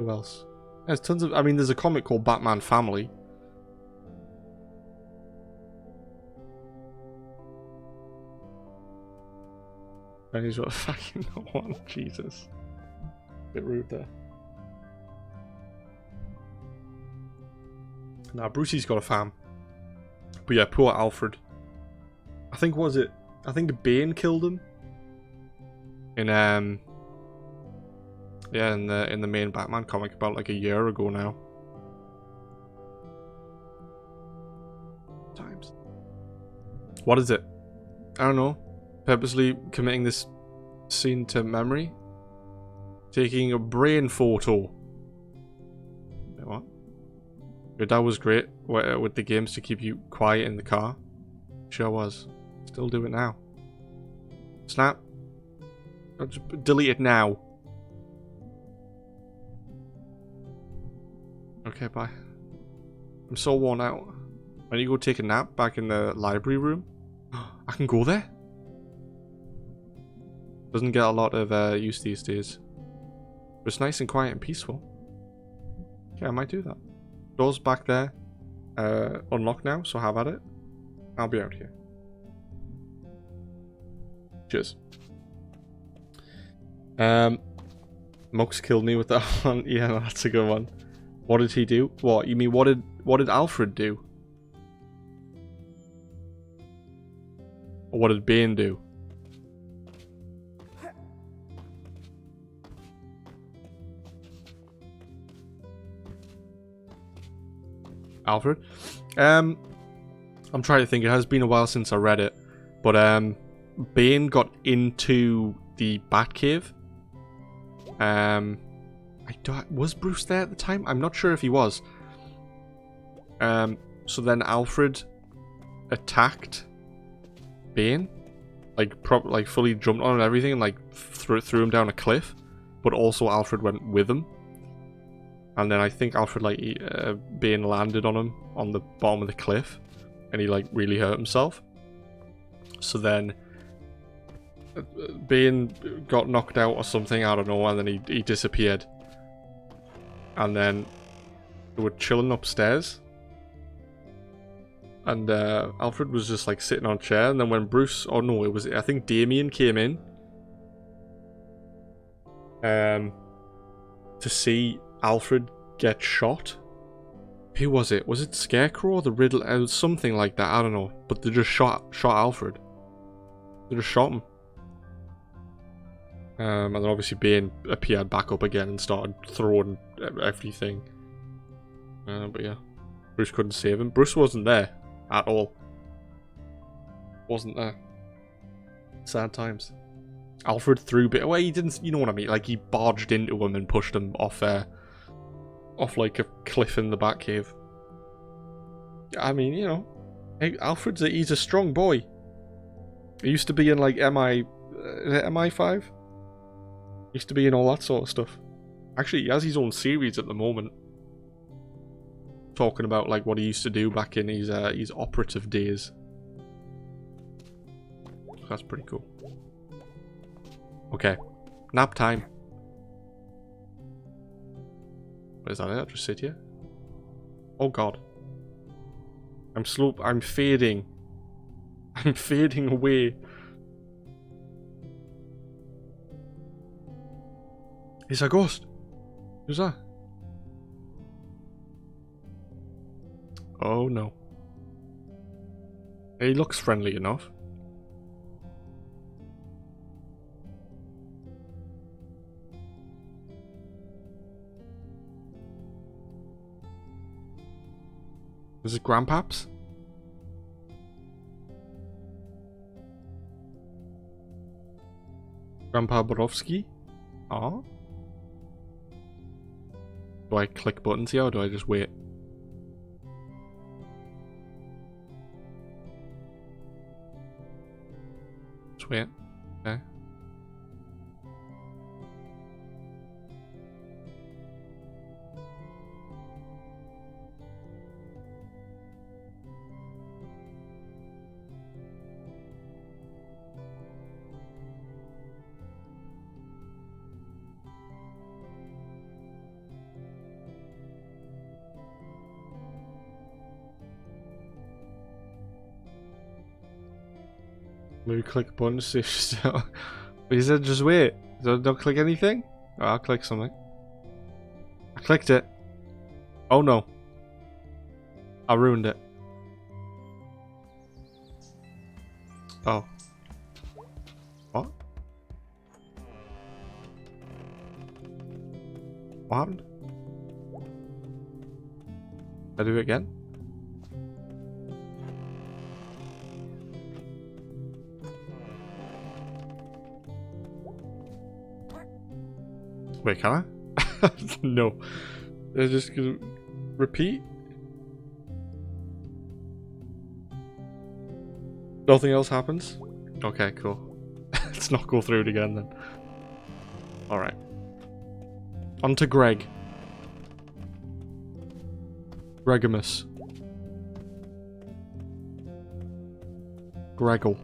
else? There's tons of... I mean, there's a comic called Batman Family. And he's got fucking no one. Jesus. Bit rude there. Nah, Brucey's got a fam. But yeah, poor Alfred. I think, was it? I think Bane killed him. In yeah, in the main Batman comic about like a year ago now. Times. What is it? I don't know. Purposely committing this scene to memory. Taking a brain photo. What? Your dad was great with the games to keep you quiet in the car. Sure was. Still do it now. Snap. Delete it now. Okay, bye. I'm so worn out. I need to go take a nap back in the library room. I can go there? Doesn't get a lot of use these days. But it's nice and quiet and peaceful. Okay, I might do that. Doors back there. Unlocked now, so have at it. I'll be out here. Cheers. Mux killed me with that one. Yeah, that's a good one. What did he do? What? You mean what did Alfred do? Or what did Bane do? Alfred? I'm trying to think. It has been a while since I read it. But Bane got into the Batcave. Was Bruce there at the time? I'm not sure if he was. So then Alfred attacked Bane, like fully jumped on and everything, and like threw him down a cliff. But also Alfred went with him, and then I think Alfred Bane landed on him on the bottom of the cliff, and he like really hurt himself. So then Bane got knocked out or something, I don't know, and then he disappeared. And then they were chilling upstairs. And Alfred was just like sitting on a chair, and then when Bruce, I think Damien came in to see Alfred get shot. Who was it? Was it Scarecrow or the Riddler? It was something like that, I don't know. But they just shot Alfred. They just shot him. And then obviously Bane appeared back up again and started throwing everything. But yeah, Bruce couldn't save him. Bruce wasn't there at all. Wasn't there. Sad times. Alfred threw well, he didn't, you know what I mean? Like he barged into him and pushed him off like a cliff in the Batcave. I mean, you know, hey, he's a strong boy. He used to be in like MI5. Used to be in all that sort of stuff. Actually, he has his own series at the moment, talking about like what he used to do back in his operative days. That's pretty cool. Okay, nap time. Is that it? I'll just sit here. Oh god. I'm fading. I'm fading away. It's a ghost. Who's that? Oh no. He looks friendly enough. Is it Grandpaps? Grandpa Borowski? Oh. Do I click buttons here or do I just wait? Just wait. Okay. Maybe click buttons. See if she's still. But he said just wait. Don't click anything? Oh, I'll click something. I clicked it. Oh no. I ruined it. Oh. What? What happened? Did I do it again? Wait, can I? No. They're just gonna repeat? Nothing else happens? Okay, cool. Let's not go through it again then. Alright. On to Greg. Gregamus. Greggle.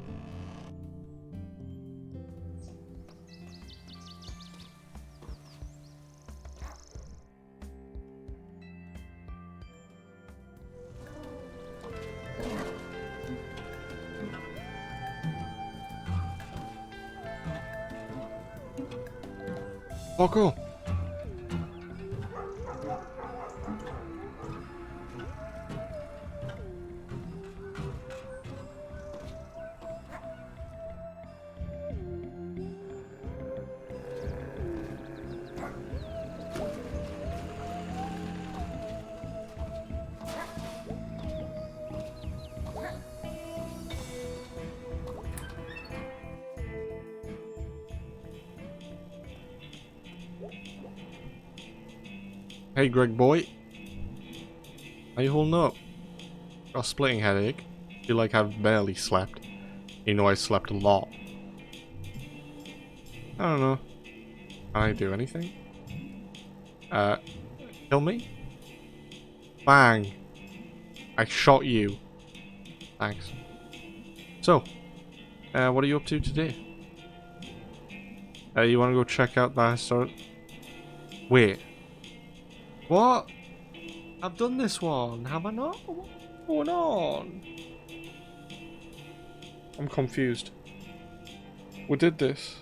Oh, cool. Hey, Greg boy. How you holding up? Got a splitting headache. Feel like I've barely slept. You know I slept a lot. I don't know. Can I do anything? Kill me? Bang! I shot you. Thanks. So, what are you up to today? You wanna go check out that historic... Wait. What? I've done this one, have I not? What's going on? I'm confused. We did this.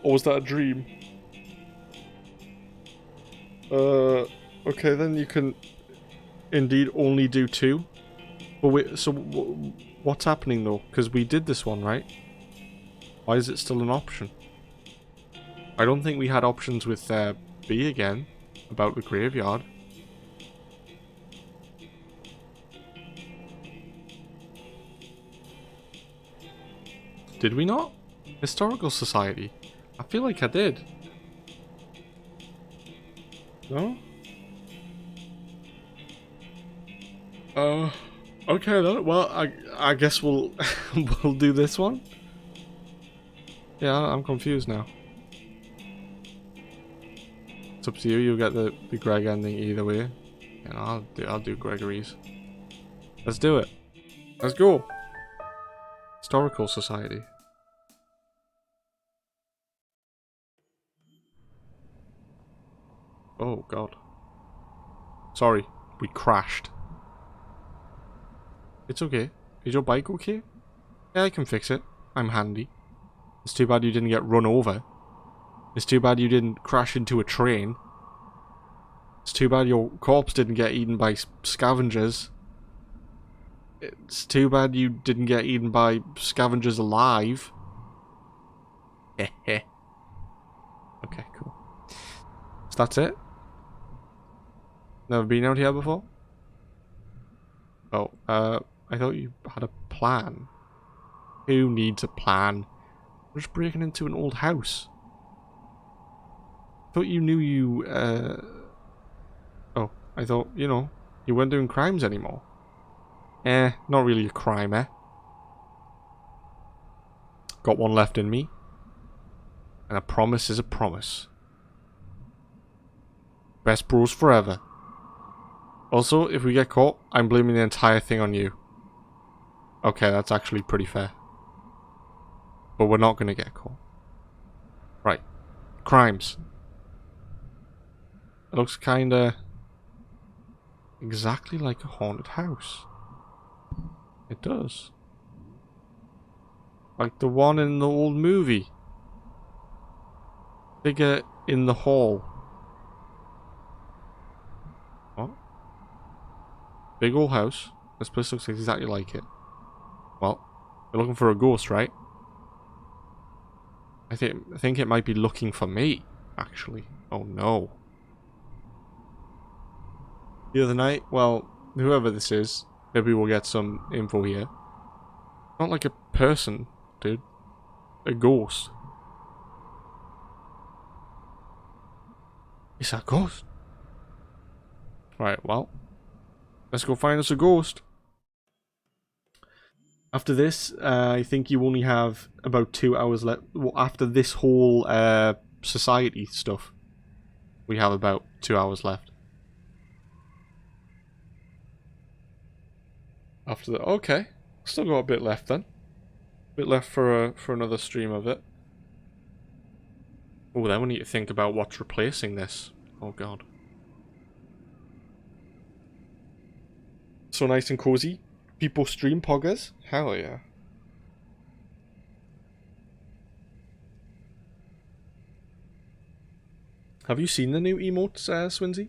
Or was that a dream? Okay, then you can indeed only do 2. But wait, so what's happening though? Because we did this one, right? Why is it still an option? I don't think we had options with B again about the graveyard. Did we not? Historical Society. I feel like I did. No? Okay then. Well, I guess we'll we'll do this one. Yeah, I'm confused now. It's up to you. You'll get the Greg ending either way. And I'll do Gregory's. Let's do it. Let's go. Historical Society. Oh god. Sorry, we crashed. It's okay. Is your bike okay? Yeah, I can fix it. I'm handy. It's too bad you didn't get run over. It's too bad you didn't crash into a train. It's too bad your corpse didn't get eaten by scavengers. It's too bad you didn't get eaten by scavengers alive. Heh. Okay, cool. So that's it? Never been out here before? Oh, I thought you had a plan. Who needs a plan? We're just breaking into an old house. I thought you knew you, Oh, I thought, you know, you weren't doing crimes anymore. Not really a crime, eh? Got one left in me. And a promise is a promise. Best bros forever. Also, if we get caught, I'm blaming the entire thing on you. Okay, that's actually pretty fair. But we're not gonna get caught. Right. Crimes. It looks kinda... exactly like a haunted house. It does. Like the one in the old movie. Figure in the hall. What? Big old house. This place looks exactly like it. Well, you're looking for a ghost, right? I think it might be looking for me, actually. Oh no. The other night, well, whoever this is, maybe we'll get some info here. Not like a person, dude. A ghost. It's a ghost. Right, well. Let's go find us a ghost. After this, I think you only have about 2 hours left. Well, after this whole society stuff, we have about 2 hours left. After that, okay. Still got a bit left then. A bit left for another stream of it. Oh, then we need to think about what's replacing this. Oh god. So nice and cozy. People stream poggers? Hell yeah. Have you seen the new emotes, Swinsy?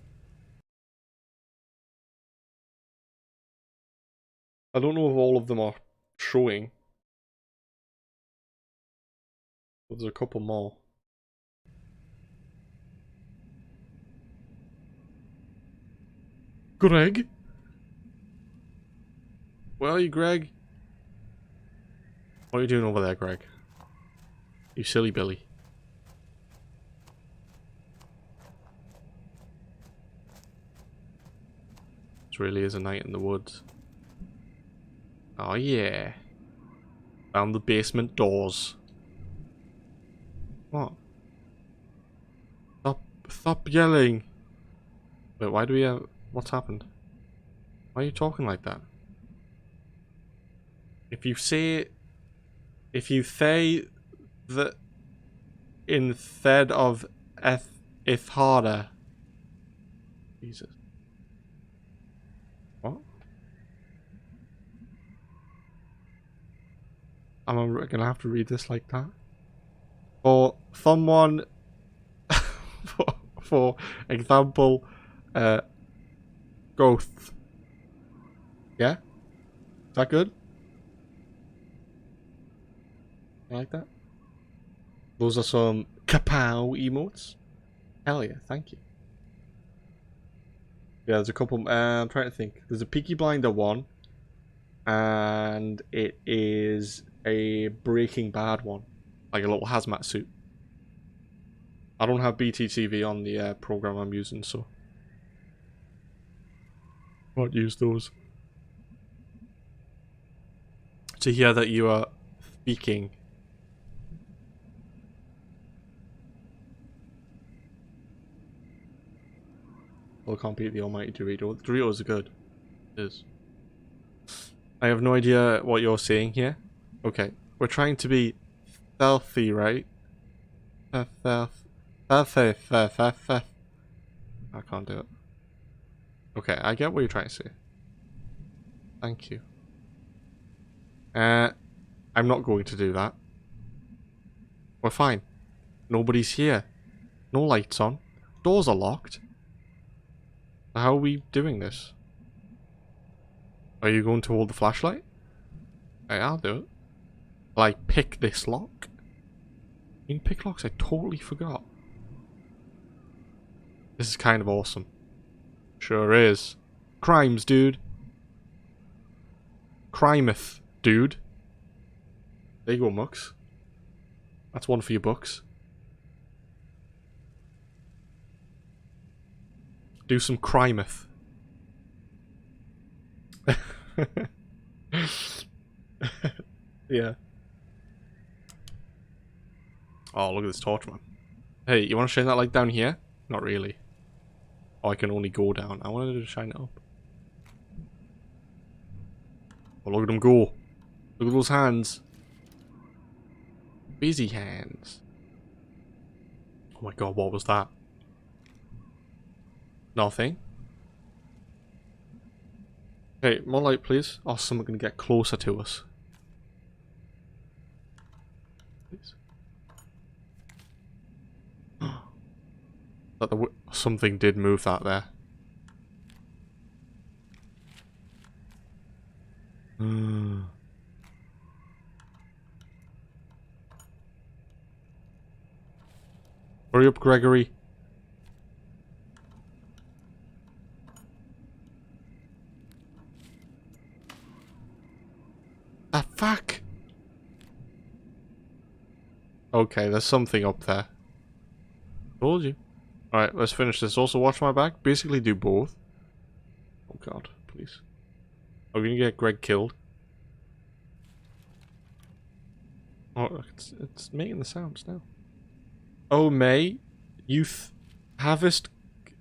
I don't know if all of them are showing. But there's a couple more. Greg? Where are you, Greg? What are you doing over there, Greg? You silly Billy. This really is a night in the woods. Oh yeah. Found the basement doors. What? Stop yelling. Wait, why do we have... What's happened? Why are you talking like that? If you say that instead of if harder. Jesus. What? Am I gonna have to read this like that? For someone, for example, ghosts. Yeah? Is that good? You like that? Those are some kapow emotes. Hell yeah, thank you. Yeah, there's a couple. I'm trying to think. There's a Peaky Blinder one, and it is a Breaking Bad one, like a little hazmat suit. I don't have BTTV on the program I'm using, so I won't use those. To hear that you are speaking. Well, can't beat the almighty Dorito. Doritos are good. It is. I have no idea what you're saying here. Okay, we're trying to be stealthy, right? Stealthy. I can't do it. Okay, I get what you're trying to say. Thank you. I'm not going to do that. We're fine. Nobody's here. No lights on. Doors are locked. How are we doing this? Are you going to hold the flashlight? Hey, I'll do it. Like, pick this lock? You can pick locks? I totally forgot. This is kind of awesome. Sure is. Crimes, dude. Crimeth, dude. There you go, Mux. That's one for your books. Do some crimeth. Yeah. Oh, look at this torch, man. Hey, you want to shine that light down here? Not really. Oh, I can only go down. I wanted to shine it up. Oh, look at them go. Look at those hands. Busy hands. Oh my god, what was that? Nothing. Hey, more light, please. Oh, someone's gonna get closer to us. Please. Something did move that there. Hurry up, Gregory. The fuck? Okay, there's something up there. Told you. Alright, let's finish this. Also, watch my back. Basically do both. Oh god, please. Are we gonna get Greg killed? Oh, it's making the sounds now. Oh, May, youth, havest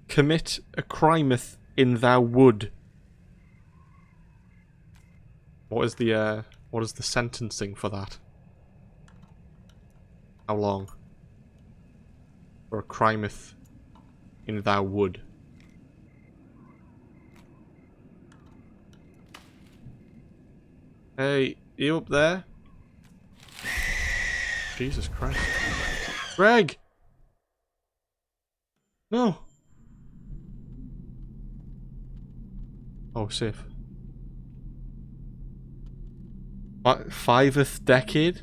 commit a crimeth in thou wood. What is the sentencing for that? How long? For a crimeth in thou wood. Hey, you up there? Jesus Christ. Greg! No! Oh, safe. 5th decade?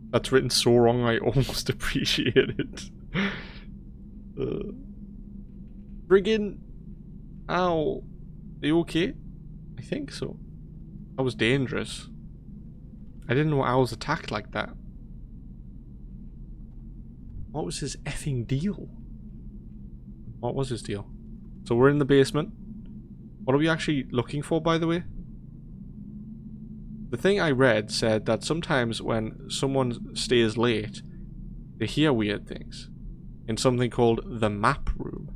That's written so wrong I almost appreciate it. Friggin'... Ow. Are you okay? I think so. That was dangerous. I didn't know owls attacked like that. What was his effing deal? What was his deal? So we're in the basement. What are we actually looking for, by the way? The thing I read said that sometimes when someone stays late, they hear weird things in something called the map room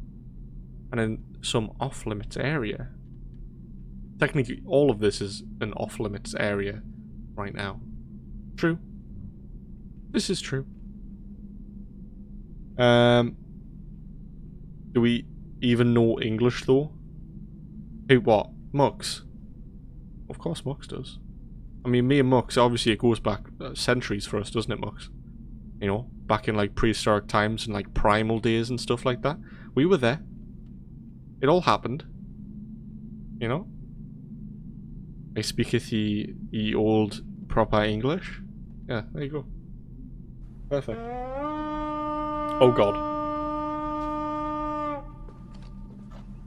and in some off-limits area. Technically, all of this is an off-limits area right now. True. This is true. Do we even know English, though? Who, what? Mux? Of course Mux does. I mean, me and Mux, obviously it goes back centuries for us, doesn't it, Mux? You know, back in, like, prehistoric times and, like, primal days and stuff like that. We were there. It all happened. You know? I speaketh ye old proper English. Yeah, there you go. Perfect. Oh god.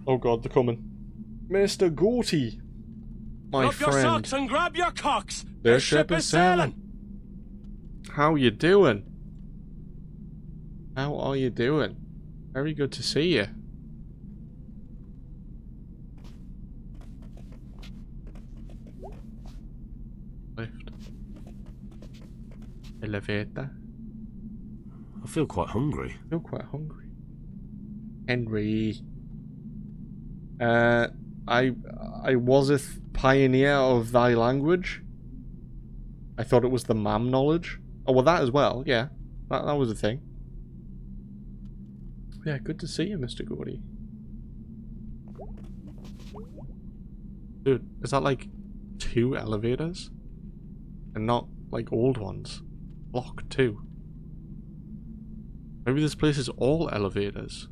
Oh god, they're coming. Mr. Gorty, my friend. Grab your socks and grab your cocks. The ship is sailing. How you doing? How are you doing? Very good to see you. Lift. Elevator. I feel quite hungry. You're quite hungry. Henry. I waseth pioneer of thy language. I thought it was the mam knowledge. Oh, well, that as well, yeah. That was a thing. Yeah, good to see you, Mr. Gordy. Dude, is that like 2 elevators? And not like old ones? Block 2. Maybe this place is all elevators.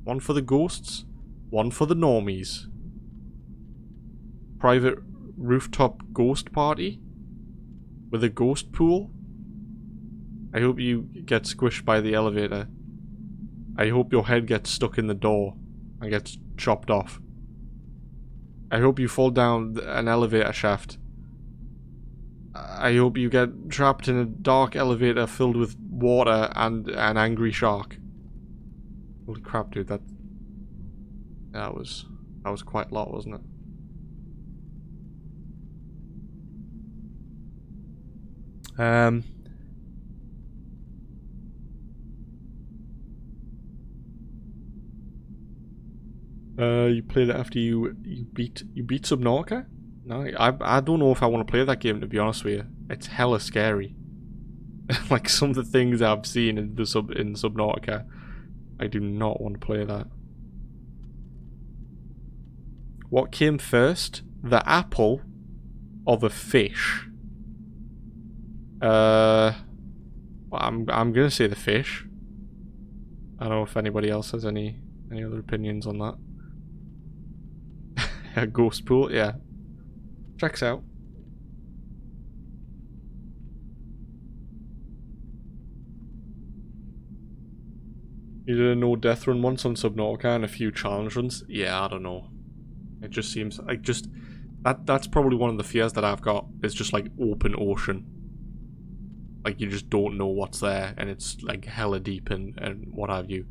One for the ghosts, one for the normies. Private rooftop ghost party? With a ghost pool? I hope you get squished by the elevator. I hope your head gets stuck in the door and gets chopped off. I hope you fall down an elevator shaft. I hope you get trapped in a dark elevator filled with water and an angry shark. Holy crap, dude, that was quite a lot, wasn't it? You played it after you beat Subnautica? No, I don't know if I want to play that game, to be honest with you. It's hella scary. Like some of the things I've seen in Subnautica, I do not want to play that. What came first? The apple or the fish? Well, I'm gonna say the fish. I don't know if anybody else has any other opinions on that. A ghost pool, yeah. Checks out. You did a no death run once on Subnautica and a few challenge runs? Yeah, I don't know. It just seems like that's probably one of the fears that I've got, is just like open ocean. Like you just don't know what's there and it's like hella deep and what have you.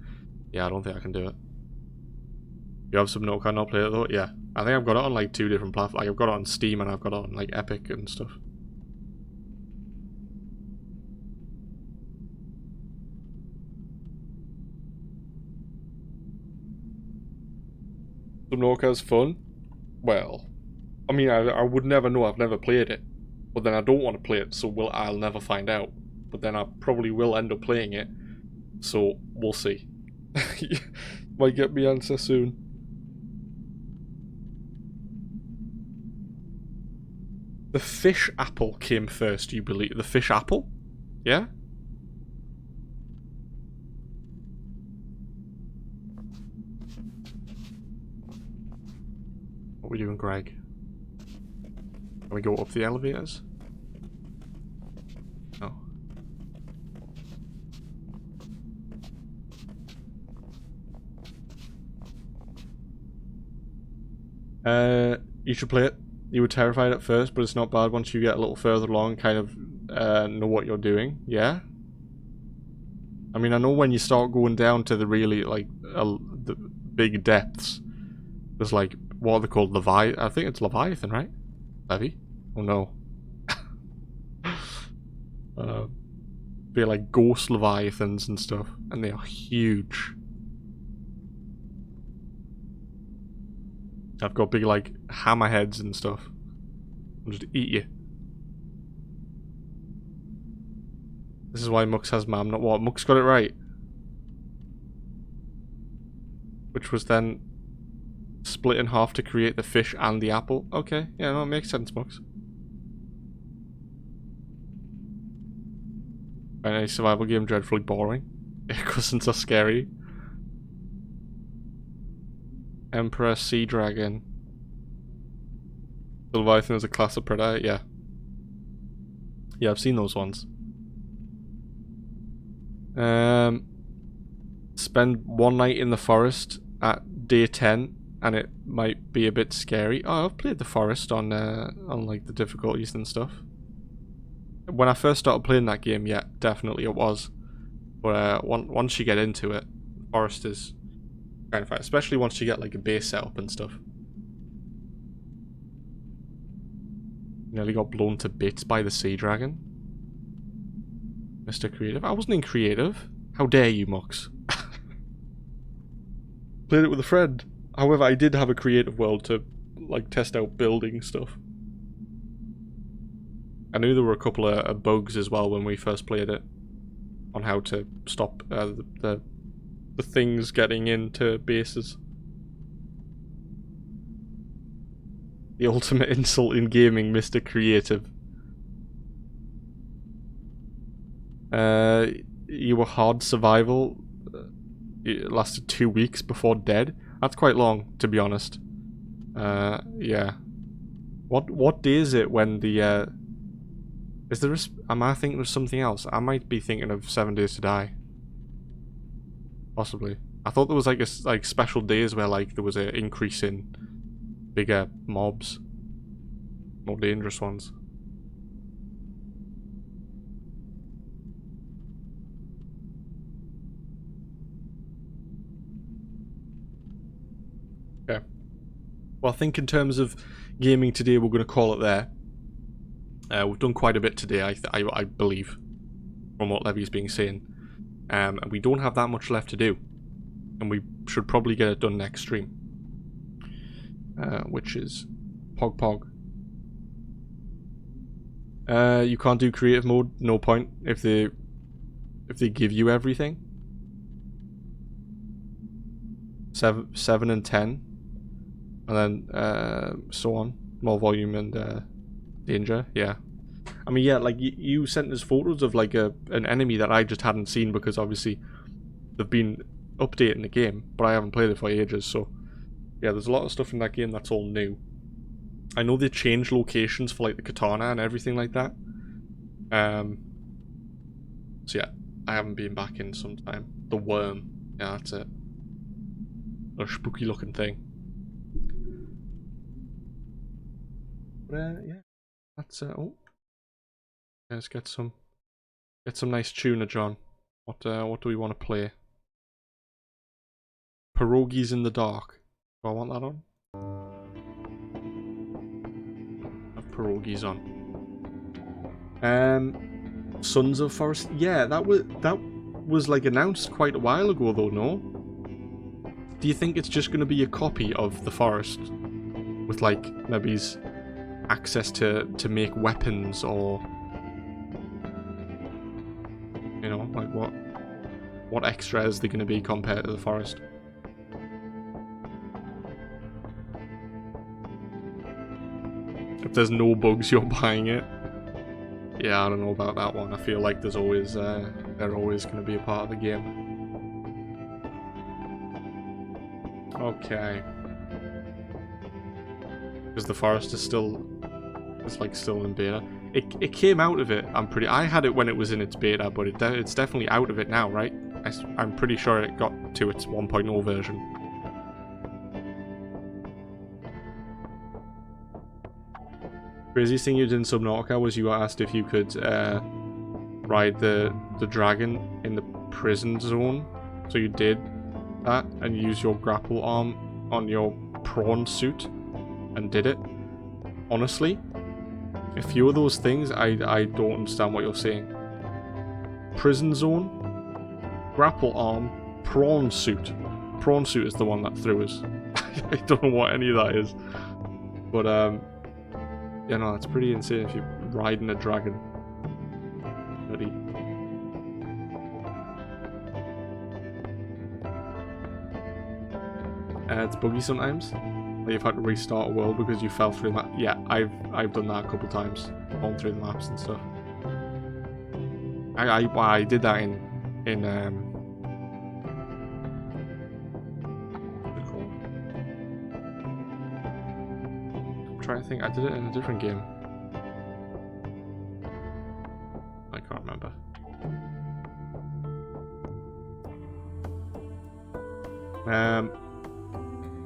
Yeah, I don't think I can do it. You have Subnautica, not play it though? Yeah. I think I've got it on like 2 different platforms. Like I've got it on Steam and I've got it on like Epic and stuff. Subnautica's fun? Well, I mean, I would never know. I've never played it, but then I don't want to play it, so I'll never find out. But then I probably will end up playing it, so we'll see. Might get me answer soon. The fish apple came first, you believe? The fish apple? Yeah? What are we doing, Greg? Can we go up the elevators? No. You should play it. You were terrified at first, but it's not bad once you get a little further along and kind of know what you're doing. Yeah? I mean, I know when you start going down to the really, like, the big depths, there's like, what are they called? I think it's Leviathan, right? Levy? Oh no. They're like ghost Leviathans and stuff, and they are huge. I've got big, like, hammerheads and stuff. I'll just eat you. This is why Mux has mam, not what? Mux got it right. Which was then split in half to create the fish and the apple. Okay, yeah, no, it makes sense, Mux. Any survival game dreadfully boring. Cousins are scary. Emperor Sea Dragon. The Leviathan is a class of predator, yeah. Yeah, I've seen those ones. Spend one night in the forest at day 10, and it might be a bit scary. Oh, I've played the forest on like the difficulties and stuff. When I first started playing that game, yeah, definitely it was. But once you get into it, the forest is kind of fun, especially once you get like a base setup and stuff. Nearly got blown to bits by the sea dragon. Mr. Creative. I wasn't in creative. How dare you, Mux? Played it with a friend. However, I did have a creative world to like test out building stuff. I knew there were a couple of bugs as well when we first played it on how to stop the things getting into bases. The ultimate insult in gaming, Mr. Creative. You were hard survival. It lasted 2 weeks before dead. That's quite long, to be honest. Yeah. What day is it when the is there am I thinking of something else? I might be thinking of 7 Days to Die. Possibly. I thought there was like special days where like there was an increase in bigger mobs, more dangerous ones. Okay. Well, I think in terms of gaming today, we're going to call it there. We've done quite a bit today, I believe, from what Levy's been saying. And we don't have that much left to do. And we should probably get it done next stream. Which is Pog. You can't do creative mode, no point, if they give you everything. 7 and 10. And then so on. More volume and danger, yeah. I mean, yeah, like you sent us photos of like an enemy that I just hadn't seen because obviously they've been updating the game, but I haven't played it for ages, so yeah, there's a lot of stuff in that game that's all new. I know they changed locations for like the katana and everything like that. So yeah, I haven't been back in some time. The worm, yeah, that's it. A spooky looking thing. But yeah. That's oh. Let's get some nice tuna, John. What do we want to play? Pierogies in the Dark. Do I want that on? Have pierogies on. Sons of Forest. Yeah, that was like announced quite a while ago though, no? Do you think it's just gonna be a copy of The Forest? With like maybe access to make weapons, or you know, like what extra is there going to be compared to the forest? If there's no bugs, you're buying it. Yeah, I don't know about that one. I feel like there's always they're always going to be a part of the game. Okay. Because the forest is still, it's like still in beta. It came out of it. I had it when it was in its beta, but it's definitely out of it now, right? I'm pretty sure it got to its 1.0 version. Craziest thing you did in Subnautica was you got asked if you could ride the dragon in the prison zone. So you did that and use your grapple arm on your prawn suit and did it. Honestly, a few of those things I don't understand what you're saying. Prison zone, grapple arm, prawn suit. Prawn suit is the one that threw us. I don't know what any of that is. But yeah, no, that's pretty insane if you're riding a dragon. Bloody. It's buggy sometimes. You've had to restart a world because you fell through the map. Yeah, I've done that a couple times, gone through the maps and stuff. I did that in I'm trying to think. I did it in a different game. I can't remember.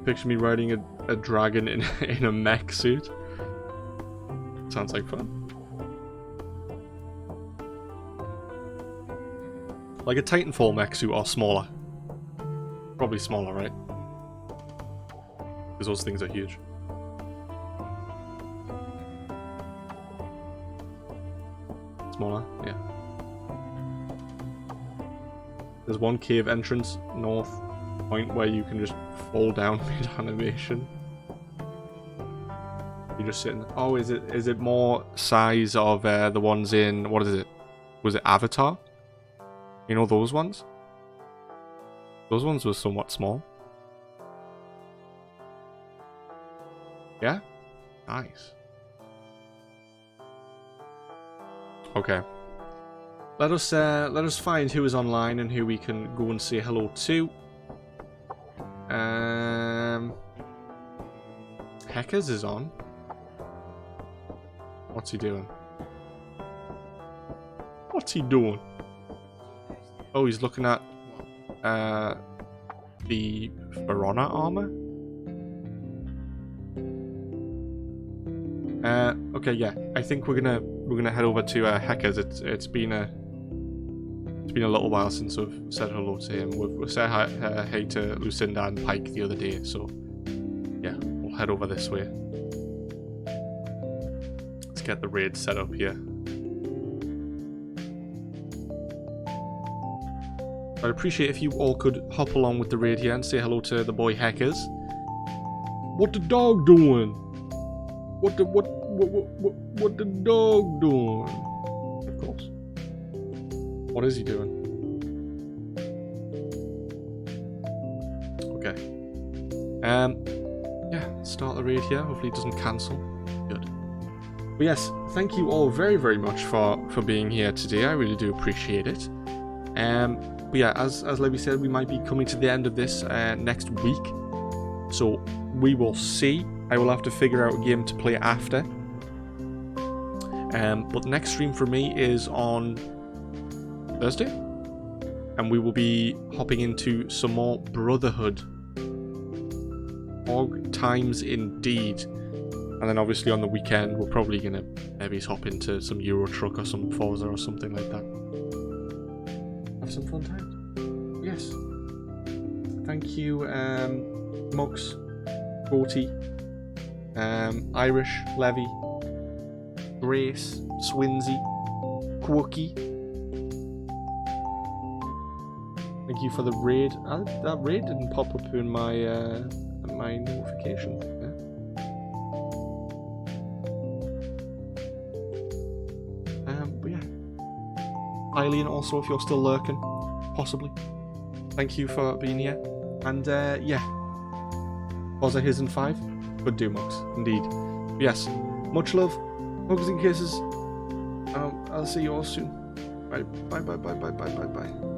Picture me riding a dragon in a mech suit. Sounds like fun. Like a Titanfall mech suit or smaller. Probably smaller, right? Because those things are huge. Smaller, yeah. There's one cave entrance north point where you can just fall down mid-animation. You're just sitting. Oh, is it more size of the ones in, what is it? Was it Avatar? You know those ones? Those ones were somewhat small. Yeah? Nice. Okay. Let us find who is online and who we can go and say hello to. Heckers is on. What's he doing? What's he doing? Oh, he's looking at the Verona armor. Okay, yeah. I think we're gonna head over to Heckers. It's been a little while since we've said hello to him. We've said hey to Lucinda and Pike the other day, so yeah, we'll head over this way. Let's get the raid set up here. I'd appreciate if you all could hop along with the raid here and say hello to the boy Heckers. What the dog doing? What the dog doing? Of course. What is he doing? Okay. Yeah, start the raid here. Hopefully it doesn't cancel. Good. But yes, thank you all very, very much for being here today. I really do appreciate it. But yeah, as Levy said, we might be coming to the end of this next week. So we will see. I will have to figure out a game to play after. But the next stream for me is on Thursday. And we will be hopping into some more Brotherhood. Hog times indeed. And then obviously on the weekend, we're probably going to maybe hop into some Euro Truck or some Forza or something like that. Have some fun time. Yes. Thank you, Mux, Goatee, Irish, Levy, Grace, Swinsy, Quookie. Thank you for the raid. That raid didn't pop up in my my notification. Yeah. Eileen also, if you're still lurking, possibly. Thank you for being here. And yeah, was a his and 5? Good do, Mux, indeed. But yes, much love, hugs and kisses. I'll see you all soon. Bye bye bye bye bye bye bye bye.